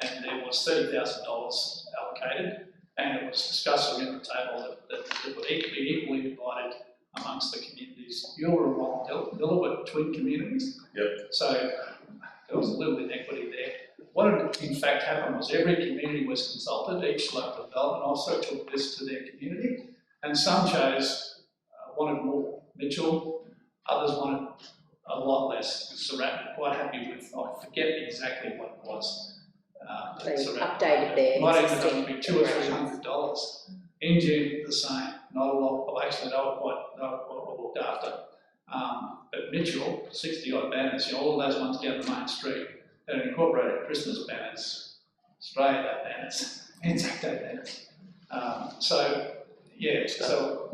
[SPEAKER 17] and there was $30,000 allocated, and it was discussed around the table that it would be equally divided amongst the communities. You're involved, Dilla were twin communities.
[SPEAKER 2] Yep.
[SPEAKER 17] So there was a little bit of equity there. what had in fact happened was every community was consulted, each local development officer took this to their community, and some chose, wanted more Mitchell, others wanted a lot less. Surat were quite happy with, I forget exactly what it was.
[SPEAKER 5] They
[SPEAKER 17] Surat
[SPEAKER 5] updated their
[SPEAKER 17] might end up
[SPEAKER 5] existing
[SPEAKER 17] being $200 or $300. Engine the same, not a lot. Well, actually, they were quite well looked after. But Mitchell, 60 odd banners, you know, all of those ones down the main street, and incorporated Christmas banners, Australia Day banners, Anzac Day banners. So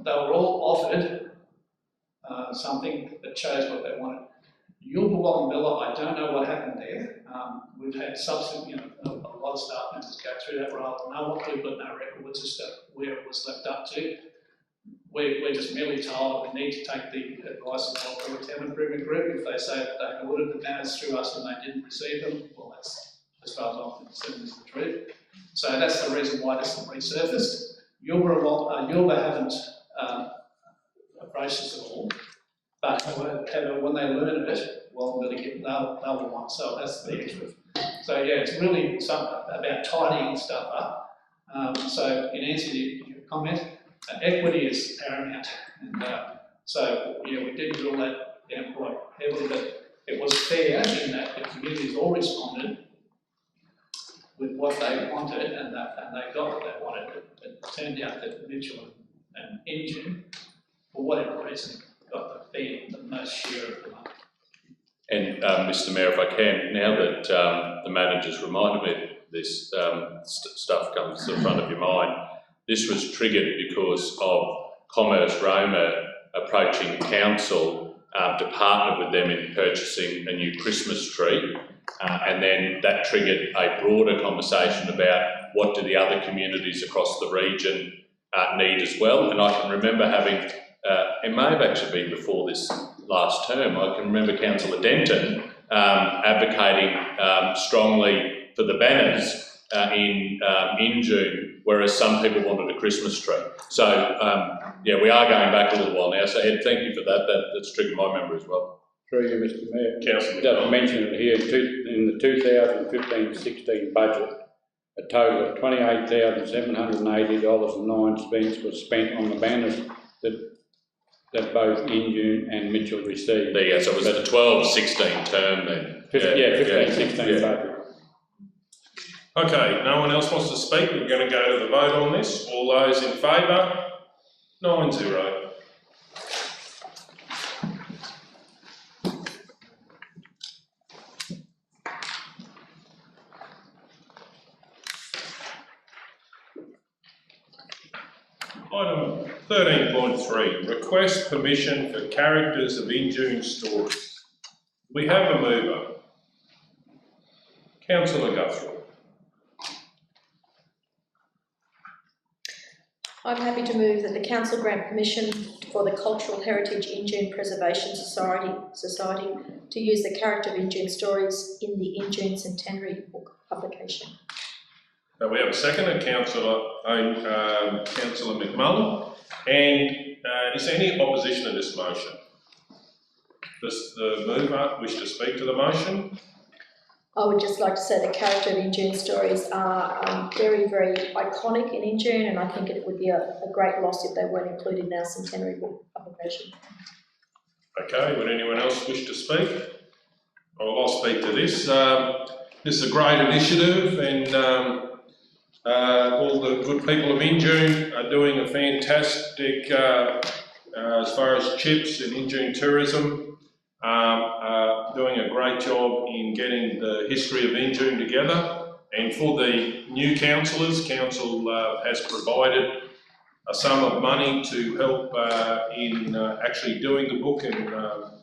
[SPEAKER 17] they were all offered something that chose what they wanted. Yulba Wallumbilla, I don't know what happened there. We've had subsequent, a lot of staff members go through that rather than know what we've got no records as to where it was left up to. We're just merely told that we need to take the advice of the local town improvement group. If they say that they ordered the banners through us and they didn't receive them, well, that's, as far as I'm concerned, is the truth. So that's the reason why this has resurfaced. Yulba haven't approached us at all, but when they learn of it, well, they'll want. So that's the extra. So yeah, it's really about tidying stuff up. So in answer to your comment, equity is paramount, and so yeah, we did drill that down quite heavily, but it was fair in that the communities all responded with what they wanted, and they got what they wanted. It turned out that Mitchell and Engine, for whatever reason, got the most share of the money.
[SPEAKER 1] And Mr Mayor, if I can, now that the manager's reminded me this stuff comes to the front of your mind, this was triggered because of Commerce Roma approaching council to partner with them in purchasing a new Christmas tree, and then that triggered a broader conversation about what do the other communities across the region need as well. And I can remember having, it may have actually been before this last term, I can remember Councillor Denton advocating strongly for the banners in June, whereas some people wanted a Christmas tree. So yeah, we are going back a little while now. So Ed, thank you for that. That's triggered my memory as well.
[SPEAKER 4] Through you, Mr Mayor.
[SPEAKER 1] Councillor
[SPEAKER 4] Just mention it here, in the 2015-16 budget, a total of $28,780.09 was spent on the banners that both Injune and Mitchell received.
[SPEAKER 1] There you go. So it was the 12-16 term then.
[SPEAKER 4] 15-16 budget.
[SPEAKER 2] Okay, no one else wants to speak. We're going to go to the vote on this. All those in favour? 9-0. Item 13.3, request permission for characters of in-June stories. We have a mover. Councillor Guthrie.
[SPEAKER 13] I'm happy to move that the council grant permission for the Cultural Heritage Injune Preservation Society to use the character of Injune stories in the Injune Centenary book publication.
[SPEAKER 2] We have a second, Councillor McMullen. And is there any opposition to this motion? Does the mover wish to speak to the motion?
[SPEAKER 13] I would just like to say the character of Injune stories are very, very iconic in Injune, and I think it would be a great loss if they weren't included in our centenary book publication.
[SPEAKER 2] Okay, would anyone else wish to speak? I'll speak to this. This is a great initiative, and all the good people of Injune are doing a fantastic, as far as chips and Injune tourism, doing a great job in getting the history of Injune together. And for the new councillors, council has provided a sum of money to help in actually doing the book and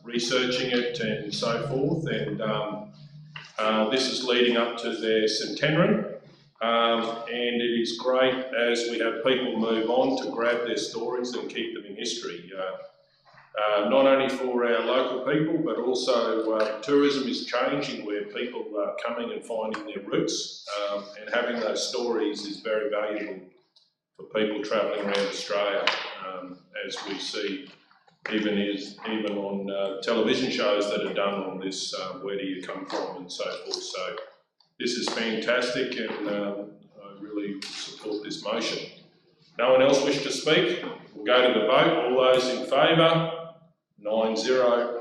[SPEAKER 2] researching it and so forth. And this is leading up to their centenary. And it is great as we have people move on to grab their stories and keep them in history. Not only for our local people, but also tourism is changing where people are coming and finding their roots, and having those stories is very valuable for people travelling around Australia, as we see even on television shows that are done on this, where do you come from and so forth. So This is fantastic, and I really support this motion. No one else wish to speak? We'll go to the vote. All those in favour? 9-0.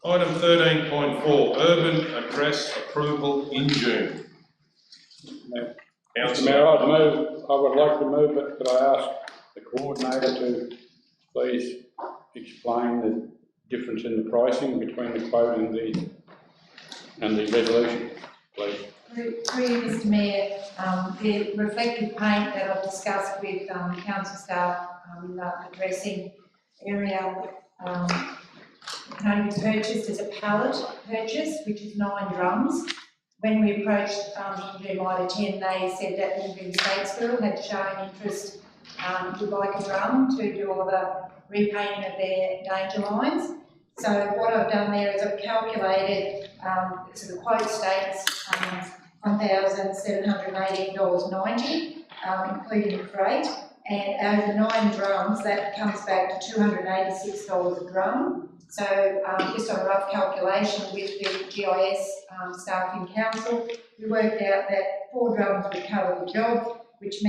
[SPEAKER 2] Item 13.4, urban address approval in June.
[SPEAKER 4] Mr Mayor, I would like to move, but could I ask the coordinator to please explain the difference in the pricing between the quote and the resolution, please?
[SPEAKER 9] Through you, Mr Mayor, the reflective paint that I've discussed with council staff in the dressing area can only be purchased as a pallet purchase, which is 9 drums. When we approached Injury Mitre 10, they said that the Injury Statesville had shown interest would like a drum to do all the repainting of their danger lines. So what I've done there is I've calculated, so the quote states $1,718.90, including the freight, and over 9 drums that comes back to $286 a drum. So just on a rough calculation with the GIS staff in council, we worked out that 4 drums would cover the job, which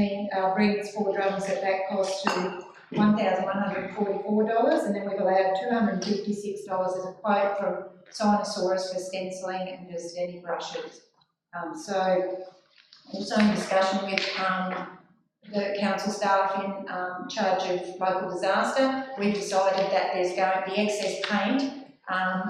[SPEAKER 9] brings 4 drums at that cost to $1,144, and then we've allowed $256 as a quote from Sinosaurus for stenciling and for steady brushes. So also in discussion with the council staff in charge of local disaster, we've decided that the excess paint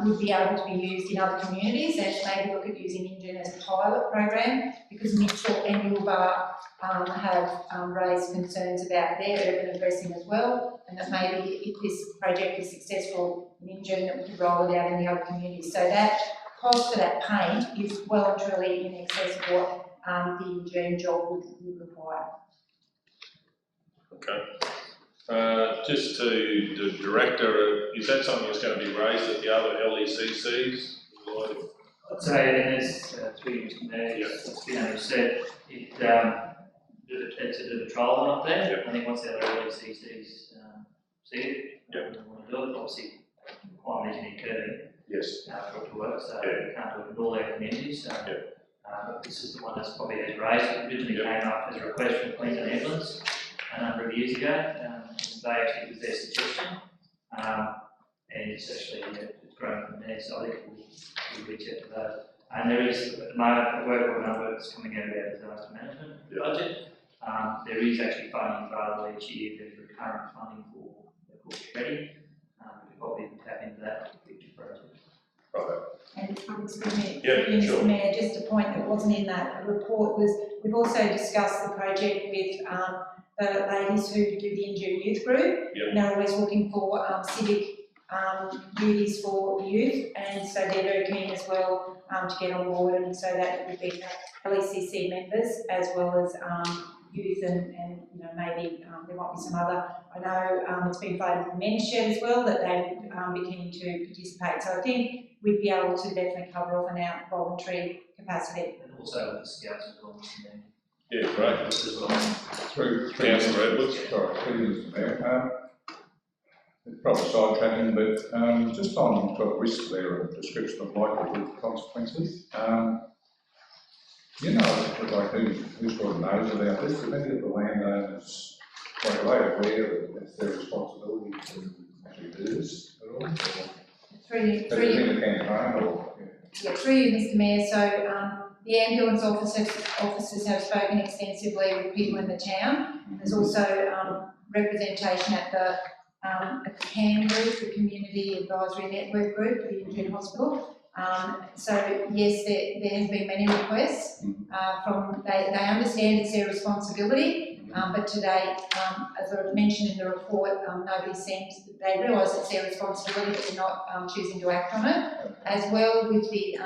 [SPEAKER 9] would be able to be used in other communities, and maybe look at using Injune as a pilot program, because Mitchell and Ulbar have raised concerns about their urban addressing as well, and that maybe if this project is successful in Injune, that we could roll it out in the other communities. So that cost for that paint is well and truly in excess of what the Injune job would require.
[SPEAKER 2] Okay. Just to the director, is that something that's going to be raised at the other LECCs?
[SPEAKER 10] I'd say, and there's 3 Mr Mayor, as Fiona said, it's a bit of a trial one up there. I think once the other LECCs see it, they want to do it, obviously quite an engineering curve.
[SPEAKER 2] Yes.
[SPEAKER 10] For it to work, so we can't do it in all our communities. So, but this is the one that's probably has raised. It originally came up as a request from Queensland Ambulance a number of years ago. They actually was their suggestion, and it's actually it's grown from there. So I think we'll reach out to those. And there is at the moment a work on number that's coming out of our disaster management budget. There is actually funding available each year. There's recurrent funding for the course ready. We could probably tap into that future project.
[SPEAKER 2] Right.
[SPEAKER 9] And Mr Mayor, just a point that wasn't in that report was we've also discussed the project with the ladies who do the Injured Youth Group. And they're always looking for civic duties for the youth, and so they're very keen as well to get on board, and so that would be LECC members as well as youth and you know, maybe there might be some other, I know it's been voted for mention as well that they would be keen to participate. So I think we'd be able to definitely cover off in our voluntary capacity.
[SPEAKER 10] And also with the scouts and guides.
[SPEAKER 2] Yeah, great.
[SPEAKER 8] Through Councillor Edwards. Sorry, through Mr Mayor. It's probably sidetracking, but just on the risk there, a description of likelihood consequences. You know, like who sort of knows about this? Do any of the landowners, like, are they aware that it's their responsibility to actually do this at all?
[SPEAKER 9] Through you,
[SPEAKER 8] through you,
[SPEAKER 9] Mr Mayor. So the ambulance officers have spoken extensively with people in the town. There's also representation at the CAN group, the Community Advisory Network group for the Injured Hospital. So yes, there has been many requests they understand it's their responsibility, but to date, as I mentioned in the report, nobody seems, they realise it's their responsibility, but they're not choosing to act on it. As well with the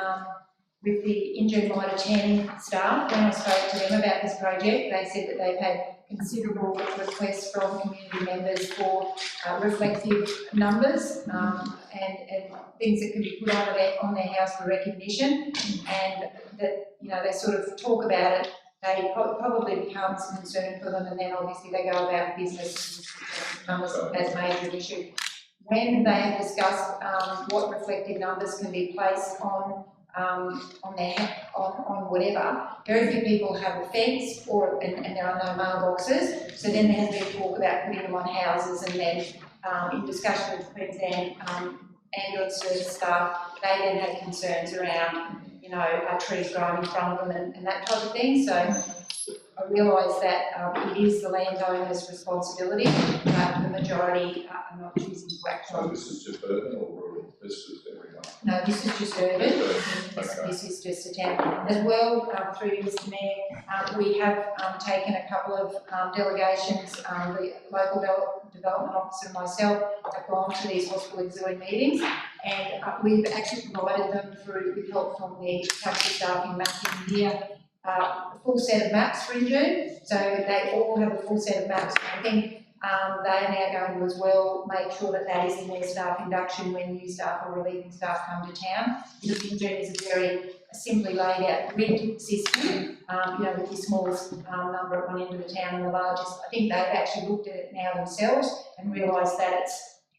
[SPEAKER 9] Injured Mitre 10 staff, when I spoke to them about this project, they said that they've had considerable requests from community members for reflective numbers and things that can be put on their house for recognition, and that, you know, they sort of talk about it, they probably becomes a concern for them, and then obviously they go about business and numbers as a major issue. when they have discussed what reflective numbers can be placed on whatever, very few people have a fence and there are no mailboxes. So then there has been talk about putting them on houses, and then in discussion with Queensland ambulance service staff, they then had concerns around, you know, are trees growing in front of them and that type of thing. So I realise that it is the landowner's responsibility, but the majority are not choosing to act on.
[SPEAKER 8] So this is just urban or rural? This is everyone?
[SPEAKER 9] No, this is just urban.
[SPEAKER 8] Okay.
[SPEAKER 9] This is just a town. As well, through you, Mr Mayor, we have taken a couple of delegations, the local development officer and myself have gone to these hospital auxiliary meetings, and we've actually provided them with help from the council staff in mapping here, a full set of maps for in June. So they all have a full set of maps. I think they are now going to as well make sure that that is in their staff induction when new staff or relieving staff come to town. Because in June is a very simply laid out grid system, you know, with the smallest number at one end of the town and the largest. I think they've actually looked at it now themselves and realised that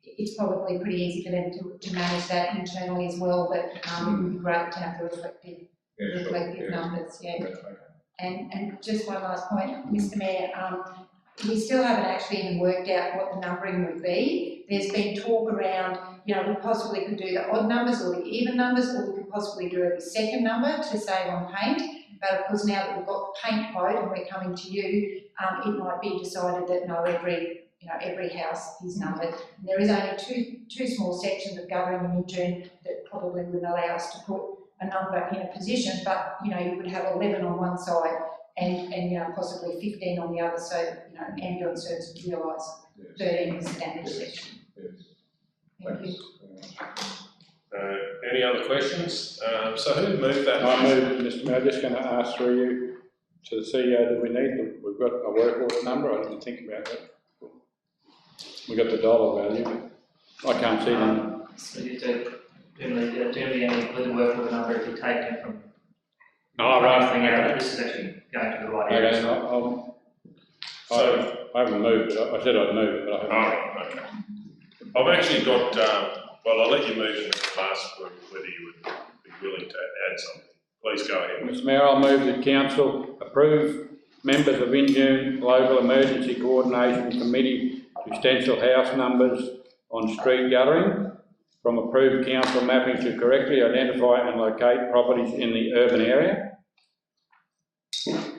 [SPEAKER 9] it's probably pretty easy for them to manage that internally as well, but it would be great to have the reflective numbers, yeah. And just one last point, Mr Mayor, we still haven't actually even worked out what the numbering would be. There's been talk around, you know, we possibly could do the odd numbers or the even numbers, or we could possibly do every second number to save on paint. But of course, now that we've got the paint quote and we're coming to you, it might be decided that no, every house is numbered. And there is only two small sections of guttering in June that probably wouldn't allow us to put a number in a position, but you know, you would have 11 on one side and you know, possibly 15 on the other, so you know, ambulance service would realise 13 is the damage section. Thank you.
[SPEAKER 2] Any other questions? So who moved that?
[SPEAKER 4] I moved, Mr Mayor. I'm just going to ask through you to the CEO that we need them. We've got a work order number. I didn't think about that. We've got the dollar value. I can't see them.
[SPEAKER 10] So you do the work order number if you take it from.
[SPEAKER 4] Oh, right.
[SPEAKER 10] This is actually going to the right area.
[SPEAKER 2] So
[SPEAKER 4] I haven't moved it. I said I'd move it, but I haven't.
[SPEAKER 2] Okay. I've actually got, well, I'll let you move it to the last group, whether you would be willing to add something. Please go ahead.
[SPEAKER 4] Mr Mayor, I'll move that Council approve members of Injune Local Emergency Coordination Committee to stencil house numbers on street guttering, from approved council mapping to correctly identify and locate properties in the urban area.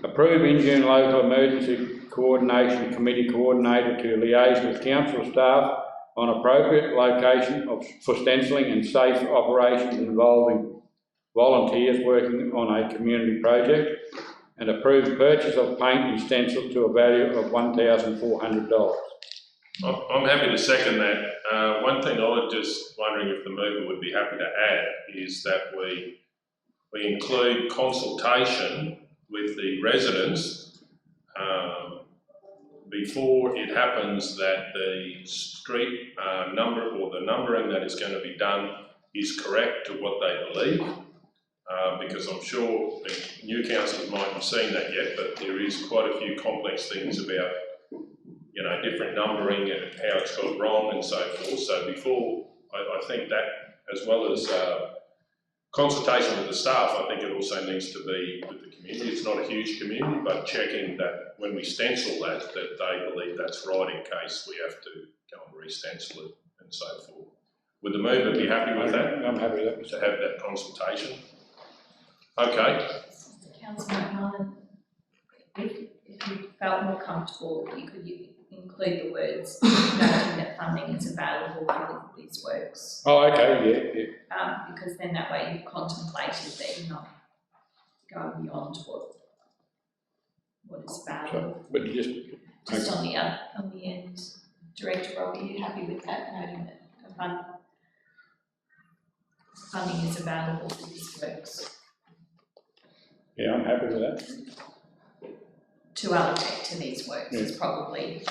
[SPEAKER 4] Approve Injune Local Emergency Coordination Committee coordinator to liaise with council staff on appropriate location for stenciling and safe operations involving volunteers working on a community project, and approve purchase of paint and stencil to a value of $1,400.
[SPEAKER 2] I'm happy to second that. One thing I was just wondering if the mover would be happy to add is that we include consultation with the residents before it happens, that the street number or the numbering that is going to be done is correct to what they believe. Because I'm sure the new councillors might have seen that yet, but there is quite a few complex things about, you know, different numbering and how it's got wrong and so forth. So before, I think that, as well as consultation with the staff, I think it also needs to be with the community. It's not a huge community, but checking that when we stencil that they believe that's right in case we have to go and re-stencil it and so forth. Would the mover be happy with that?
[SPEAKER 4] I'm happy with that.
[SPEAKER 2] To have that consultation. Okay.
[SPEAKER 9] Councillor McMahon, if you felt more comfortable, you could include the words noting that funding is available for these works.
[SPEAKER 4] Oh, okay, yeah.
[SPEAKER 9] Because then that way you've contemplated that you're not going beyond what is available.
[SPEAKER 4] But you
[SPEAKER 9] just on the end, Director Rob, are you happy with that, noting that funding is available for these works?
[SPEAKER 4] Yeah, I'm happy with that.
[SPEAKER 9] To allocate to these works is probably...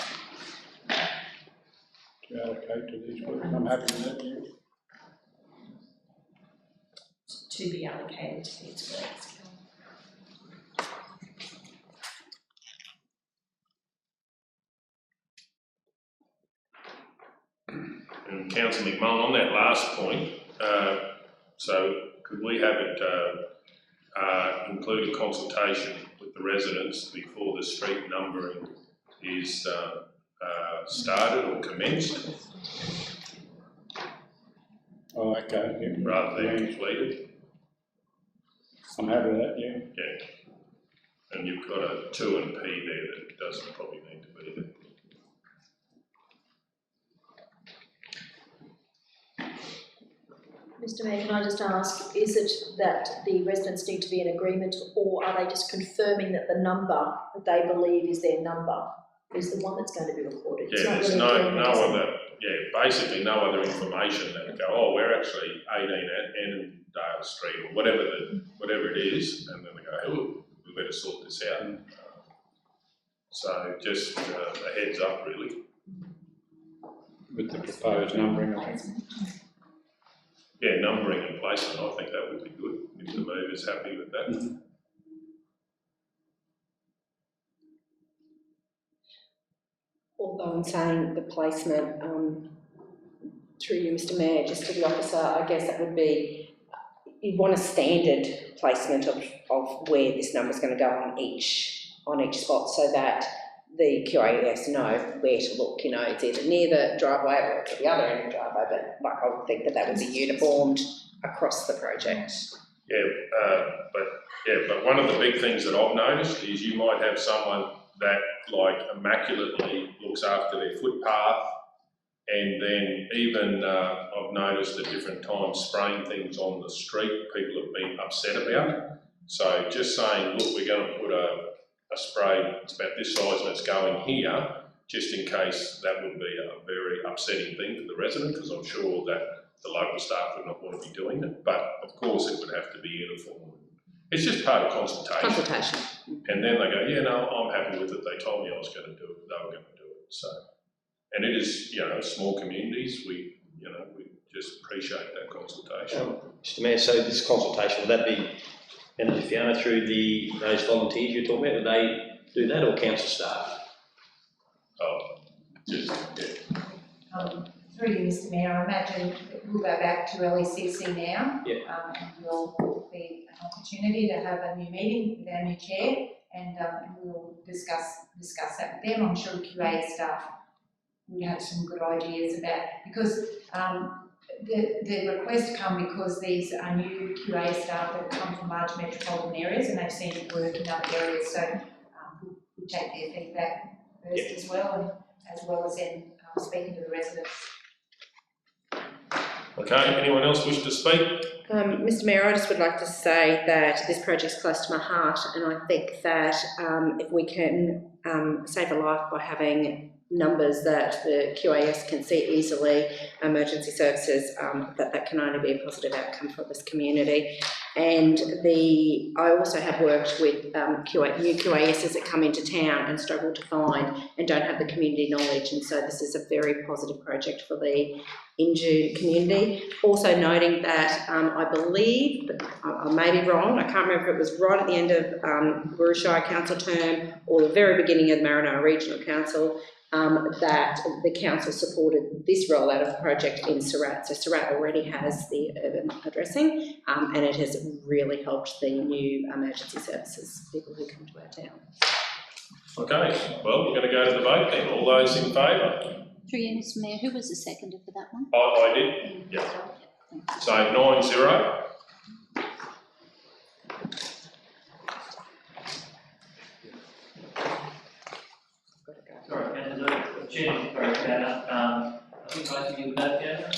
[SPEAKER 4] To allocate to these works, I'm happy with that, yeah.
[SPEAKER 9] To be allocated to these works.
[SPEAKER 2] And Councillor McMullen, on that last point, so could we have it include a consultation with the residents before the street numbering is started or commenced?
[SPEAKER 4] Oh, okay, yeah.
[SPEAKER 2] Rather than completed?
[SPEAKER 4] I'm happy with that, yeah.
[SPEAKER 2] Yeah. And you've got a 2 and P there that doesn't probably need to be there.
[SPEAKER 13] Mr Mayor, can I just ask, is it that the residents need to be in agreement, or are they just confirming that the number that they believe is their number is the one that's going to be recorded?
[SPEAKER 2] Yeah, there's no other, basically no other information that would go, oh, we're actually 18 Annandale Street, or whatever it is, and then they go, oh, we better sort this out. So just a heads up, really.
[SPEAKER 4] With the proposed numbering, I think.
[SPEAKER 2] Yeah, numbering and placement, I think that would be good, if the mover's happy with that.
[SPEAKER 5] Although I'm saying the placement, through you, Mr Mayor, just to the officer, I guess that would be, you'd want a standard placement of where this number's going to go on each spot, so that the QAS know where to look. You know, it's either near the driveway or to the other end of the driveway, but like I would think that would be uniformed across the project. But one of the big things that I've noticed is you might have someone that like immaculately looks after their footpath, and then even I've noticed at different times spraying things on the street people have been upset about. So just saying, look, we're going to put a spray, it's about this size and it's going here, just in case that would be a very upsetting thing for the resident, because I'm sure that the local staff would not want to be doing it, but of course it would have to be uniform. It's just part of consultation. And then they go, yeah, no, I'm happy with it. They told me I was going to do it. They were going to do it. So, and it is, small communities. We just appreciate that consultation.
[SPEAKER 6] Mr Mayor, so this consultation, would that be, and Fiona, through those volunteers you're talking about, would they do that, or council staff?
[SPEAKER 2] Oh, just, yeah.
[SPEAKER 9] Through you, Mr Mayor, I imagine we'll go back to LECC now.
[SPEAKER 6] Yeah.
[SPEAKER 9] And will be an opportunity to have a new meeting with our new chair, and we'll discuss that with them. I'm sure QA staff would have some good ideas about, because the request come because these are new QA staff that come from large metropolitan areas and they've seen it work in other areas, so we'll take their feedback first as well as then speaking to the residents.
[SPEAKER 2] Okay, anyone else wish to speak?
[SPEAKER 5] Mr Mayor, I just would like to say that this project's close to my heart, and I think that if we can save a life by having numbers that the QAS can see easily, emergency services, that can only be a positive outcome for this community. And I also have worked with new QASs that come into town and struggle to find and don't have the community knowledge, and so this is a very positive project for the Injune community. Also noting that I believe, but I may be wrong, I can't remember if it was right at the end of Wirrashire Council term or the very beginning of Maranoa Regional Council, that the council supported this rollout of the project in Surat. So Surat already has the urban addressing, and it has really helped the new emergency services people who come to our town.
[SPEAKER 2] Okay, well, we're going to go to the vote then. All those in favour?
[SPEAKER 15] Through you, Mr Mayor, who was the seconder for that one?
[SPEAKER 2] I did, yeah. So 9-0.
[SPEAKER 10] Sorry, and the opportunity for Fiona, I think most of you know Fiona.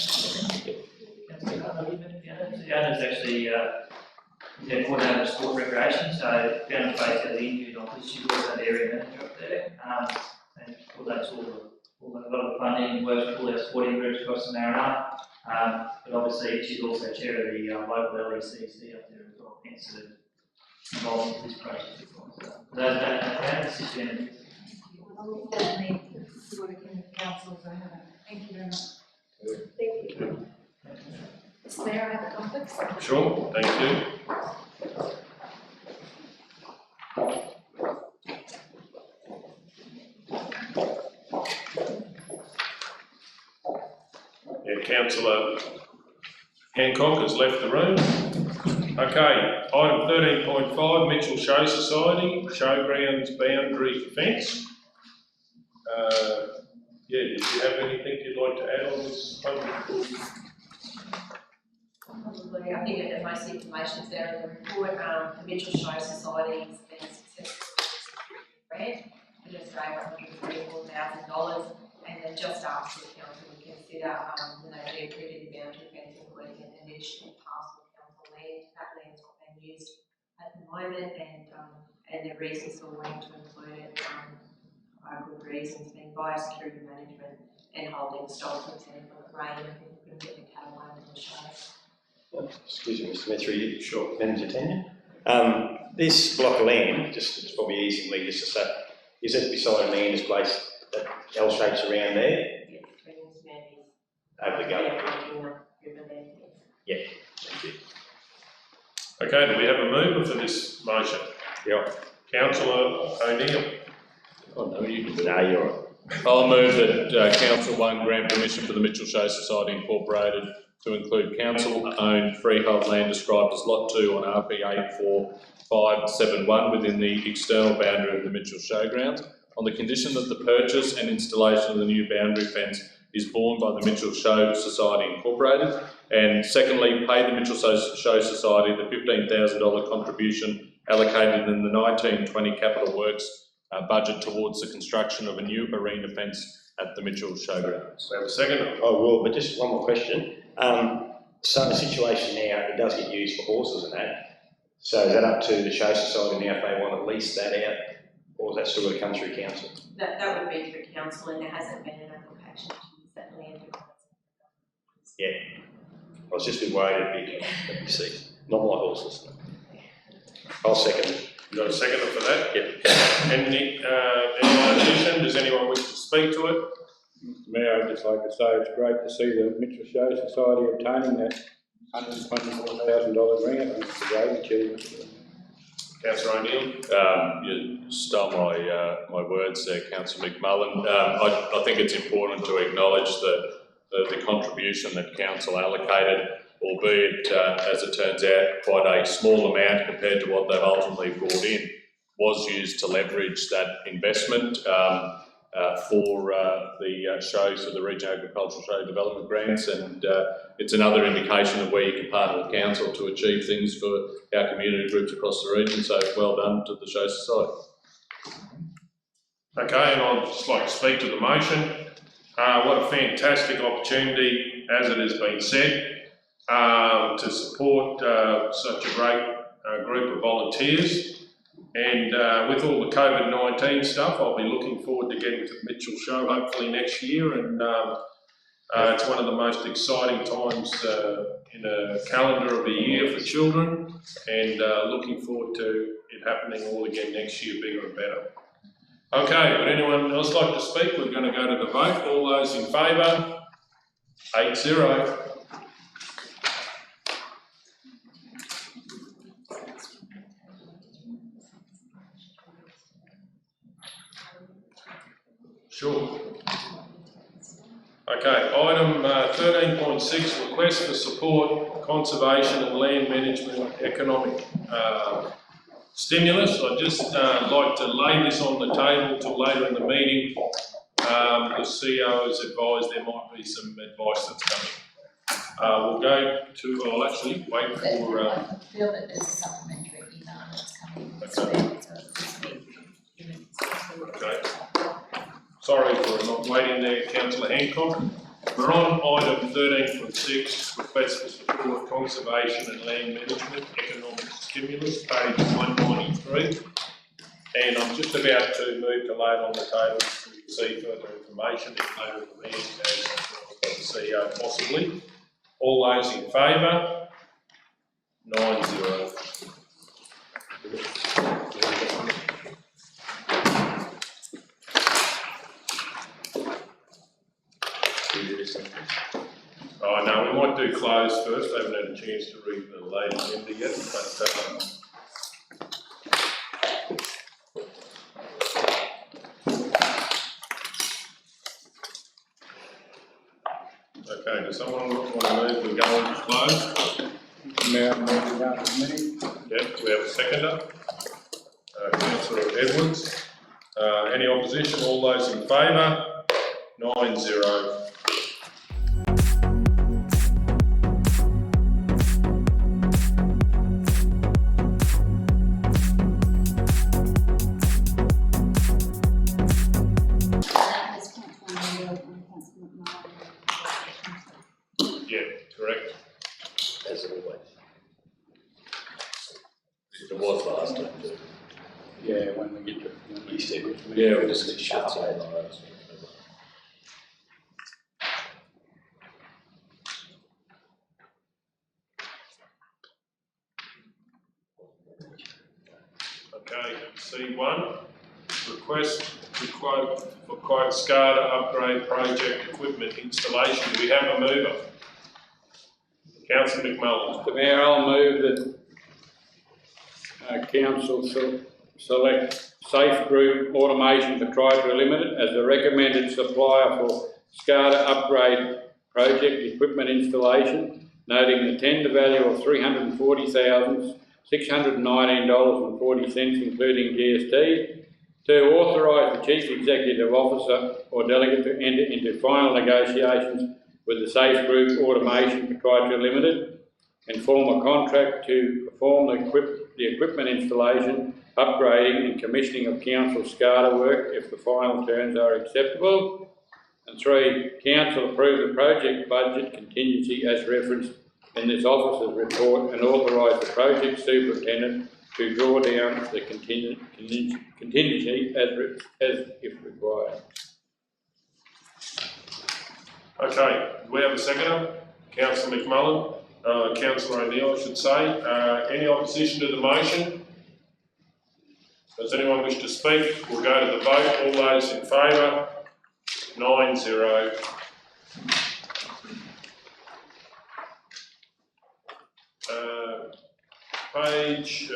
[SPEAKER 10] Fiona's actually the coordinator of sport recreation, so Fiona's based at the Injune office. She's also the area manager up there, and coordinates a lot of the funding and works with all our sporting groups across the Maranoa. But obviously she's also chair of the local LECC up there as well, hence the involvement in this project as well. So for those that don't know Fiona, this is Fiona.
[SPEAKER 9] I'll definitely be working with council, so thank you very much. Thank you. Mr Mayor, I have a conflict.
[SPEAKER 2] Sure, thank you. Councillor Hancock has left the room. Okay, item 13.5, Mitchell Show Society, Showgrounds Boundary Fence. Yeah, did you have anything you'd like to add on this?
[SPEAKER 18] Probably, I think that most information is there in the report. The Mitchell Show Society has been successful grant for just over $134,000, and they've just asked the council to consider when they do the boundary fence, including an additional parcel of council land. That land's not being used at the moment, and the reasons for wanting to include it are good reasons, being biosecurity management and holding stock, for example, at rain. I think we're going to get the cattle in the show.
[SPEAKER 16] Excuse me, Mr. Mithri, sure, Manager Tanya. This block of land, it's probably easy for me just to say, is it beside a land is placed that L shapes around there?
[SPEAKER 18] Yeah,
[SPEAKER 16] Over the gully? Yeah, thank you.
[SPEAKER 2] Okay, do we have a mover for this motion?
[SPEAKER 16] Yeah.
[SPEAKER 2] Councillor O'Neill.
[SPEAKER 1] Oh, no, you can do it.
[SPEAKER 16] No, you're right.
[SPEAKER 1] I'll move that Council 1 grant permission for the Mitchell Show Society Incorporated to include council-owned freehold land described as Lot 2 on RP 84571 within the external boundary of the Mitchell Showgrounds, on the condition that the purchase and installation of the new boundary fence is borne by the Mitchell Show Society Incorporated, and secondly, pay the Mitchell Show Society the $15,000 contribution allocated in the 1920 Capital Works budget towards the construction of a new arena fence at the Mitchell Showgrounds.
[SPEAKER 2] We have a second.
[SPEAKER 16] I will, but just one more question. So the situation now, it does get used for horses and that. So is that up to the Show Society now if they want to lease that out, or is that still going to come through council?
[SPEAKER 18] That would be through council, and there hasn't been an application to use that land.
[SPEAKER 16] Yeah. I was just a bit worried it'd be seized. Not my horses. I'll second it.
[SPEAKER 2] You got a seconder for that?
[SPEAKER 16] Yep.
[SPEAKER 2] Any addition? Does anyone wish to speak to it?
[SPEAKER 4] Mr Mayor, I'd just like to say it's great to see the Mitchell Show Society obtaining that $124,000 grant. I think it's a great achievement.
[SPEAKER 2] Councillor O'Neill.
[SPEAKER 1] You stole my words there, Councillor McMullen. I think it's important to acknowledge the contribution that council allocated, albeit, as it turns out, quite a small amount compared to what they've ultimately brought in, was used to leverage that investment for the shows for the Regional Agricultural Show Development Grants, and it's another indication of where you can partner with council to achieve things for our community groups across the region, so well done to the Show Society.
[SPEAKER 2] Okay, and I'd just like to speak to the motion. What a fantastic opportunity, as it has been said, to support such a great group of volunteers. And with all the COVID-19 stuff, I'll be looking forward to getting to the Mitchell Show hopefully next year, and it's one of the most exciting times in a calendar of a year for children, and looking forward to it happening all again next year, bigger and better. Okay, would anyone else like to speak? We're going to go to the vote. All those in favour? 8-0. Sure. Okay, item 13.6, request for support, conservation and land management economic stimulus. I'd just like to lay this on the table till later in the meeting. The CEO has advised there might be some advice that's coming. We'll go to, I'll actually wait for...
[SPEAKER 9] I feel that there's a supplementary email that's coming.
[SPEAKER 2] Okay. Sorry for not waiting there, Councillor Hancock. We're on item 13.6, request for support, conservation and land management, economic stimulus, page 193. And I'm just about to move to lay it on the table to see further information if later in the meeting as the CEO possibly. All those in favour? 9-0. Oh no, we might do close first. I haven't had a chance to read the late agenda yet, but okay, does someone move we go into close.
[SPEAKER 4] Mayor, moving out of the meeting.
[SPEAKER 2] Yep, we have a seconder. Councillor Edwards. Any opposition? All those in favour? 9-0. Yeah, correct.
[SPEAKER 6] As always.
[SPEAKER 2] It was last time.
[SPEAKER 4] Yeah, when we get to.
[SPEAKER 6] You said,
[SPEAKER 2] Yeah,
[SPEAKER 6] we'll just shut it.
[SPEAKER 2] Okay, C1, request for quote SCADA upgrade project equipment installation. Do we have a mover? Councillor McMullen.
[SPEAKER 4] Mr Mayor, I'll move that council select Safe Group Automation Proprietary Limited as the recommended supplier for SCADA upgrade project equipment installation, noting the tender value of $340,619.40, including GST. To authorise the Chief Executive Officer or delegate to enter into final negotiations with the Safe Group Automation Proprietary Limited and form a contract to perform the equipment installation, upgrading and commissioning of council SCADA work if the final terms are acceptable. And 3, council approve the project budget contingency as referenced in this officer's report and authorise the project superintendent to draw down the contingency as if required.
[SPEAKER 2] Okay, do we have a seconder? Councillor McMullen, Councillor O'Neill, I should say. Any opposition to the motion? Does anyone wish to speak? We'll go to the vote. All those in favour? 9-0. Page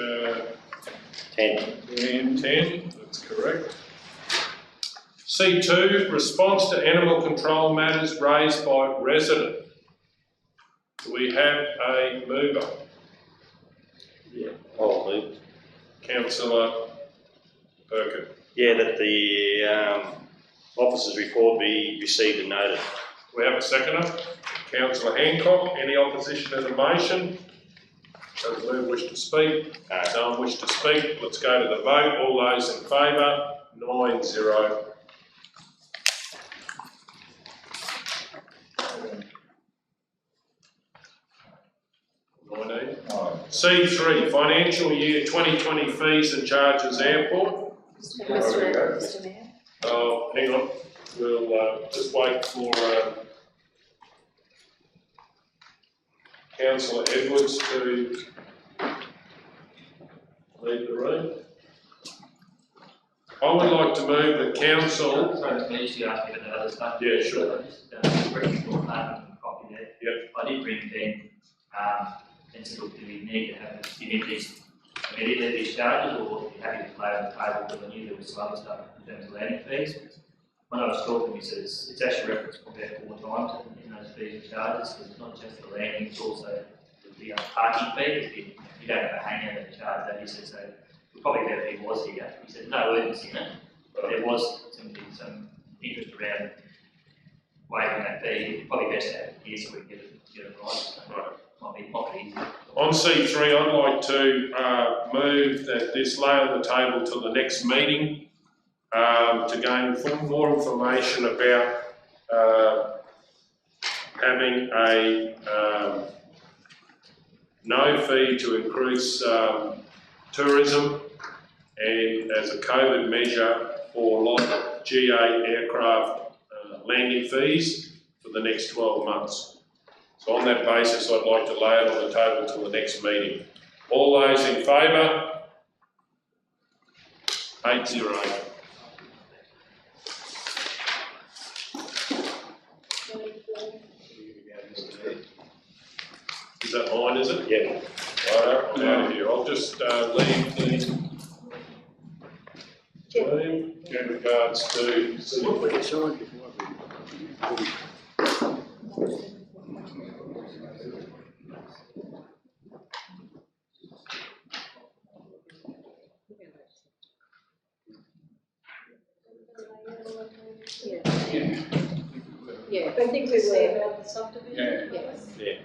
[SPEAKER 2] 10, that's correct. C2, response to animal control matters raised by resident. Do we have a mover?
[SPEAKER 6] Yeah, I'll move.
[SPEAKER 2] Councillor Perkin.
[SPEAKER 6] Yeah, that the officer's report be received and noted.
[SPEAKER 2] Do we have a seconder? Councillor Hancock. Any opposition to the motion? Does anyone wish to speak? No one wish to speak. Let's go to the vote. All those in favour? 9-0. C3, financial year 2020 fees and charges airport.
[SPEAKER 5] Mr Mayor.
[SPEAKER 2] Oh, hang on. We'll just wait for Councillor Edwards to leave the room. I would like to move the council.
[SPEAKER 10] Sorry, can you ask me about other stuff?
[SPEAKER 2] Yeah, sure.
[SPEAKER 10] Copy there.
[SPEAKER 2] Yep.
[SPEAKER 10] I did bring Ben, and said, look, do we need to have these immediately these charges, or are you happy to lay on the table because I knew there was some other stuff in terms of landing fees? When I was talking, he says it's actually referenced probably 4 times in those fees and charges, because it's not just the landing, it's also the parking fee. If you don't have a hangout and charge that, he says, so we probably better if he was here. He said no urgency in it, but there was some interest around waiving that fee. Probably best to have it here so we can get it right. Might be easy.
[SPEAKER 2] On C3, I'd like to move that this lay on the table till the next meeting to gain more information about having a no fee to increase tourism and as a COVID measure for light GA aircraft landing fees for the next 12 months. So on that basis, I'd like to lay it on the table till the next meeting. All those in favour? 8-0. Is that mine, is it?
[SPEAKER 6] Yeah.
[SPEAKER 2] Right, I'm out of here. I'll just leave the room in regards to...
[SPEAKER 13] I think we
[SPEAKER 12] See
[SPEAKER 13] were.
[SPEAKER 12] about the subdivision?
[SPEAKER 4] Yeah.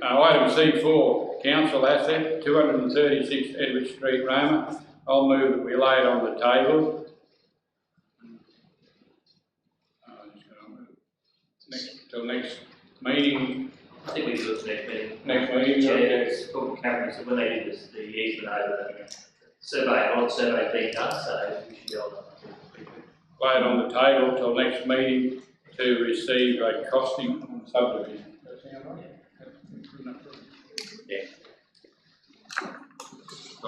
[SPEAKER 4] Item C4, council asset, 236 Edward Street, Roma. I'll move that we lay it on the table. Till next meeting.
[SPEAKER 10] I think we do it next meeting.
[SPEAKER 4] Next meeting.
[SPEAKER 10] Yeah, it's called Cameron, so when they did this, the easement over the survey, on survey being done, so we should be able to.
[SPEAKER 4] Lay it on the table till next meeting to receive a costing on subdivision. Does that sound right?
[SPEAKER 6] Yeah.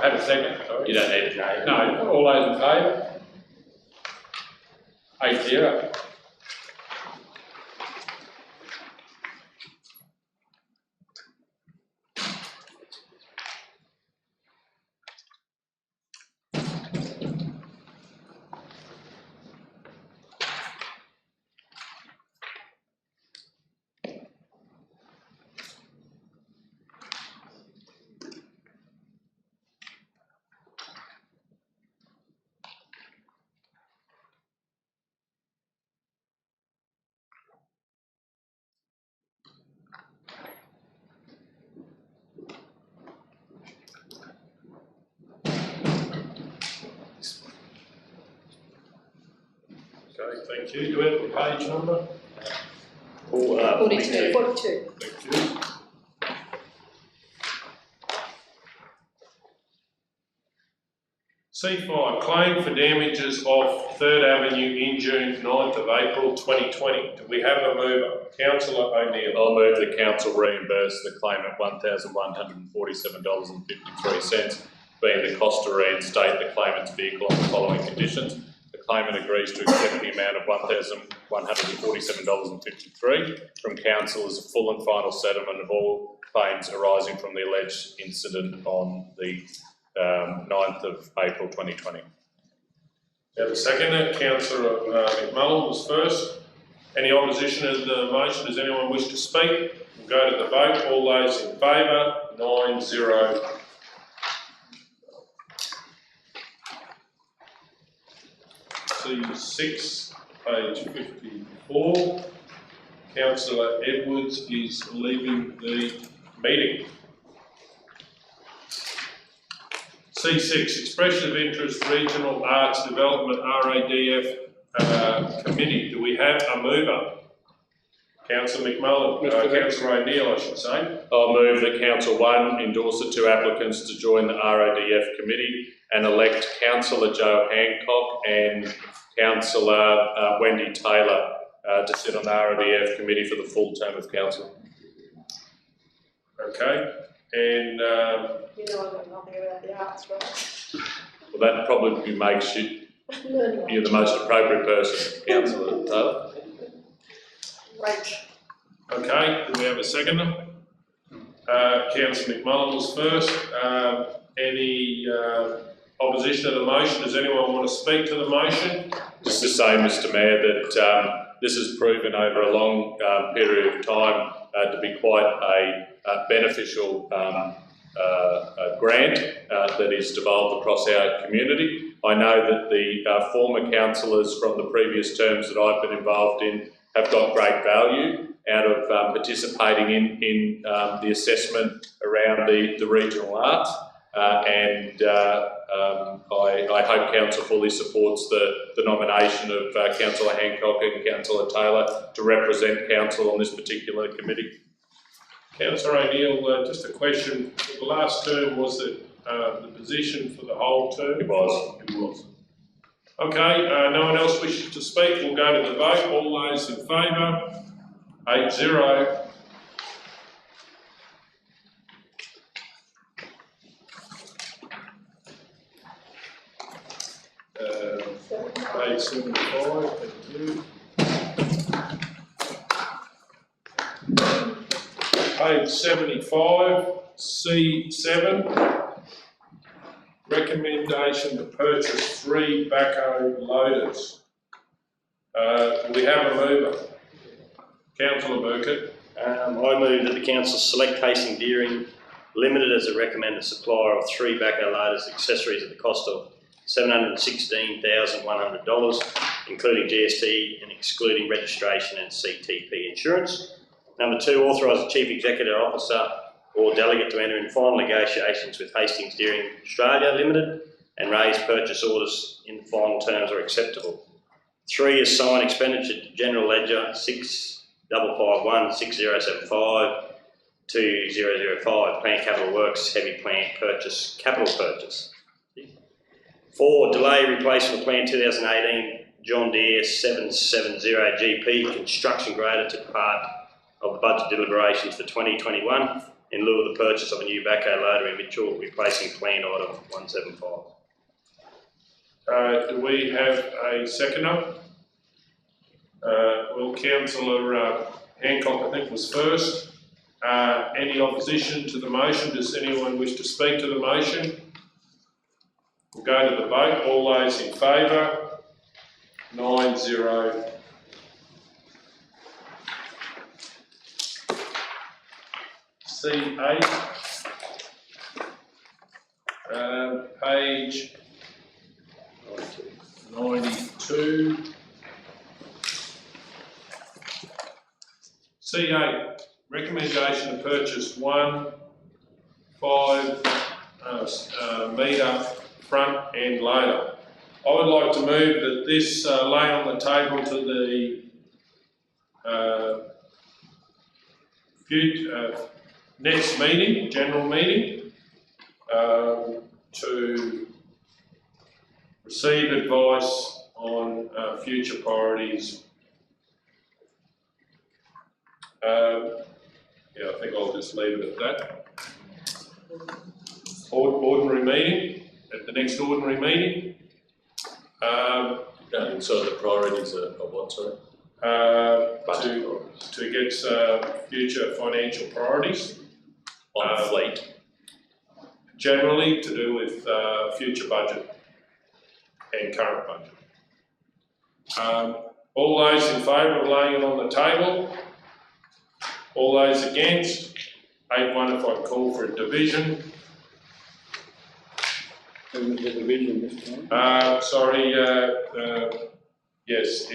[SPEAKER 4] I have a second, sorry.
[SPEAKER 6] You don't need to know.
[SPEAKER 4] No, all those in favour? 8-0.
[SPEAKER 2] Okay, thank you. Do we have a page number?
[SPEAKER 13] 42. 42.
[SPEAKER 2] Thank you. C5, claim for damages off 3rd Avenue in June, 9th of April 2020. Do we have a mover? Councillor O'Neill.
[SPEAKER 1] I'll move the council reimburse the claimant $1,147.53, being the cost to reinstate the claimant's vehicle on the following conditions. The claimant agrees to accept the amount of $1,147.53 from council as a full and final settlement of all claims arising from the alleged incident on the 9th of April 2020.
[SPEAKER 2] Have a seconder. Councillor McMullen was first. Any opposition to the motion? Does anyone wish to speak? We'll go to the vote. All those in favour? 9-0. C6, page 54. Councillor Edwards is leaving the meeting. C6, expression of interest, Regional Arts Development, RADF Committee. Do we have a mover? Councillor McMullen, Councillor O'Neill, I should say.
[SPEAKER 1] I'll move that Council 1 endorse the 2 applicants to join the RADF Committee and elect Councillor Joe Hancock and Councillor Wendy Taylor to sit on the RADF Committee for the full term of council.
[SPEAKER 2] Okay, and
[SPEAKER 12] You know, I know nothing about the arts, right?
[SPEAKER 1] Well, that probably makes you the most appropriate person, Councillor Taylor.
[SPEAKER 12] Right.
[SPEAKER 2] okay, do we have a seconder? Councillor McMullen was first. Any opposition to the motion? Does anyone want to speak to the motion?
[SPEAKER 1] Just to say, Mr Mayor, that this has proven over a long period of time to be quite a beneficial grant that is devolved across our community. I know that the former councillors from the previous terms that I've been involved in have got great value out of participating in the assessment around the regional arts, and I hope council fully supports the nomination of Councillor Hancock and Councillor Taylor to represent council on this particular committee.
[SPEAKER 2] Councillor O'Neill, just a question. The last term, was it the position for the whole term?
[SPEAKER 1] It was.
[SPEAKER 2] It was. Okay, no one else wishes to speak. We'll go to the vote. All those in favour? 8-0. Page 75, thank you. Page 75, C7. Recommendation to purchase 3 backhoe loaders. We have a mover. Councillor Burkett.
[SPEAKER 6] I move that the council select Hastings Deering Limited as a recommended supplier of 3 backhoe loaders, accessories at the cost of $716,100, including GST and excluding registration and CTP insurance. Number 2, authorise the Chief Executive Officer or delegate to enter in final negotiations with Hastings Dairying Australia Limited and raise purchase orders in the final terms are acceptable. 3 is sign expenditure to General Ledger 65516075 2005 Plant Capital Works Heavy Plant Purchase Capital Purchase. 4, delay replacement of Plan 2018 John Deere 770 GP construction grader to part of the budget deliberations for 2021 in lieu of the purchase of a new backhoe loader in Mitchell, replacing plan item 175.
[SPEAKER 2] Do we have a seconder? Well, Councillor Hancock, I think, was first. Any opposition to the motion? Does anyone wish to speak to the motion? We'll go to the vote. All those in favour? 9-0. C8, page 92. C8, recommendation to purchase 1 5-metre front end loader. I would like to move that this lay on the table to the next meeting, general meeting, to receive advice on future priorities. Yeah, I think I'll just leave it at that. Ordinary meeting, at the next ordinary meeting.
[SPEAKER 1] So the priorities are what, sorry?
[SPEAKER 2] To get future financial priorities.
[SPEAKER 1] On fleet?
[SPEAKER 2] Generally to do with future budget and current budget. All those in favour of laying it on the table? All those against? 8-1 if I call for a division. Yes,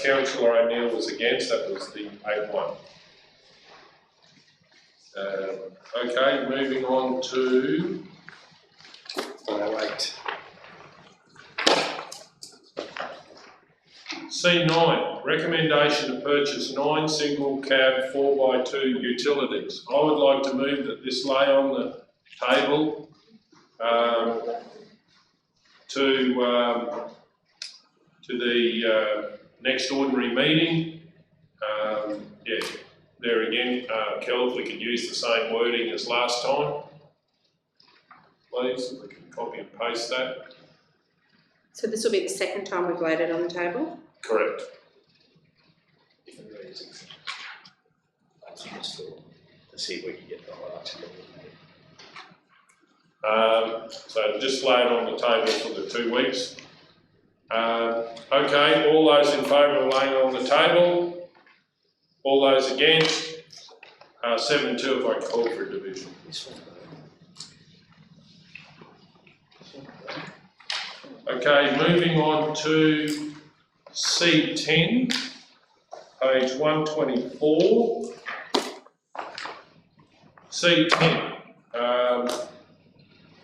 [SPEAKER 2] Councillor O'Neill was against, that was the 8-1. Okay, moving on to
[SPEAKER 16] 108.
[SPEAKER 2] C9, recommendation to purchase 9 single cab 4x2 utilities. I would like to move that this lay on the table to the next ordinary meeting. Yeah, there again, Kel, if we could use the same wording as last time, please, if we can copy and paste that.
[SPEAKER 5] So this will be the second time we've laid it on the table?
[SPEAKER 2] Correct.
[SPEAKER 6] I think it's to see if we can get the highlights.
[SPEAKER 2] So just lay it on the table for the 2 weeks. Okay, all those in favour of laying it on the table? All those against? 7-2 if I call for a division. Okay, moving on to C10, page 124. C10,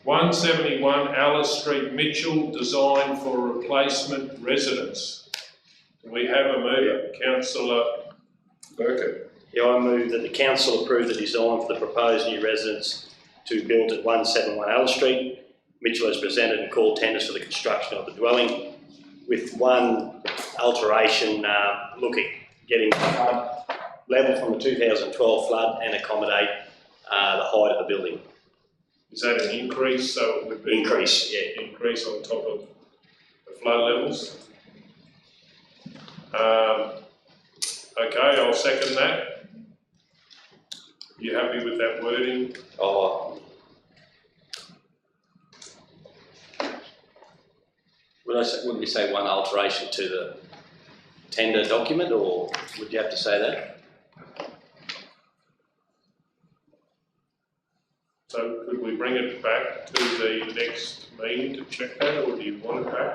[SPEAKER 2] 171 Alice Street, Mitchell, design for replacement residence. Do we have a mover? Councillor Burkett.
[SPEAKER 6] Yeah, I move that the council approve the design for the proposed new residence to be built at 171 Alice Street. Mitchell has presented and called tenders for the construction of the dwelling, with one alteration looking getting level from the 2012 flood and accommodate the height of the building.
[SPEAKER 2] Is that an increase? So it would be
[SPEAKER 6] increase, yeah.
[SPEAKER 2] Increase on top of the flood levels. Okay, I'll second that. You happy with that wording?
[SPEAKER 6] Oh. Would we say one alteration to the tender document, or would you have to say that?
[SPEAKER 2] So could we bring it back to the next meeting to check that, or do you want it back?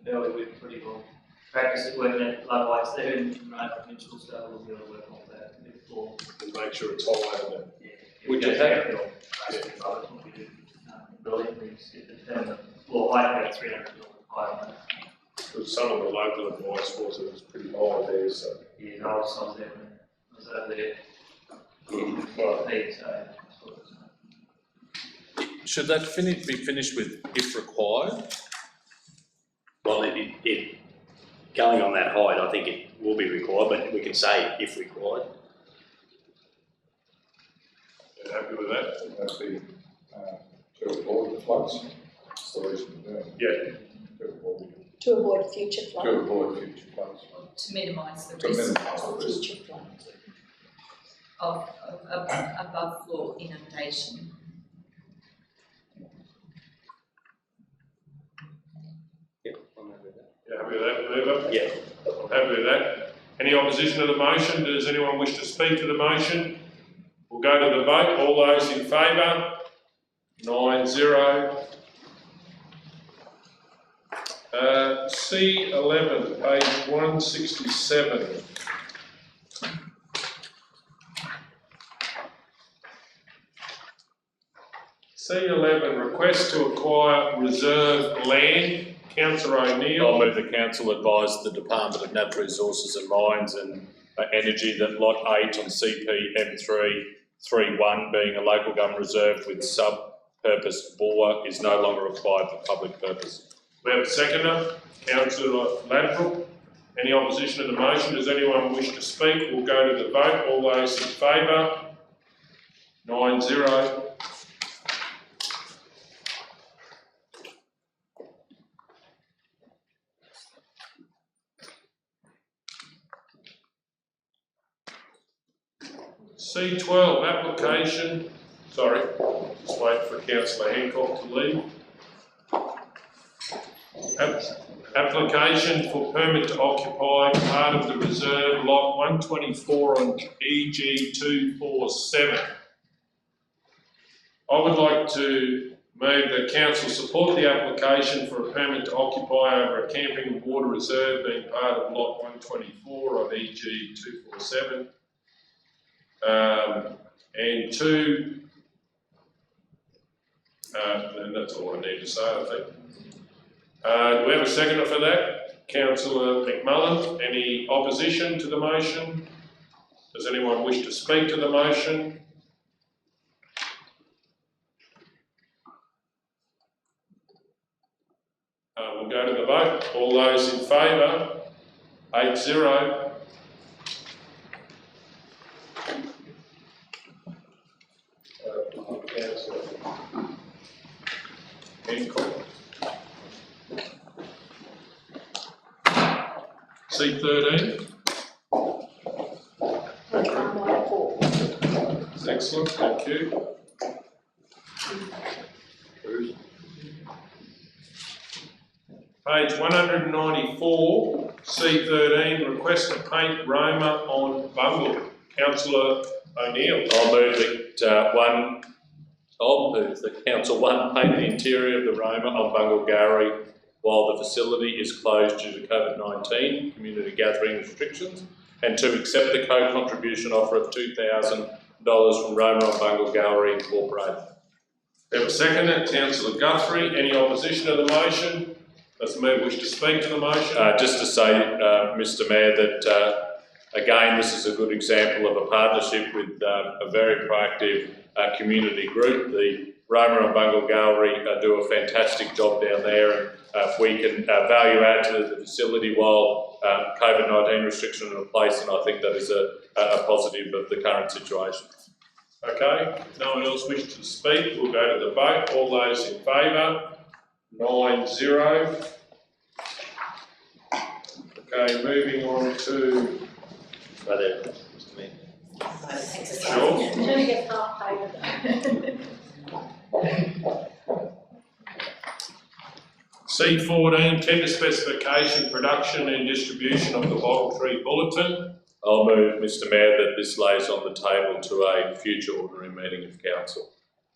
[SPEAKER 10] Barely, we're pretty well practiced at working at low heights there in provincial, so we'll be able to work on that before.
[SPEAKER 2] And make sure it's higher than.
[SPEAKER 10] Would you have? Brilliantly, it's the floor height about 300 higher.
[SPEAKER 2] Because some of the local advice was it was pretty high there, so.
[SPEAKER 10] Yeah, I was there when I was over there.
[SPEAKER 1] Should that be finished with if required?
[SPEAKER 6] Well, going on that height, I think it will be required, but we can say if required.
[SPEAKER 2] You happy with that?
[SPEAKER 8] That'd be to avoid the floods. That's the reason we're doing it.
[SPEAKER 2] Yeah.
[SPEAKER 13] To avoid future flood.
[SPEAKER 8] To avoid future floods.
[SPEAKER 9] To minimise the
[SPEAKER 8] To
[SPEAKER 9] risk
[SPEAKER 8] minimise the risk.
[SPEAKER 13] Future flood.
[SPEAKER 9] of above floor inundation.
[SPEAKER 6] Yep, I'm happy with that.
[SPEAKER 2] You happy with that, Mover?
[SPEAKER 6] Yeah.
[SPEAKER 2] I'm happy with that. Any opposition to the motion? Does anyone wish to speak to the motion? We'll go to the vote. All those in favour? 9-0. C11, page 167. C11, request to acquire reserve land. Councillor O'Neill.
[SPEAKER 1] I'll move the council advise the Department of Natural Resources and Mines and Energy that Lot 8 on CP M331 being a local government reserve with sub-purpose bore is no longer required for public purpose.
[SPEAKER 2] We have a seconder, Councillor Ladbrook. Any opposition to the motion? Does anyone wish to speak? We'll go to the vote. All those in favour? 9-0. C12, application, sorry, just wait for Councillor Hancock to leave. Application for permit to occupy part of the reserve lot 124 on EG 247. I would like to move that council support the application for a permit to occupy over a camping and water reserve being part of lot 124 on EG 247. And two, and that's all I need to say, I think. Do we have a seconder for that? Councillor McMullen. Any opposition to the motion? Does anyone wish to speak to the motion? We'll go to the vote. All those in favour? 8-0. Councillor Hancock. C13. Excellent, thank you. Page 194, C13, request to paint Roma on Bungle. Councillor O'Neill.
[SPEAKER 1] I'll move that council paint the interior of the Roma on Bungle Gallery while the facility is closed due to COVID-19 community gathering restrictions, and to accept the co-contribution offer of $2,000 from Roma on Bungle Gallery Incorporated.
[SPEAKER 2] We have a seconder, Councillor Guthrie. Any opposition to the motion? Does the Mayor wish to speak to the motion?
[SPEAKER 1] Just to say, Mr Mayor, that again, this is a good example of a partnership with a very proactive community group. The Roma and Bungle Gallery do a fantastic job down there, and if we can value add to the facility while COVID-19 restrictions are in place, and I think that is a positive of the current situation.
[SPEAKER 2] Okay, if no one else wishes to speak, we'll go to the vote. All those in favour? 9-0. Okay, moving on to... Sure.
[SPEAKER 13] You only get half paid.
[SPEAKER 2] C14, tender specification, production and distribution of the Bottle Tree Bulletin.
[SPEAKER 1] I'll move, Mr Mayor, that this lays on the table to a future ordinary meeting of council.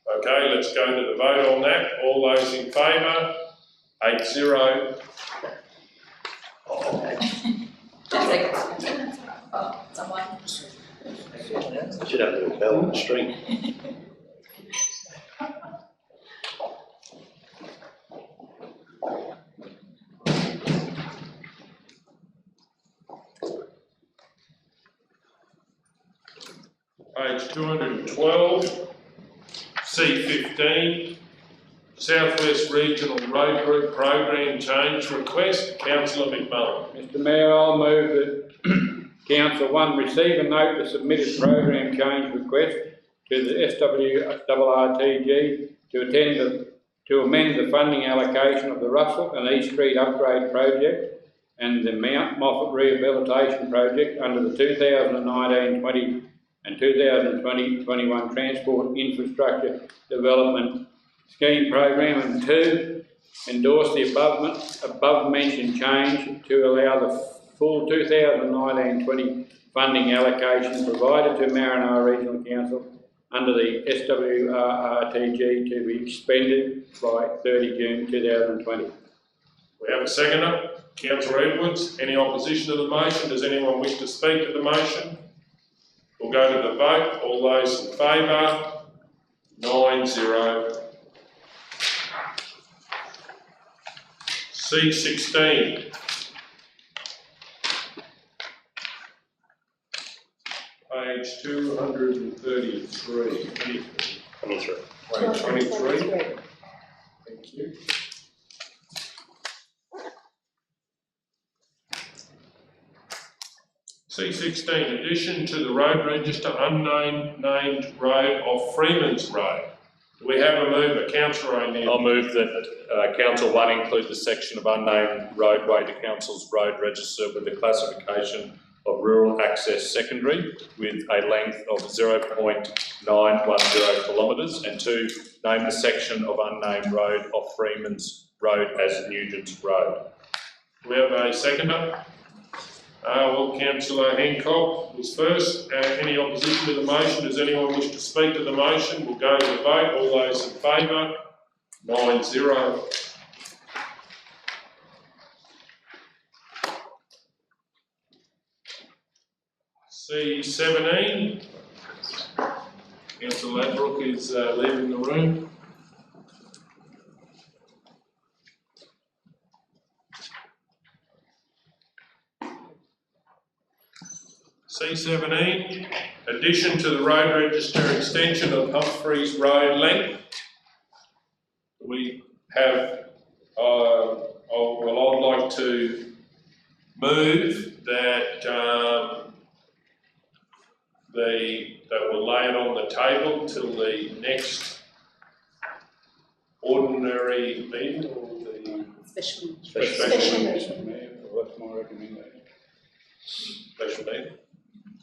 [SPEAKER 2] Okay, let's go to the vote on that. All those in favour? 8-0.
[SPEAKER 9] Someone.
[SPEAKER 16] Should have a little bell on the string.
[SPEAKER 2] Page 212, C15, Southwest Regional Road Group Program Change Request, Councillor McMullen.
[SPEAKER 4] Mr Mayor, I'll move that Council 1 receive and note the submitted program change request to the SWRTG to amend the funding allocation of the Russell and East Street Upgrade Project and the Mount Moffat Rehabilitation Project under the 2019-20 and 2020-21 Transport Infrastructure Development Scheme Program, and 2, endorse the above mentioned change to allow the full 2019-20 funding allocation provided to Maranoa Regional Council under the SWRTG to be expended by 30 June 2020.
[SPEAKER 2] We have a seconder, Councillor Edwards. Any opposition to the motion? Does anyone wish to speak to the motion? We'll go to the vote. All those in favour? 9-0. C16. Page 233.
[SPEAKER 16] 23.
[SPEAKER 2] Page 23. Thank you. C16, addition to the road register unnamed road of Freeman's Road. Do we have a mover? Councillor O'Neill.
[SPEAKER 1] I'll move that Council 1 include the section of unnamed roadway to Council's road register with the classification of rural access secondary with a length of 0.910 kilometres, and 2, name the section of unnamed road of Freeman's Road as Nugent's Road.
[SPEAKER 2] Do we have a seconder? Well, Councillor Hancock was first. Any opposition to the motion? Does anyone wish to speak to the motion? We'll go to the vote. All those in favour? 9-0. C17. Councillor Ladbrook is leaving the room. C17, addition to the road register extension of Humphreys Road length. We have, I'd like to move that that we'll lay it on the table till the next ordinary meeting or the
[SPEAKER 5] Special
[SPEAKER 2] meeting.
[SPEAKER 4] That's my recommendation.
[SPEAKER 2] Special meeting.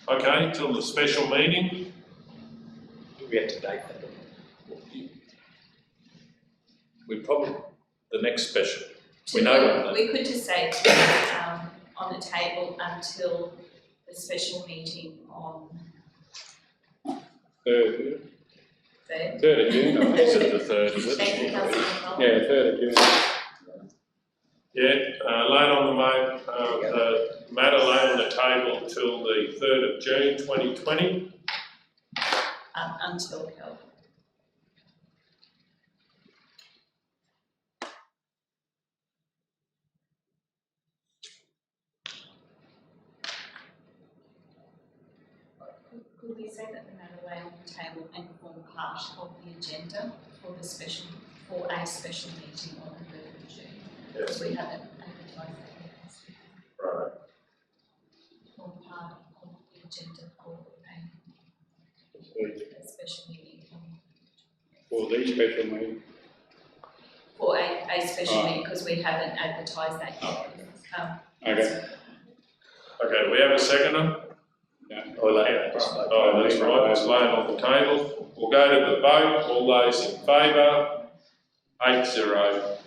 [SPEAKER 2] Okay, till the special meeting.
[SPEAKER 16] We have to date that.
[SPEAKER 1] We probably, the next special. We know.
[SPEAKER 9] We could just say on the table until the special meeting on
[SPEAKER 4] 3rd of June, I think.
[SPEAKER 1] Is it the 3rd, is it?
[SPEAKER 9] Thank you, Councillor McMullen.
[SPEAKER 4] Yeah, 3rd of June.
[SPEAKER 2] Yeah, lay it on the matter lay on the table till the 3rd of June 2020.
[SPEAKER 9] Until held. Could we say that the matter lay on the table and form part of the agenda for a special meeting on the 3rd of June? Because we haven't advertised that yet.
[SPEAKER 2] Right.
[SPEAKER 9] Form part of the agenda for a special meeting.
[SPEAKER 4] For the special meeting.
[SPEAKER 9] For a special meeting, because we haven't advertised that yet.
[SPEAKER 4] Okay.
[SPEAKER 2] Okay, we have a seconder?
[SPEAKER 4] Yeah.
[SPEAKER 2] Oh, that's right, it's laying on the table. We'll go to the vote. All those in favour? 8-0.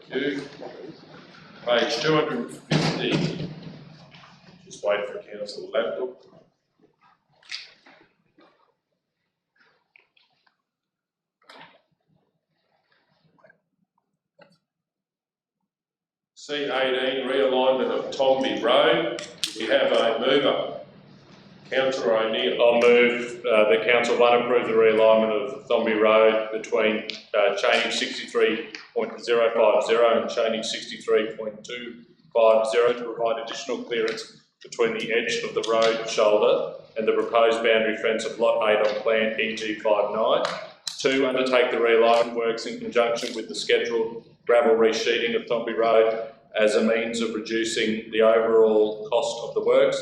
[SPEAKER 2] Thank you. Page 250. wait for Councillor Ladbrook. C18, realignment of Tomby Road. We have a mover. Councillor O'Neill.
[SPEAKER 1] I'll move the council one approve the realignment of Thomby Road between chaining 63.050 and chaining 63.250 to provide additional clearance between the edge of the road shoulder and the proposed boundary fence of Lot 8 on Plan EG59. 2, undertake the realignment works in conjunction with the scheduled gravel resheeting of Thomby Road as a means of reducing the overall cost of the works.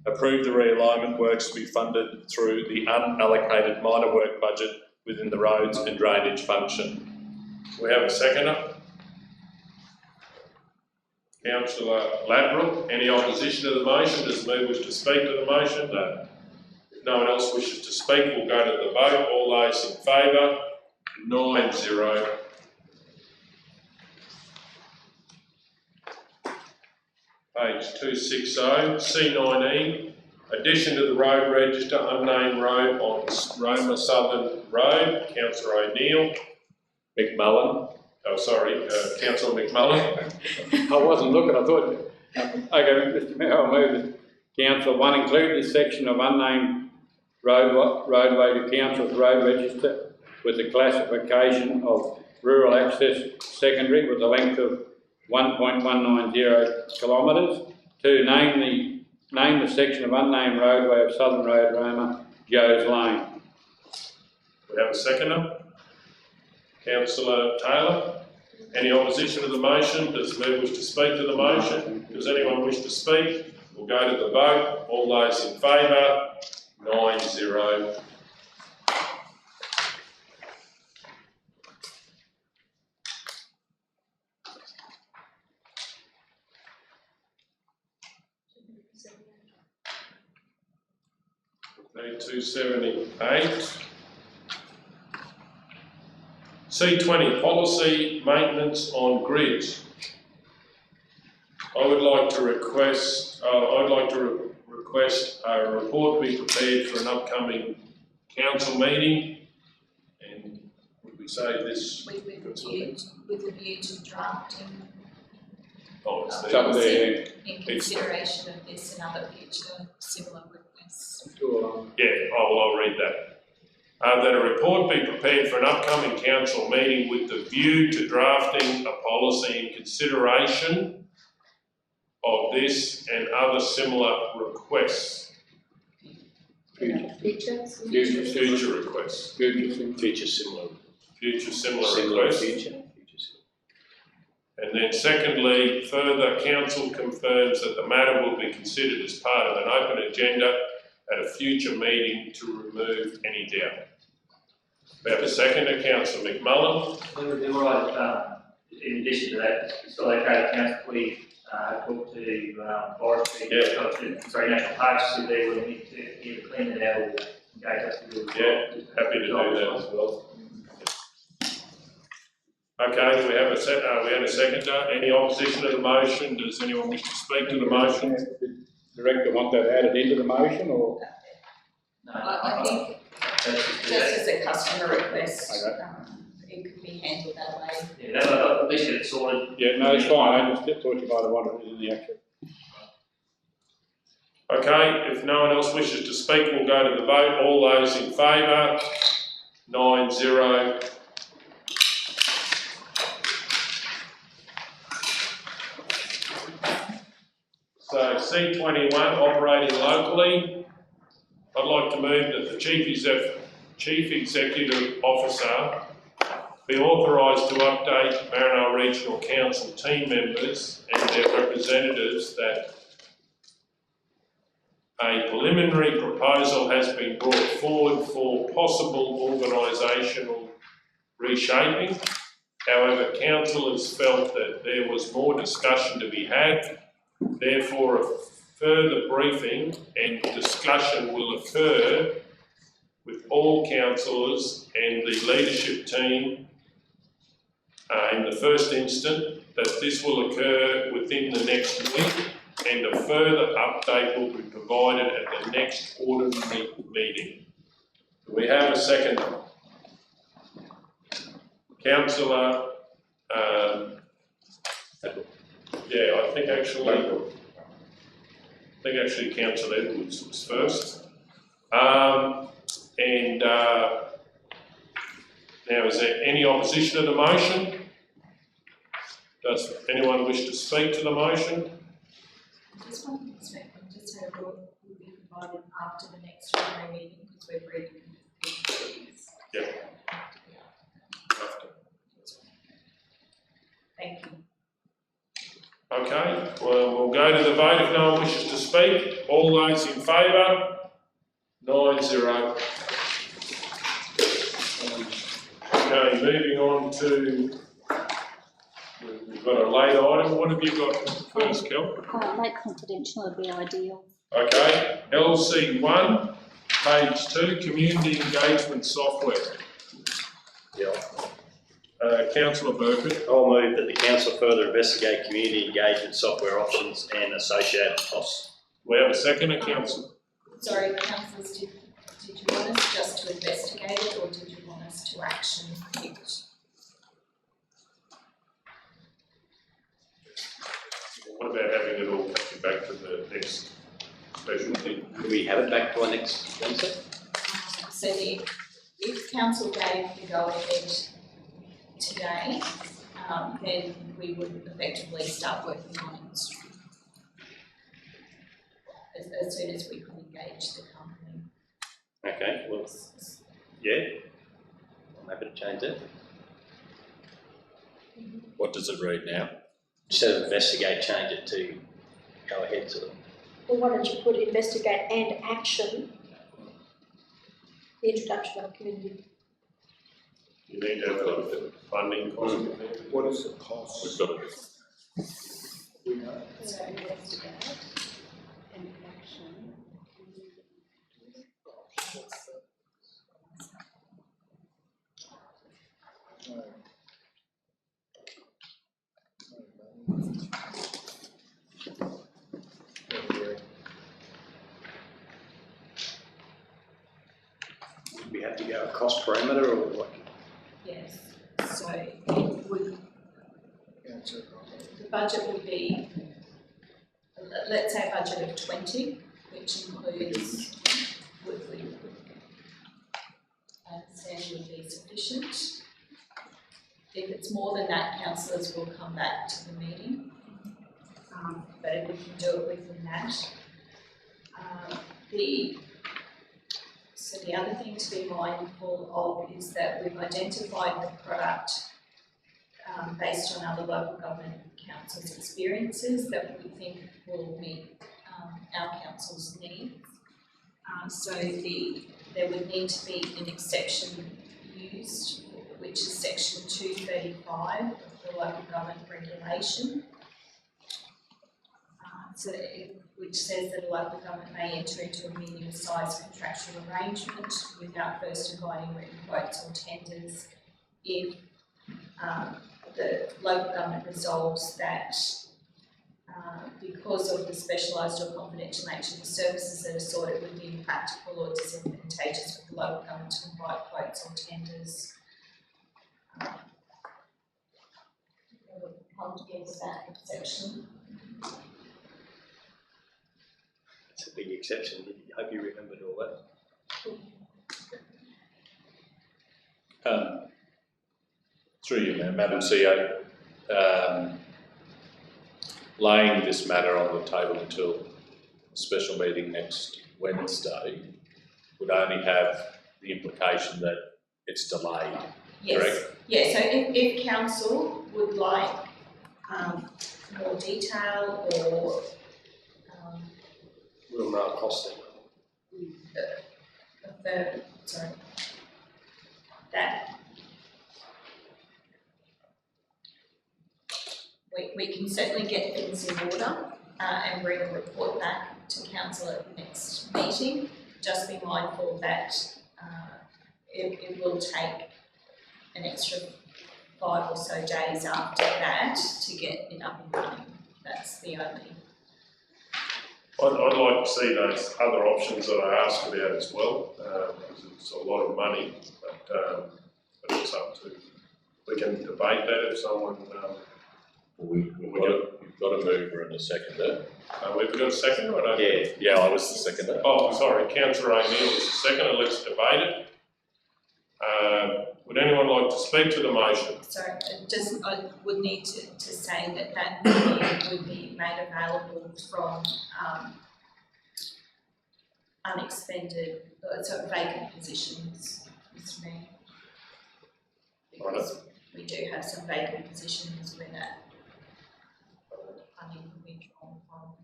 [SPEAKER 1] Approve the realignment works to be funded through the unallocated minor work budget within the roads and drainage function.
[SPEAKER 2] We have a seconder. Councillor Ladbrook, any opposition to the motion? Does the mover wish to speak to the motion? No. If no one else wishes to speak, we'll go to the vote. All those in favour? 9-0. Page 260, C19, addition to the road register, unnamed road on Roma Southern Road. Councillor O'Neill.
[SPEAKER 1] McMullen.
[SPEAKER 2] Oh, sorry, Councillor McMullen.
[SPEAKER 4] I wasn't looking, I thought, okay, Mr Mayor, I'll move that Council 1 include this section of unnamed roadway to Council's road register with the classification of rural access secondary with a length of 1.190 kilometres. 2, name the section of unnamed roadway of Southern Road, Roma, Joe's Lane.
[SPEAKER 2] We have a seconder. Councillor Taylor. Any opposition to the motion? Does the mover wish to speak to the motion? Does anyone wish to speak? We'll go to the vote. All those in favour? 9-0. C278. C20, policy maintenance on grids. I would like to request a report be prepared for an upcoming council meeting. And would we say this?
[SPEAKER 9] With a view to drafting
[SPEAKER 2] policy
[SPEAKER 9] in consideration of this and other future similar requests.
[SPEAKER 2] Yeah, I'll read that. That a report be prepared for an upcoming council meeting with the view to drafting a policy in consideration of this and other similar requests.
[SPEAKER 5] Future
[SPEAKER 2] requests.
[SPEAKER 6] Future similar
[SPEAKER 2] requests. And then secondly, further, council confirms that the matter will be considered as part of an open agenda at a future meeting to remove any doubt. We have a seconder, Councillor McMullen.
[SPEAKER 10] We would be all right, in addition to that, it's still okay, Councillor, we talk to forestry, national parks, to be when we need to either clean it out or engage us to do it.
[SPEAKER 2] Yeah, happy to do that as well. Okay, we had a seconder. Any opposition to the motion? Does anyone wish to speak to the motion?
[SPEAKER 4] Does the director want that added into the motion, or?
[SPEAKER 9] No, I think just as a customer request, it could be handled that way.
[SPEAKER 10] Yeah, at least get it sorted.
[SPEAKER 4] Yeah, no, it's fine. I just thought you might have wanted it in the actual.
[SPEAKER 2] Okay, if no one else wishes to speak, we'll go to the vote. All those in favour? 9-0. So C21, operating locally. I'd like to move that the Chief Executive Officer be authorised to update Maranoa Regional Council team members and their representatives that a preliminary proposal has been brought forward for possible organisational reshaping. However, Council has felt that there was more discussion to be had. Therefore, a further briefing and discussion will occur with all councillors and the leadership team in the first instant, that this will occur within the next week, and a further update will be provided at the next ordinary meeting. Do we have a second? Councillor, yeah, I think actually Councillor Edwards was first. Now, is there any opposition to the motion? Does anyone wish to speak to the motion?
[SPEAKER 9] Just one thing, just say will be provided after the next ordinary meeting because we're reading these.
[SPEAKER 2] Yep.
[SPEAKER 9] Thank you.
[SPEAKER 2] Okay, well, we'll go to the vote if no one wishes to speak. All those in favour? 9-0. Okay, moving on to, we've got a late item. What have you got first, Kel?
[SPEAKER 15] Late confidential would be ideal.
[SPEAKER 2] Okay, LC1, page 2, community engagement software.
[SPEAKER 6] Yeah.
[SPEAKER 2] Councillor Burkett.
[SPEAKER 6] I'll move that the council further investigate community engagement software options and associated costs.
[SPEAKER 2] We have a second, Councillor.
[SPEAKER 9] Sorry, councillors, did you want us just to investigate it or did you want us to action it?
[SPEAKER 2] What about having it all coming back to the next special meeting?
[SPEAKER 6] Do we have it back to our next Wednesday?
[SPEAKER 9] So if council gave the go ahead today, then we would effectively start working on it as soon as we could engage the company.
[SPEAKER 6] Okay, well, yeah, I'm happy to change that.
[SPEAKER 1] What does it read now?
[SPEAKER 6] Instead of investigate, change it to go ahead to them.
[SPEAKER 13] Well, why don't you put investigate and action, the introduction of community.
[SPEAKER 2] You need to have a look at the funding cost.
[SPEAKER 7] What is the cost?
[SPEAKER 1] We've got it.
[SPEAKER 7] We know.
[SPEAKER 9] So investigate
[SPEAKER 3] and action.
[SPEAKER 6] Do we have to go a cost parameter or what?
[SPEAKER 9] yes, so it would, the budget would be, let's say a budget of 20, which includes, would be sufficient. If it's more than that, councillors will come back to the meeting. But if we can do it within that. So the other thing to be mindful of is that we've identified the product based on other local government councils' experiences that we think will meet our council's needs. So there would need to be an exception used, which is section 235 of the local government regulation. Which says that a local government may enter into a medium-sized contractual arrangement without first inviting written quotes or tenders if the local government resolves that because of the specialised or confidential nature of the services that are sought, it would be impractical or disadvantageous for the local government to invite quotes or tenders. Come against that exception.
[SPEAKER 6] It's a big exception. I hope you remembered all that.
[SPEAKER 1] Through you, Madam CEO, laying this matter on the table until the special meeting next Wednesday would only have the implication that it's delayed,
[SPEAKER 9] yes.
[SPEAKER 1] Correct?
[SPEAKER 9] Yeah, so if council would like more detail or
[SPEAKER 6] We'll know costing.
[SPEAKER 9] That we can certainly get things in order and bring a report back to council at the next meeting. Just be mindful that it will take an extra 5 or so days after that to get it up and running. That's the only
[SPEAKER 2] I'd like to see those other options that I asked about as well, because it's a lot of money, but it's up to, we can debate that if someone,
[SPEAKER 1] You've got a mover and a seconder.
[SPEAKER 2] we've got a second, I don't.
[SPEAKER 1] Yeah, I was the seconder.
[SPEAKER 2] Oh, sorry, councillor O'Neill is the second, and let's debate it. Would anyone like to speak to the motion?
[SPEAKER 9] Sorry, I would need to say that money would be made available from, unexpended, sort of vacant positions, Mr. Mayor. Because we do have some vacant positions where that funding will be drawn from.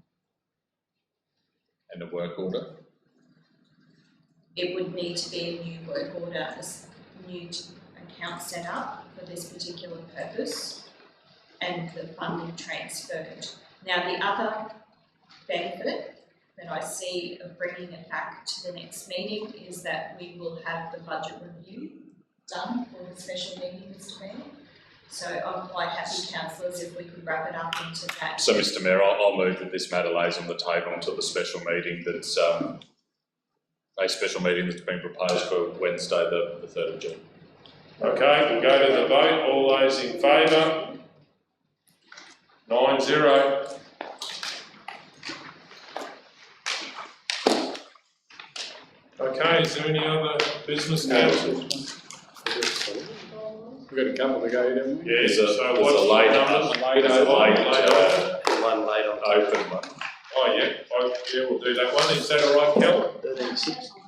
[SPEAKER 1] And a work order?
[SPEAKER 9] It would need to be a new work order, a new account set up for this particular purpose, and the funding transferred. Now, the other benefit that I see of bringing it back to the next meeting is that we will have the budget review done for the special meeting, Mr. Mayor. So I'm quite happy, councillors, if we could wrap it up into that.
[SPEAKER 1] So, Mr. Mayor, I'll move that this matter lays on the table until the special meeting that's a special meeting that's been proposed for Wednesday, the 3rd of June.
[SPEAKER 2] Okay, we'll go to the vote. All those in favour? 9-0. Okay, is there any other business, council?
[SPEAKER 4] We've got a couple to go, don't we?
[SPEAKER 2] Yeah,
[SPEAKER 1] There's
[SPEAKER 2] so
[SPEAKER 1] a
[SPEAKER 2] what's
[SPEAKER 1] late
[SPEAKER 2] the numbers?
[SPEAKER 4] Late
[SPEAKER 2] There's a
[SPEAKER 4] over.
[SPEAKER 6] One late on.
[SPEAKER 1] Open one.
[SPEAKER 2] Oh, yeah, we'll do that one. Is that all right, Kel?
[SPEAKER 5] 13.6.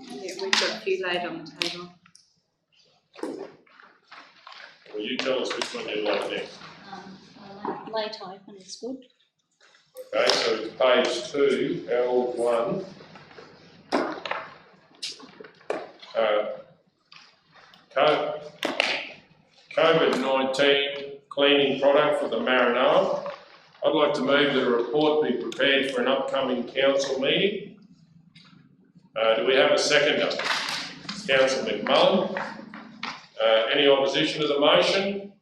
[SPEAKER 5] Yeah, we've got a few laid on the table.
[SPEAKER 2] Well, you tell us which one you like next.
[SPEAKER 15] Late open is good.
[SPEAKER 2] Okay, so it's page 2, L1. COVID-19 cleaning product for the Maranoa. I'd like to move that a report be prepared for an upcoming council meeting. Do we have a seconder? Councillor McMullen. Any opposition to the motion?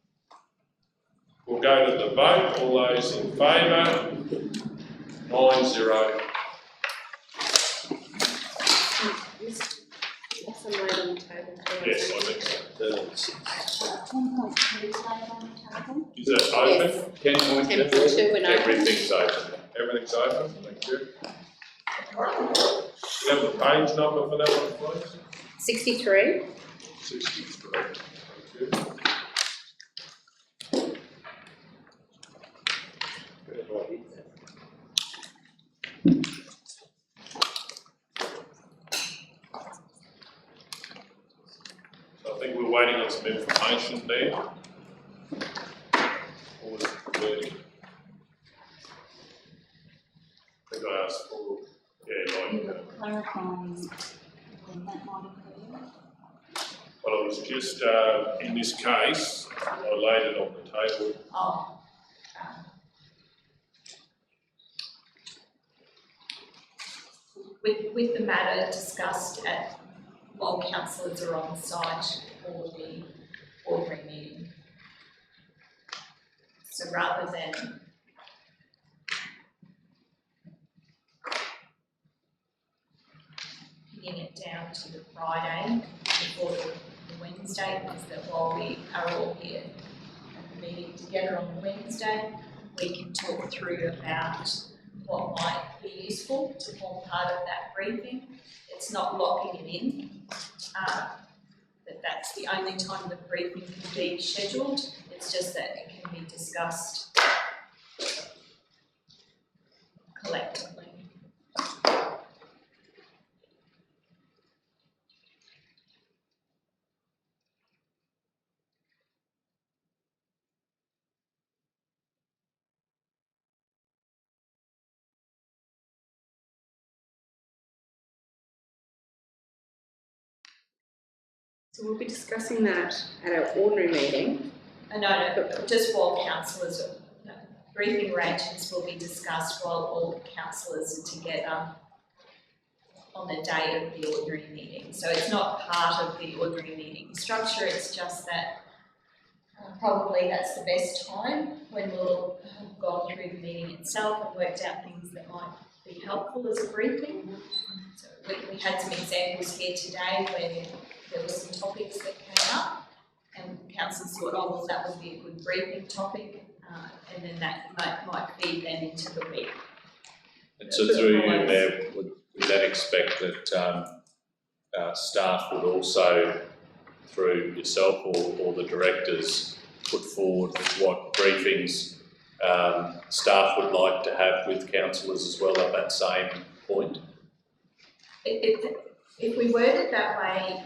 [SPEAKER 2] We'll go to the vote. All those in favour? 9-0.
[SPEAKER 5] Some laid on the table.
[SPEAKER 2] Yes, I think so.
[SPEAKER 15] 10.2 is laid on the table.
[SPEAKER 2] Is that open?
[SPEAKER 5] 10.2 and open.
[SPEAKER 1] Everything's open.
[SPEAKER 2] Everything's open, thank you. Do you have the page number for that one, please?
[SPEAKER 5] 63.
[SPEAKER 2] 63. Thank you. So I think we're waiting on some information there. Or was it wording? I think I asked for,
[SPEAKER 15] Clarifying when that might occur.
[SPEAKER 2] well, it was just, in this case, I laid it on the table.
[SPEAKER 9] Oh. With the matter discussed while councillors are on site for the ordinary meeting. So rather than pinning it down to the Friday before the Wednesday, is that while we are all here at the meeting together on the Wednesday, we can talk through about what might be useful to form part of that briefing. It's not locking it in, that's the only time the briefing can be scheduled. It's just that it can be discussed collectively.
[SPEAKER 5] So we'll be discussing that at our ordinary meeting.
[SPEAKER 9] No, just while councillors, briefing arrangements will be discussed while all councillors are together on the day of the ordinary meeting. So it's not part of the ordinary meeting structure, it's just that probably that's the best time when we'll have gone through the meeting itself and worked out things that might be helpful as a briefing. So we had some examples here today where there were some topics that came up and councillors thought, oh, well, that would be a good briefing topic, and then that might feed them into the week.
[SPEAKER 1] And so through you, Mayor, would we then expect that staff would also, through yourself or the directors, put forward what briefings staff would like to have with councillors as well at that same point?
[SPEAKER 9] If we word it that way,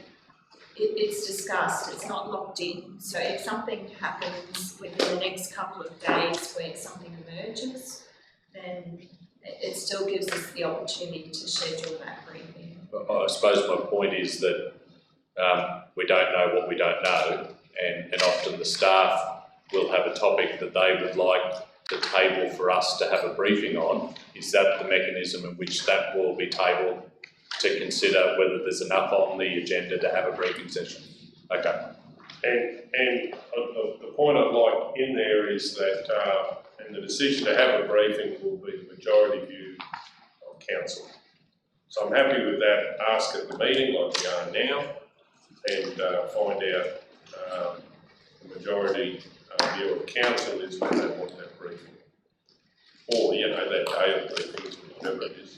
[SPEAKER 9] it's discussed, it's not locked in. So if something happens within the next couple of days where something emerges, then it still gives us the opportunity to schedule that briefing.
[SPEAKER 1] I suppose my point is that we don't know what we don't know, and often the staff will have a topic that they would like the table for us to have a briefing on. Is that the mechanism in which that will be tabled to consider whether there's enough on the agenda to have a briefing session? Okay.
[SPEAKER 2] And the point I'd like in there is that, and the decision to have a briefing will be the majority view of council. So I'm happy with that ask at the meeting like we are now, and find out the majority view of council is when they want that briefing. Or, you know, that day of briefings, whatever it is.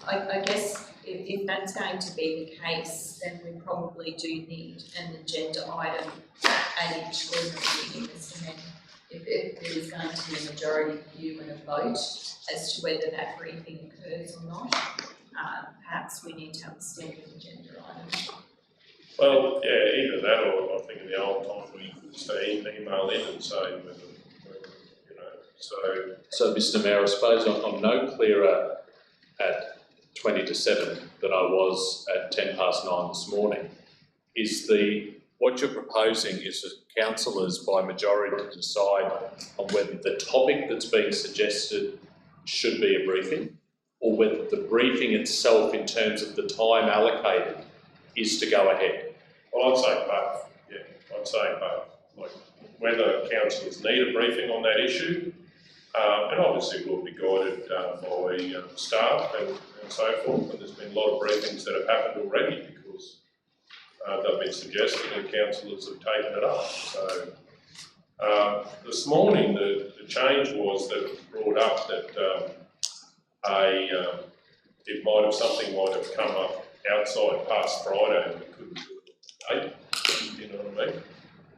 [SPEAKER 9] I guess if that's going to be the case, then we probably do need an agenda item at each ordinary meeting, Mr. Mayor. If there is going to be a majority view and a vote as to whether that briefing occurs or not, perhaps we need to have a standard agenda item.
[SPEAKER 2] Well, yeah, either that or I think in the old time we used to email in and say whether you know,
[SPEAKER 1] So Mr. Mayor, I suppose I'm no clearer at 20 to 7 than I was at 9:10 this morning. What you're proposing is for councillors by majority to decide on whether the topic that's being suggested should be a briefing, or whether the briefing itself in terms of the time allocated is to go ahead.
[SPEAKER 2] Well, I'd say both. Yeah, I'd say both. Like whether councillors need a briefing on that issue, and obviously we'll be guided by staff and so forth. And there's been a lot of briefings that have happened already because they've been suggested and councillors have taken it up. So this morning the change was that it was brought up that something might have come up outside past Friday and we couldn't do it today. You know what I mean?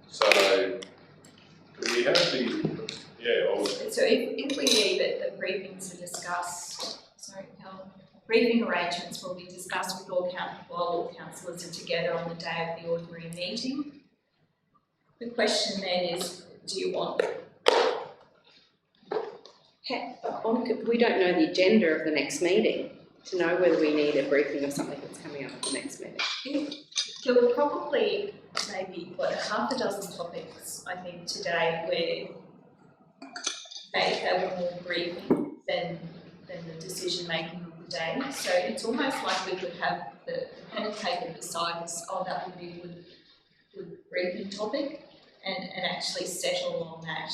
[SPEAKER 2] So do we have the
[SPEAKER 9] So if we leave it that briefings are discussed, briefing arrangements will be discussed with while all councillors are together on the day of the ordinary meeting. The question then is, do you want?
[SPEAKER 5] We don't know the agenda of the next meeting to know whether we need a briefing of something that's coming up at the next meeting.
[SPEAKER 9] There were probably maybe half a dozen topics, I think, today where they were more briefing than the decision making of the day. So it's almost like we could have the pen and paper beside us, oh, that would be a good briefing topic, and actually settle on that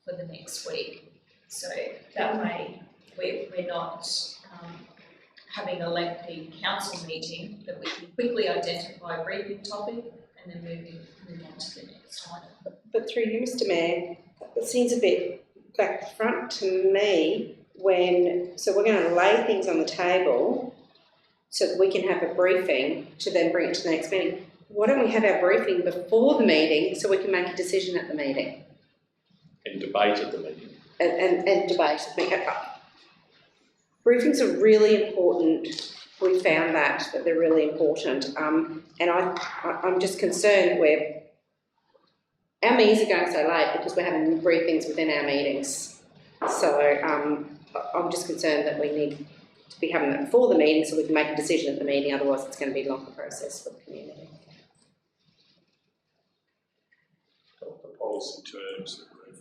[SPEAKER 9] for the next week. So that way we're not having a lengthy council meeting, that we can quickly identify a briefing topic and then move on to the next item.
[SPEAKER 5] But through you, Mr. Mayor, it seems a bit back front to me so we're going to lay things on the table so that we can have a briefing to then bring it to the next meeting. Why don't we have our briefing before the meeting so we can make a decision at the meeting?
[SPEAKER 1] And debate at the meeting.
[SPEAKER 5] And debate. Briefings are really important. We found that they're really important. And I'm just concerned our meetings are going so late because we're having briefings within our meetings. So I'm just concerned that we need to be having that before the meeting so we can make a decision at the meeting, otherwise it's going to be a longer process for the community.
[SPEAKER 2] the policy terms that we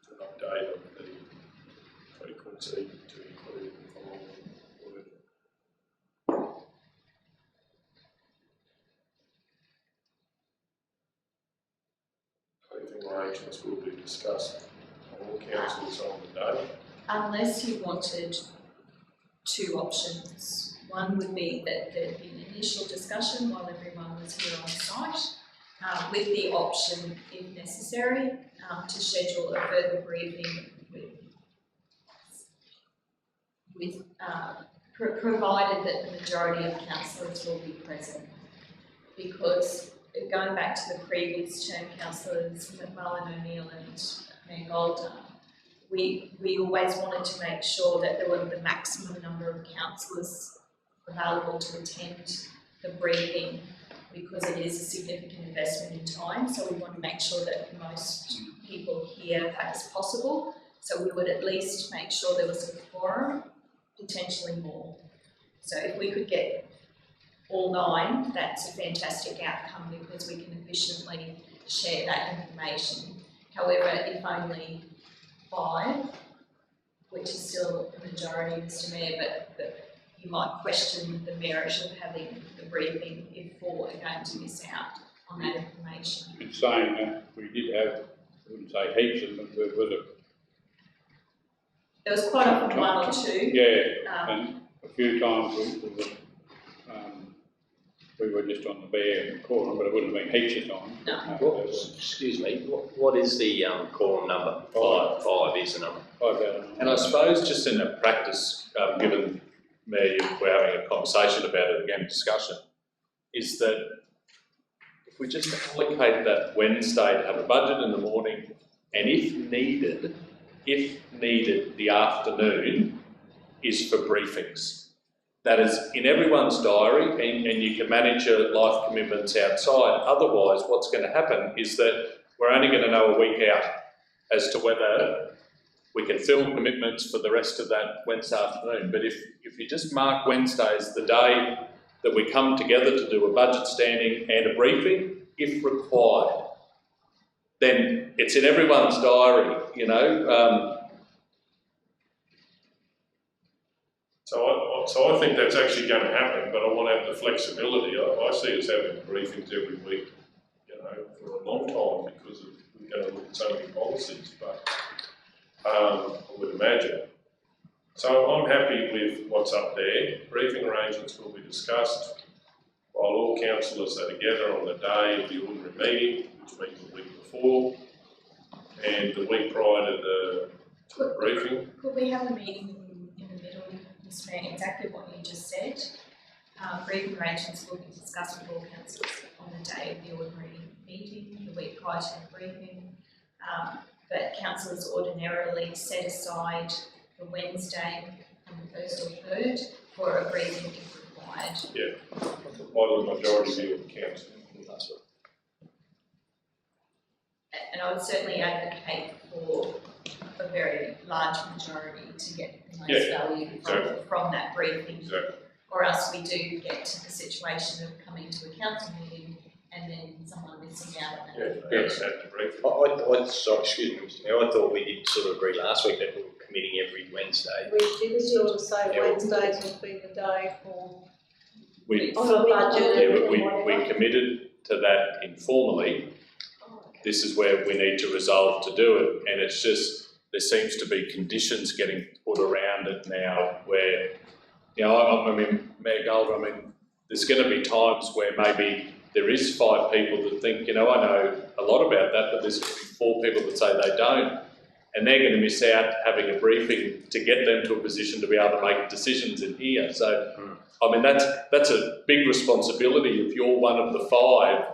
[SPEAKER 2] to update on the frequency to include the following word. Briefing arrangements will be discussed on all councils on the day.
[SPEAKER 9] Unless you wanted two options. One would be that there'd be an initial discussion while everyone was here on site, with the option, if necessary, to schedule a further briefing provided that the majority of councillors will be present. Because going back to the previous term councillors, Marlon O'Neill and Mayor Golder, we always wanted to make sure that there were the maximum number of councillors available to attend the briefing, because it is a significant investment in time, so we want to make sure that most people hear that as possible. So we would at least make sure there was a quorum, potentially more. So if we could get all 9, that's a fantastic outcome, because we can efficiently share that information. However, if only 5, which is still a majority, Mr Mayor, but you might question the merit of having the briefing if 4 are going to miss out on that information.
[SPEAKER 4] In saying that, we did have, I wouldn't say heaps of them, but
[SPEAKER 9] there was quite often 1 or 2.
[SPEAKER 4] Yeah, and a few times we were just on the bare quorum, but it wouldn't have been heaps of times.
[SPEAKER 9] No.
[SPEAKER 6] Excuse me, what is the quorum number? 5 is the number.
[SPEAKER 4] 5
[SPEAKER 1] And I suppose just in a practice, given Mayor, we're having a conversation about it again, discussion, is that if we just allocate that Wednesday to have a budget in the morning, and if needed, the afternoon is for briefings. That is in everyone's diary, and you can manage your life commitments outside. Otherwise, what's going to happen is that we're only going to know a week out as to whether we can fill commitments for the rest of that Wednesday afternoon. But if you just mark Wednesday as the day that we come together to do a budget standing and a briefing, if required, then it's in everyone's diary, you know.
[SPEAKER 2] So I think that's actually going to happen, but I want to have the flexibility. I see us having briefings every week, you know, for a long time, because we're going to look at so many policies, but I would imagine. So I'm happy with what's up there. Briefing arrangements will be discussed while all councillors are together on the day of the ordinary meeting, which means the week before, and the week prior to the briefing.
[SPEAKER 9] Could we have a meeting in the middle, Mr Mayor, exactly what you just said? Briefing arrangements will be discussed with all councillors on the day of the ordinary meeting, the week prior to the briefing. But councillors ordinarily set aside the Wednesday on the 1st or 3rd for a briefing if required.
[SPEAKER 2] Yeah, by the majority view of the council.
[SPEAKER 9] And I would certainly advocate for a very large majority to get the most value from that briefing.
[SPEAKER 2] Exactly.
[SPEAKER 9] Or else we do get to the situation of coming to a council meeting and then someone missing out on that.
[SPEAKER 6] Sorry, excuse me, Mr Mayor, I thought we did sort of agree last week that we were committing every Wednesday.
[SPEAKER 12] We did sort of say Wednesdays would be the day for
[SPEAKER 1] We
[SPEAKER 12] budget.
[SPEAKER 1] we committed to that informally. This is where we need to resolve to do it, and it's just, there seems to be conditions getting put around it now where, you know, I mean, Mayor Golder, I mean, there's going to be times where maybe there is 5 people that think, you know, I know a lot about that, but there's going to be 4 people that say they don't, and they're going to miss out having a briefing to get them to a position to be able to make decisions in here. So, I mean, that's a big responsibility if you're one of the 5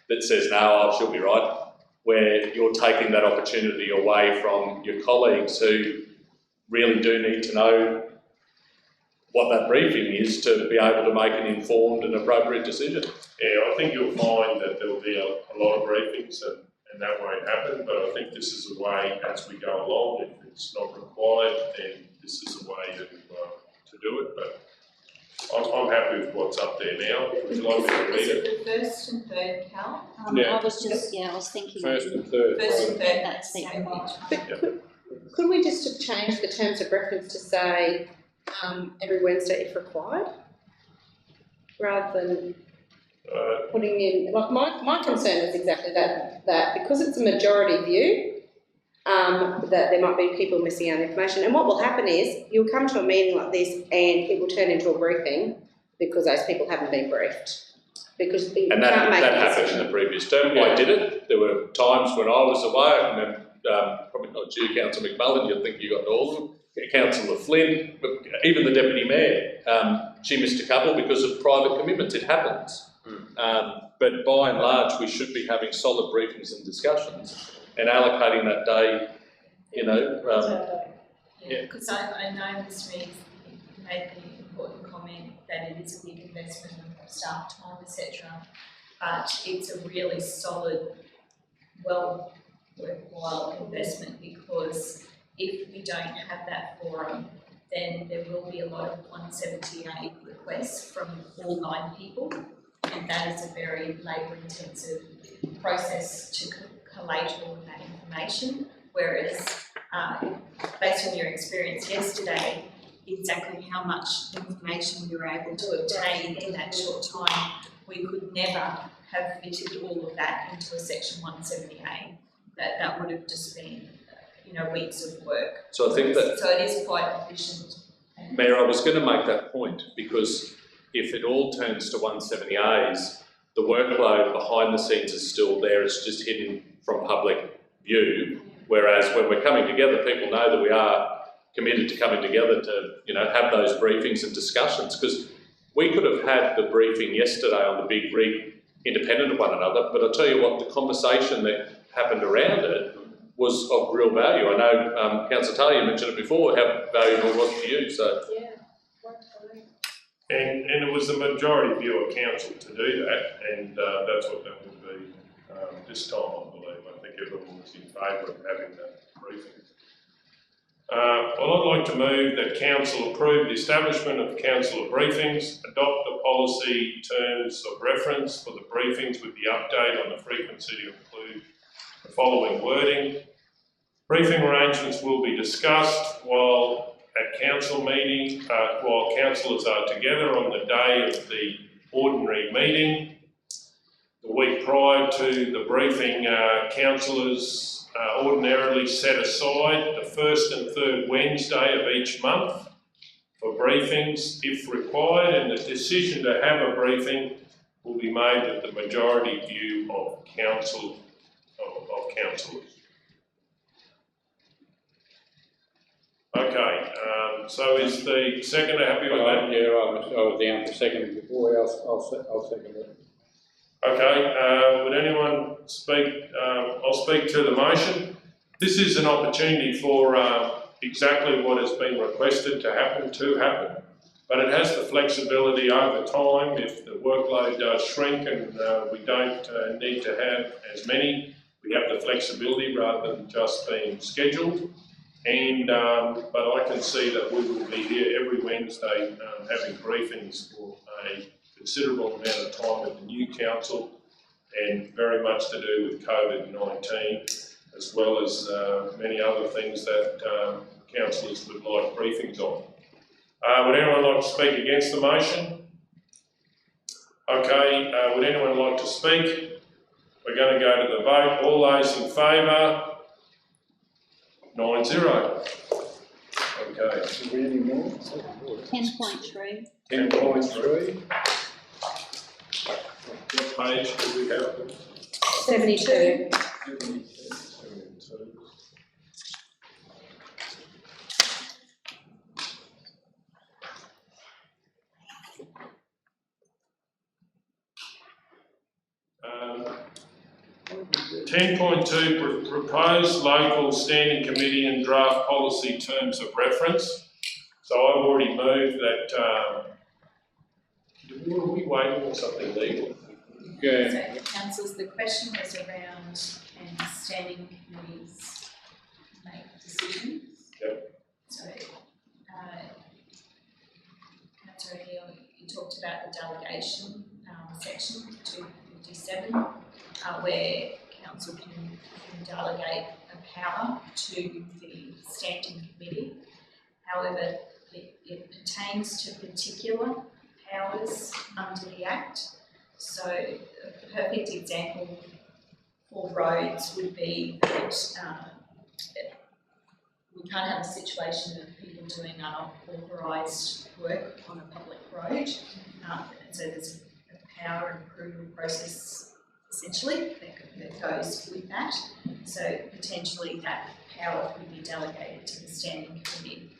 [SPEAKER 1] that says, no, she'll be right, where you're taking that opportunity away from your colleagues who really do need to know what that briefing is to be able to make an informed and appropriate decision.
[SPEAKER 2] Yeah, I think you'll find that there'll be a lot of briefings and that won't happen, but I think this is a way as we go along. If it's not required, then this is a way to do it, but I'm happy with what's up there now. Would you like me to read it?
[SPEAKER 9] Is it the 1st and 3rd, Cal?
[SPEAKER 15] I was thinking.
[SPEAKER 4] 1st and 3rd.
[SPEAKER 9] 1st and 3rd,
[SPEAKER 15] That's the
[SPEAKER 5] But could we just have changed the terms of reference to say every Wednesday if required? Rather than putting in, like my concern is exactly that because it's a majority view, that there might be people missing out information. And what will happen is you'll come to a meeting like this and it will turn into a briefing because those people haven't been briefed. Because you
[SPEAKER 1] and
[SPEAKER 5] can't make
[SPEAKER 1] that
[SPEAKER 5] a
[SPEAKER 1] happened
[SPEAKER 5] decision.
[SPEAKER 1] in the previous term. I did it. There were times when I was away. I remember, probably not you, Councillor McMullen, you'd think you got to all of them. Councillor Flynn, but even the Deputy Mayor, she missed a couple because of private commitments. It happens. But by and large, we should be having solid briefings and discussions and allocating that day, you know.
[SPEAKER 9] Because I know Ms. Reid made the important comment that it is a big investment of staff time, etc. But it's a really solid, worthwhile investment, because if we don't have that forum, then there will be a lot of 178 requests from all 9 people, and that is a very labour-intensive process to collate all of that information. Whereas, based on your experience yesterday, exactly how much information we were able to obtain in that short time, we could never have fitted all of that into a Section 178. That would have just been, weeks of work.
[SPEAKER 1] So I think that.
[SPEAKER 9] So it is quite efficient.
[SPEAKER 1] Mayor, I was going to make that point because if it all turns to 170As, the workload behind the scenes is still there. It's just hidden from public view. Whereas when we're coming together, people know that we are committed to coming together to, have those briefings and discussions. Because we could have had the briefing yesterday on the big rig independent of one another, but I'll tell you what, the conversation that happened around it was of real value. I know Councillor Taylor, you mentioned it before, how valuable it was to you. So.
[SPEAKER 12] Yeah.
[SPEAKER 2] And it was the majority view of council to do that, and that's what that would be this time, I believe. I think everyone was in favour of having that briefing. Well, I'd like to move that council approve the establishment of councillor briefings, adopt the policy terms of reference for the briefings with the update on the frequency to include the following wording. Briefing arrangements will be discussed while at council meeting, while councillors are together on the day of the ordinary meeting. The week prior to the briefing, councillors ordinarily set aside the first and third Wednesday of each month for briefings if required, and the decision to have a briefing will be made with the majority view of councillors. Okay, so is the seconder happy with that?
[SPEAKER 4] Yeah, I was down for second before. I'll second it.
[SPEAKER 2] Okay, would anyone speak? I'll speak to the motion. This is an opportunity for exactly what has been requested to happen, but it has the flexibility over time. If the workload does shrink and we don't need to have as many, we have the flexibility rather than just being scheduled. And but I can see that we will be here every Wednesday having briefings for a considerable amount of time with the new council, and very much to do with COVID-19, as well as many other things that councillors would like briefings on. Would anyone like to speak against the motion? Okay, would anyone like to speak? We're going to go to the vote. All those in favour? 9-0. Okay.
[SPEAKER 4] Any more?
[SPEAKER 15] 10.3.
[SPEAKER 2] 10.3. What page do we have?
[SPEAKER 5] 72.
[SPEAKER 2] 72. Um, 10.2, proposed local standing committee and draft policy terms of reference. So I've already moved that, were we waiting on something legal?
[SPEAKER 9] So, councillors, the question was around can standing committees make decisions?
[SPEAKER 2] Yep.
[SPEAKER 9] So, Councillor O'Neill, you talked about the delegation section 257, where council can delegate a power to the standing committee. However, it pertains to particular powers under the Act. So a perfect example for roads would be that we can't have a situation of people doing unauthorised work on a public road. So there's a power and approval process essentially that goes with that. So potentially that power could be delegated to the standing committee,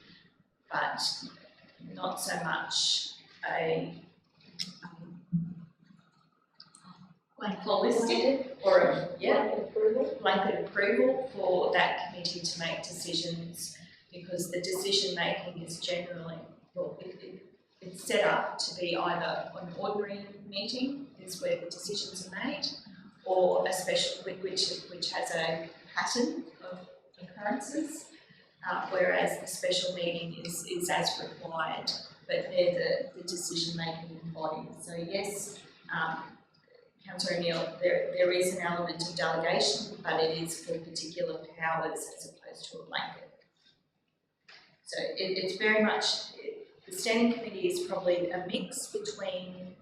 [SPEAKER 9] but not so much a holistic or blanket approval for that committee to make decisions, because the decision making is generally, well, it's set up to be either an ordinary meeting is where the decisions are made, or a special, which has a pattern of occurrences, whereas a special meeting is as required, but they're the decision making body. So yes, Councillor O'Neill, there is an element of delegation, but it is for particular powers as opposed to a blanket. So it's very much, the standing committee is probably a mix between,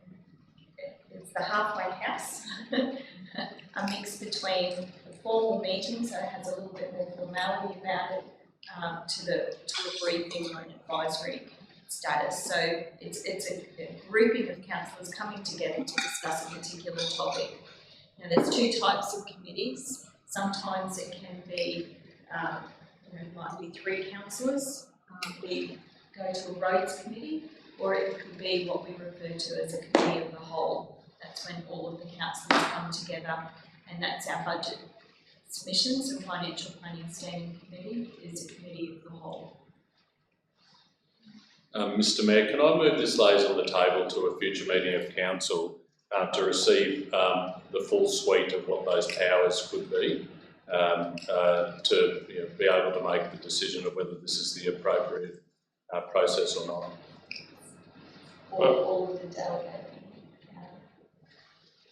[SPEAKER 9] it's the halfway house, a mix between the formal meeting, so it has a little bit more formality about it, to a briefing or an advisory status. So it's a grouping of councillors coming together to discuss a particular topic. Now there's two types of committees. Sometimes it can be, it might be 3 councillors. We go to a roads committee, or it could be what we refer to as a committee of the whole. That's when all of the councillors come together, and that's our budget submissions and financial planning standing committee is a committee of the whole.
[SPEAKER 1] Mr Mayor, can I move this lays on the table to a future meeting of council to receive the full suite of what those powers could be, to be able to make the decision of whether this is the appropriate process or not.
[SPEAKER 9] All of the delegating.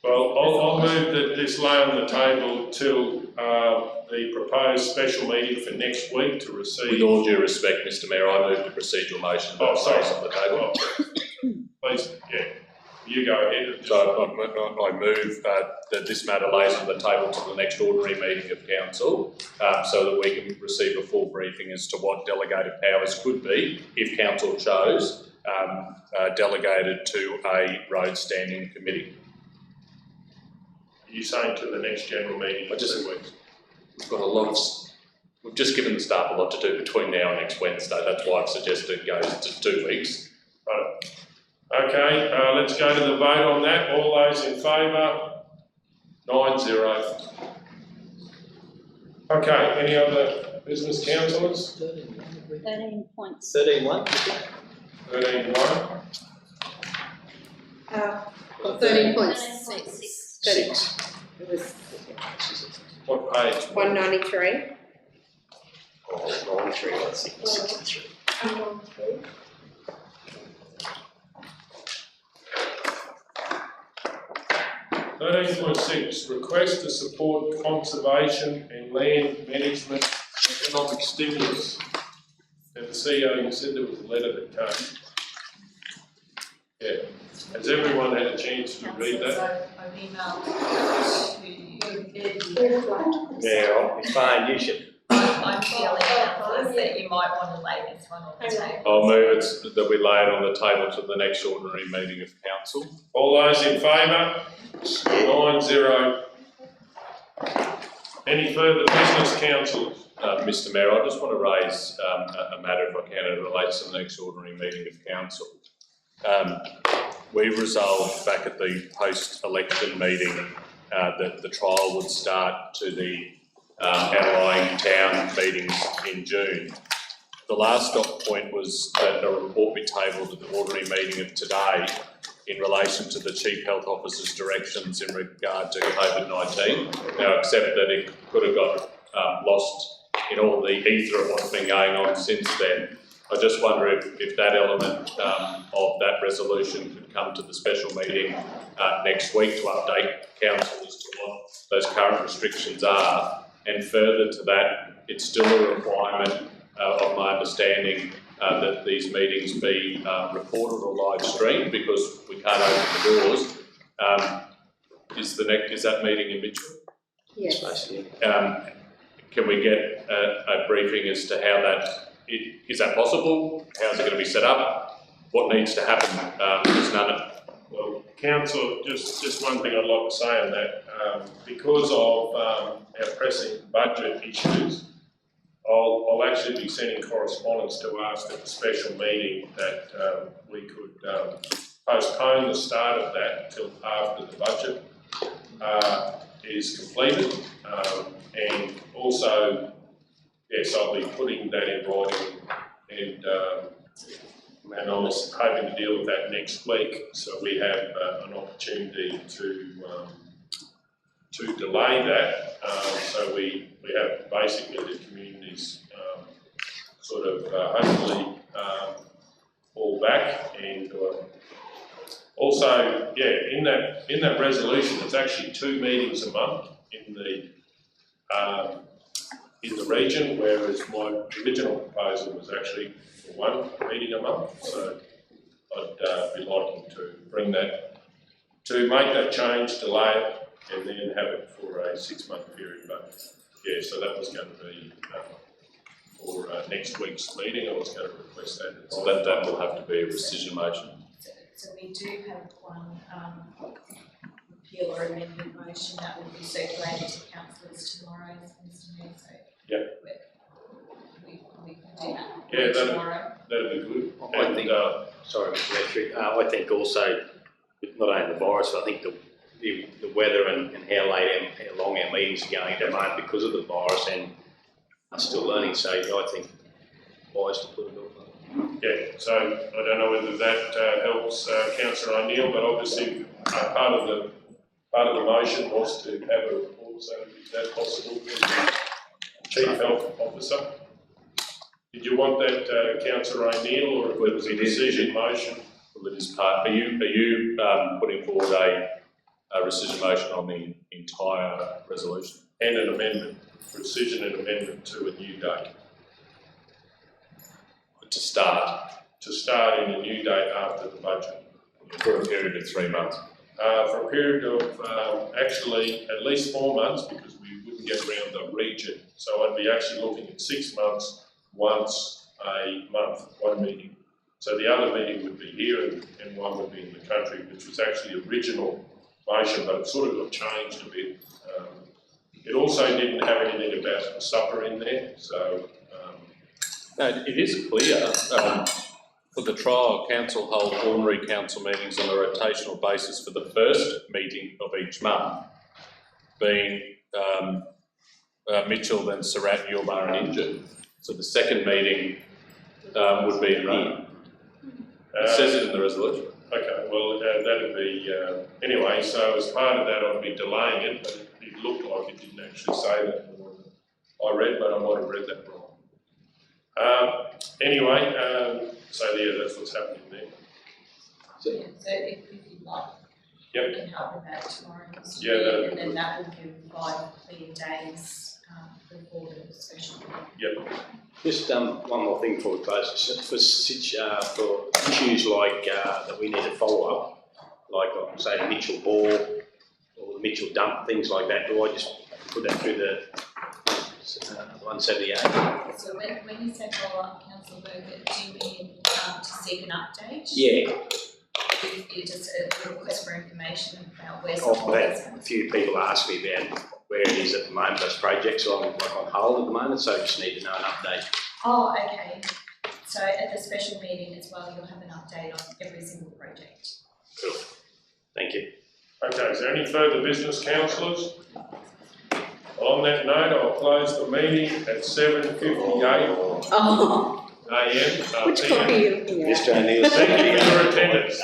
[SPEAKER 2] Well, I'll move that this lay on the table till the proposed special meeting for next week to receive.
[SPEAKER 1] With all due respect, Mr Mayor, I move the procedural motion that lays on the table.
[SPEAKER 2] Please, yeah, you go ahead.
[SPEAKER 1] So I move that this matter lays on the table to the next ordinary meeting of council, so that we can receive a full briefing as to what delegated powers could be if council chose delegated to a road standing committee.
[SPEAKER 2] Are you saying to the next general meeting in 2 weeks?
[SPEAKER 1] We've got a lot of, we've just given the staff a lot to do between now and next Wednesday. That's why I've suggested it goes to 2 weeks.
[SPEAKER 2] Right. Okay, let's go to the vote on that. All those in favour? 9-0. Okay, any other business councillors?
[SPEAKER 15] 13 points.
[SPEAKER 6] 13.1.
[SPEAKER 2] 13.1.
[SPEAKER 5] 13.6.
[SPEAKER 6] 6.
[SPEAKER 5] It was
[SPEAKER 2] What page?
[SPEAKER 5] 193.
[SPEAKER 6] Oh, 93, that's 63.
[SPEAKER 2] 13.6, request to support conservation and land management economic stimulus. And the CEO, you said there was a letter that came. Yeah. Has everyone had a chance to read that?
[SPEAKER 9] I've emailed to you.
[SPEAKER 6] Yeah, I'll be fine, you should.
[SPEAKER 9] I'm feeling that you might want to lay this one on the table.
[SPEAKER 1] I'll move it that we lay it on the table to the next ordinary meeting of council.
[SPEAKER 2] All those in favour? 9-0. Any further business, councillors?
[SPEAKER 1] Mr Mayor, I just want to raise a matter, if I can, and it relates to the next ordinary meeting of council. We resolved back at the post-election meeting that the trial would start to the outlying town meetings in June. The last stop point was that a report be tabled at the ordinary meeting of today in relation to the Chief Health Officer's directions in regard to COVID-19. Now, except that it could have got lost in all the ether of what's been going on since then. I just wonder if that element of that resolution could come to the special meeting next week to update council as to what those current restrictions are. And further to that, it's still a requirement of my understanding that these meetings be recorded or live streamed because we can't open the doors. Is that meeting in Mitchell?
[SPEAKER 5] Yes.
[SPEAKER 1] can we get a briefing as to how that, is that possible? How's it going to be set up? What needs to happen? There's none.
[SPEAKER 2] Well, council, just one thing I'd like to say on that, because of our pressing budget issues, I'll actually be sending correspondence to ask at the special meeting that we could postpone the start of that until after the budget is completed. And also, yes, I'll be putting that in writing, and I'm hoping to deal with that next week, so we have an opportunity to delay that. So we have basically the communities sort of hopefully all back, and also, yeah, in that resolution, it's actually 2 meetings a month in the region, whereas my original proposal was actually 1 meeting a month. So I'd be liking to bring that, to make that change, delay it, and then have it for a 6-month period. But yeah, so that was going to be for next week's meeting. I was going to request that. So that will have to be a rescission motion.
[SPEAKER 9] So we do have one repeal or amendment motion that will be circulated to councillors tomorrow, Mr. Mayor, so
[SPEAKER 2] yep.
[SPEAKER 9] we can do that.
[SPEAKER 2] Yeah,
[SPEAKER 9] tomorrow.
[SPEAKER 2] That'll be good.
[SPEAKER 6] I think, sorry, Mr. Electric, I think also, not only the virus, but I think the weather and how late and how long our meetings are going at the moment because of the virus, and I'm still learning, so I think wise to put it up.
[SPEAKER 2] Yeah, so I don't know whether that helps Councillor O'Neill, but obviously part of the motion was to have a report, so is that possible for the Chief Health Officer? Did you want that, Councillor O'Neill, or if it was a decision motion?
[SPEAKER 1] Well, it is part. Are you putting forward a rescission motion on the entire resolution?
[SPEAKER 2] And an amendment, rescission and amendment to a new date. To start in a new date after the budget.
[SPEAKER 1] For a period of 3 months?
[SPEAKER 2] For a period of actually at least 4 months, because we wouldn't get around the region. So I'd be actually looking at 6 months, once a month, 1 meeting. So the other meeting would be here and one would be in the country, which was actually the original motion, but it sort of got changed a bit. It also didn't have anything about supper in there, so.
[SPEAKER 1] No, it is clear for the trial, council hold ordinary council meetings on a rotational basis for the first meeting of each month, being Mitchell, then Surratt, Yilmar and Injune. So the second meeting would be in Rome. It says it in the resolution.
[SPEAKER 2] Okay, well, that'd be, anyway, so as part of that I'd be delaying it, but it looked like it didn't actually say that. I read, but I might have read that wrong. Anyway, so yeah, that's what's happening there.
[SPEAKER 9] So if you'd like,
[SPEAKER 2] yep.
[SPEAKER 9] we can help with that tomorrow, Mr.
[SPEAKER 2] Yeah,
[SPEAKER 9] Mayor, and then that will give 5 clear days before the special meeting.
[SPEAKER 2] Yep.
[SPEAKER 6] Just one more thing before we close. For issues like that we need to follow up, like say the Mitchell Ball or the Mitchell Dump, things like that, do I just put that through the 178?
[SPEAKER 9] So when you say follow up, Councillor Burger, do you mean to seek an update?
[SPEAKER 6] Yeah.
[SPEAKER 9] You just a request for information about where
[SPEAKER 6] I've had a few people ask me about where it is at the moment, those projects are on hold at the moment, so I just need to know an update.
[SPEAKER 9] Oh, okay. So at the special meeting as well, you'll have an update on every single project.
[SPEAKER 6] Cool. Thank you.
[SPEAKER 2] Okay, is there any further business, councillors? On that note, I'll close the meeting at 7:58
[SPEAKER 5] Oh.
[SPEAKER 2] a.m.
[SPEAKER 5] Which clock are you looking at?
[SPEAKER 6] Mr. O'Neill.
[SPEAKER 2] Thank you for your attendance.